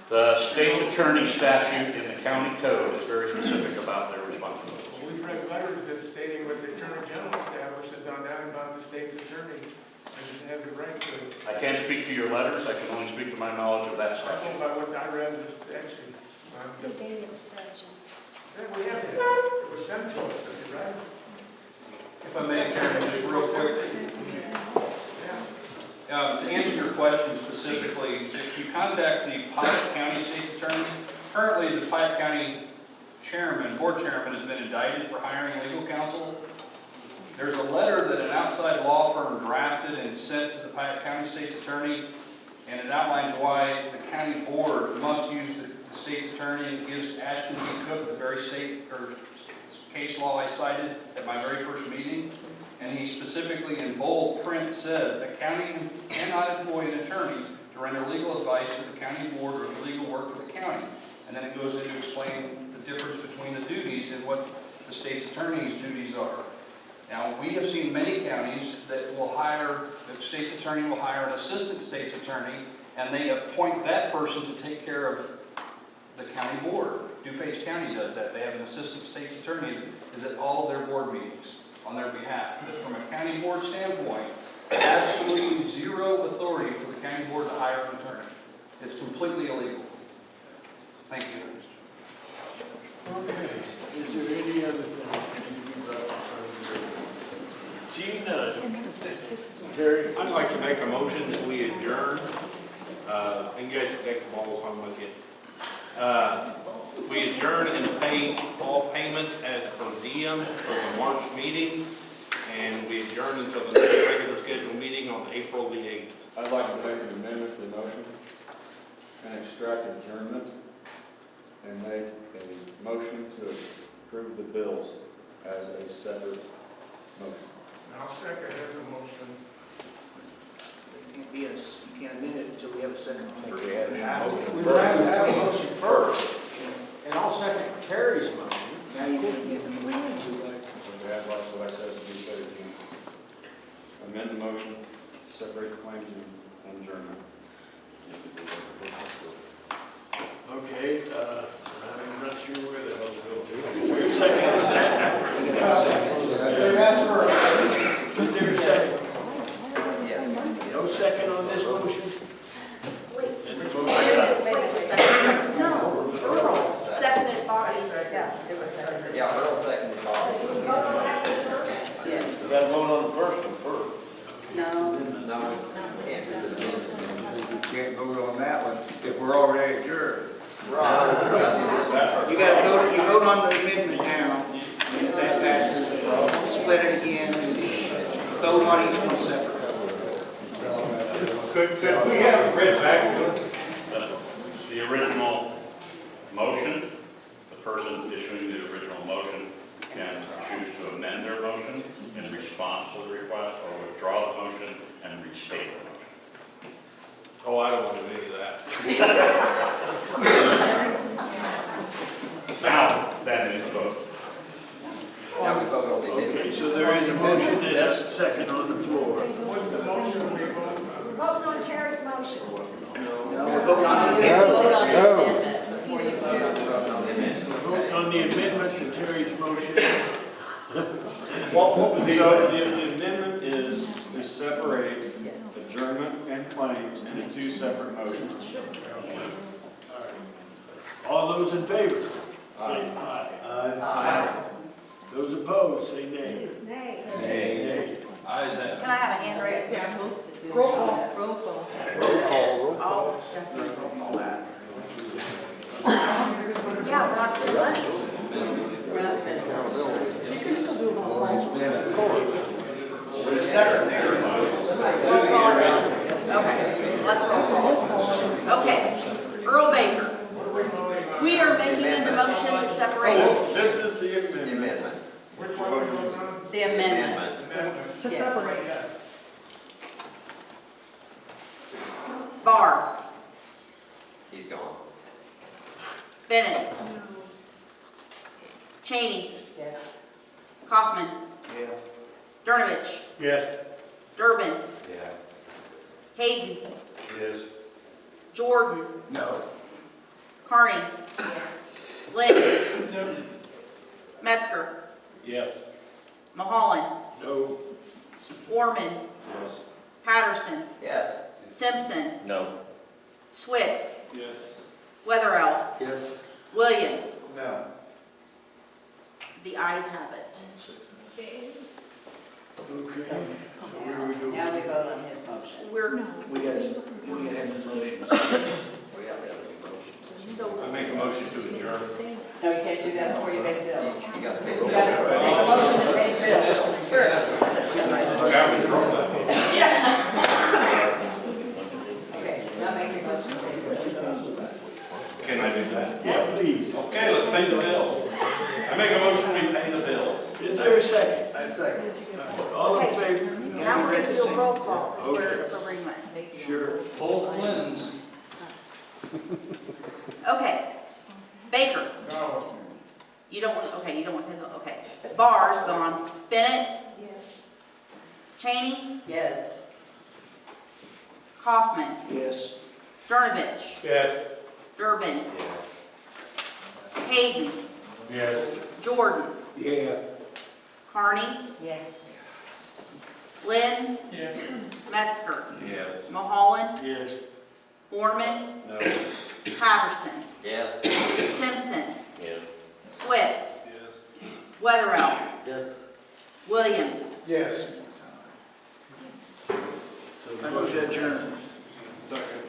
[SPEAKER 8] The state's attorney statute in the county code is very specific about their responsibilities.
[SPEAKER 2] Well, we've read letters that stating what the Attorney General establishes on that about the state's attorney. And has the right to it.
[SPEAKER 8] I can't speak to your letters. I can only speak to my knowledge of that
[SPEAKER 2] I
[SPEAKER 8] statute.
[SPEAKER 2] know about what I read in the statute.
[SPEAKER 15] Who gave you the statute?
[SPEAKER 2] Yeah, we have it. It was sent to us, right?
[SPEAKER 17] If I may, Chairman, just real quick. To answer your question specifically, if you contact the Piatt County State's Attorney, currently the Piatt County board chairman has been indicted for hiring legal counsel. There's a letter that an outside law firm drafted and sent to the Piatt County State's Attorney, and it outlines why the county board must use the state's attorney. It gives Ashton B. Cook the very state or case law I cited at my very first meeting. And he specifically in bold print says the county cannot employ an attorney to render legal advice to the county board or legal work for the county. And then it goes into explaining the difference between the duties and what the state's attorney's duties are. Now, we have seen many counties that will hire, the state's attorney will hire an assistant state's attorney, and they appoint that person to take care of the county board. DuPage County does that. They have an assistant state's attorney that is at all of their board meetings on their behalf. But from a county board standpoint, absolutely zero authority for the county board to hire an attorney. It's completely illegal. Thank you.
[SPEAKER 16] Okay, is there any other thing you brought up? Seeing none. Terry?
[SPEAKER 4] I'd like to make a motion that we adjourn, and you guys can take the balls home with you. We adjourn and pay all payments as per diem for the March meetings, and we adjourn until the next regular scheduled meeting on April the 8th.
[SPEAKER 14] I'd like to make an amendment to the motion and extract adjournment and make a motion to approve the bills as a separate motion.
[SPEAKER 2] I'll second as a motion.
[SPEAKER 13] You can't amend it until we have a second.
[SPEAKER 16] We have to have a motion first, and I'll second Terry's motion.
[SPEAKER 13] Now you can get them.
[SPEAKER 14] So we have, like what I said, to be said again. Amend the motion, separate the claims and adjournment.
[SPEAKER 16] Okay, I'm not sure where the hell's going to. Is there a second?
[SPEAKER 5] They asked for a
[SPEAKER 16] Is there a second?
[SPEAKER 10] Yes.
[SPEAKER 16] No second on this motion?
[SPEAKER 18] Wait, seconded by
[SPEAKER 20] We gotta vote on the first one first.
[SPEAKER 18] No.
[SPEAKER 10] No, can't, because it's in.
[SPEAKER 12] We can't vote on that one if we're already adjourned.
[SPEAKER 10] Right.
[SPEAKER 13] You gotta vote, you vote on the amendment now, and if that passes, split it again, vote on each one separate.
[SPEAKER 12] Could we have it read back to us?
[SPEAKER 8] The original motion, the person issuing the original motion can choose to amend their motion in response to the request, or withdraw the motion and restate the motion.
[SPEAKER 4] Oh, I don't want to do any of that.
[SPEAKER 8] Now, that is the vote.
[SPEAKER 10] Now we vote on the amendment.
[SPEAKER 16] Okay, so there is a motion and a second on the floor.
[SPEAKER 2] What's the motion we vote?
[SPEAKER 15] Voting on Terry's motion.
[SPEAKER 16] Vote on the amendment to Terry's motion.
[SPEAKER 14] What was the amendment is to separate adjournment and claims into two separate motions.
[SPEAKER 16] All those in favor, say aye. Aye. Those opposed, say nay.
[SPEAKER 15] Nay.
[SPEAKER 16] Nay.
[SPEAKER 17] Ayes have it.
[SPEAKER 18] Can I have a hand raise?
[SPEAKER 7] Roll call.
[SPEAKER 18] Roll call. Oh, definitely roll call that. Yeah, we're not spending money. We're not spending money.
[SPEAKER 1] You can still do a roll call.
[SPEAKER 18] Okay, let's roll call. Okay, Earl Baker. We are making a motion to separate.
[SPEAKER 14] This is the amendment.
[SPEAKER 10] The amendment.
[SPEAKER 2] Which one are we voting on?
[SPEAKER 18] The amendment.
[SPEAKER 7] To separate.
[SPEAKER 2] Yes.
[SPEAKER 18] Barr.
[SPEAKER 10] He's gone.
[SPEAKER 18] Bennett. Cheney.
[SPEAKER 1] Yes.
[SPEAKER 18] Kaufman.
[SPEAKER 13] Yeah.
[SPEAKER 18] Durnovich.
[SPEAKER 12] Yes.
[SPEAKER 18] Durbin.
[SPEAKER 20] Yeah.
[SPEAKER 18] Hayden.
[SPEAKER 20] Yes.
[SPEAKER 18] Jordan.
[SPEAKER 16] No.
[SPEAKER 18] Carney. Lynn. Metzger.
[SPEAKER 4] Yes.
[SPEAKER 18] Mulholland.
[SPEAKER 16] No.
[SPEAKER 18] Orman.
[SPEAKER 14] Yes.
[SPEAKER 18] Patterson.
[SPEAKER 10] Yes.
[SPEAKER 18] Simpson.
[SPEAKER 20] No.
[SPEAKER 18] Switz.
[SPEAKER 14] Yes.
[SPEAKER 18] Weatherell.
[SPEAKER 9] Yes.
[SPEAKER 18] Williams.
[SPEAKER 5] No.
[SPEAKER 18] The ayes have it.
[SPEAKER 16] Okay. So where do we go?
[SPEAKER 1] Now we vote on his motion.
[SPEAKER 18] We're,
[SPEAKER 13] We gotta have the motion.
[SPEAKER 10] We have to have a motion.
[SPEAKER 18] so,
[SPEAKER 4] I make a motion to adjourn.
[SPEAKER 1] No, you can't do that before you pay the bills.
[SPEAKER 10] You got to pay.
[SPEAKER 1] You gotta make a motion to pay the bills first. Okay, now make a motion to pay the bills.
[SPEAKER 4] Can I do that?
[SPEAKER 16] Yeah, please.
[SPEAKER 4] Okay, let's pay the bills. I make a motion we pay the bills.
[SPEAKER 16] Is there a second?
[SPEAKER 9] I second.
[SPEAKER 16] All in favor?
[SPEAKER 18] and I'm going to do a roll call, is where
[SPEAKER 16] Okay.
[SPEAKER 18] for agreement.
[SPEAKER 16] Sure.
[SPEAKER 17] Both Lynn's.
[SPEAKER 18] Okay. Baker.
[SPEAKER 2] No.
[SPEAKER 18] You don't want, okay, you don't want to, okay. Barr's gone. Bennett.
[SPEAKER 15] Yes.
[SPEAKER 18] Cheney.
[SPEAKER 1] Yes.
[SPEAKER 18] Kaufman.
[SPEAKER 13] Yes.
[SPEAKER 18] Durnovich.
[SPEAKER 12] Yes.
[SPEAKER 18] Durbin. Hayden.
[SPEAKER 12] Yes.
[SPEAKER 18] Jordan.
[SPEAKER 16] Yeah.
[SPEAKER 18] Carney.
[SPEAKER 1] Yes.
[SPEAKER 18] Lenz.
[SPEAKER 2] Yes.
[SPEAKER 18] Metzger.
[SPEAKER 4] Yes.
[SPEAKER 18] Mulholland.
[SPEAKER 16] Yes.
[SPEAKER 18] Orman.
[SPEAKER 20] No.
[SPEAKER 18] Patterson.
[SPEAKER 10] Yes.
[SPEAKER 18] Simpson.
[SPEAKER 20] Yes.
[SPEAKER 18] Switz.
[SPEAKER 20] Yes.
[SPEAKER 18] Weatherell.
[SPEAKER 9] Yes.
[SPEAKER 18] Williams.
[SPEAKER 5] Yes.
[SPEAKER 13] Motion adjourned.
[SPEAKER 14] Second.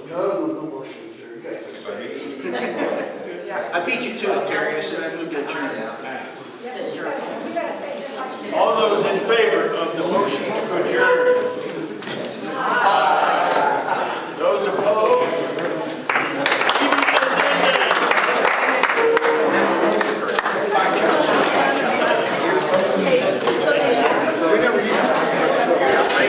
[SPEAKER 21] No, no motion, sure, you guys say.
[SPEAKER 13] I beat you to it, Terry. I said I moved to adjourn.
[SPEAKER 15] You gotta say just like you said.
[SPEAKER 16] All those in favor of the motion to adjourn,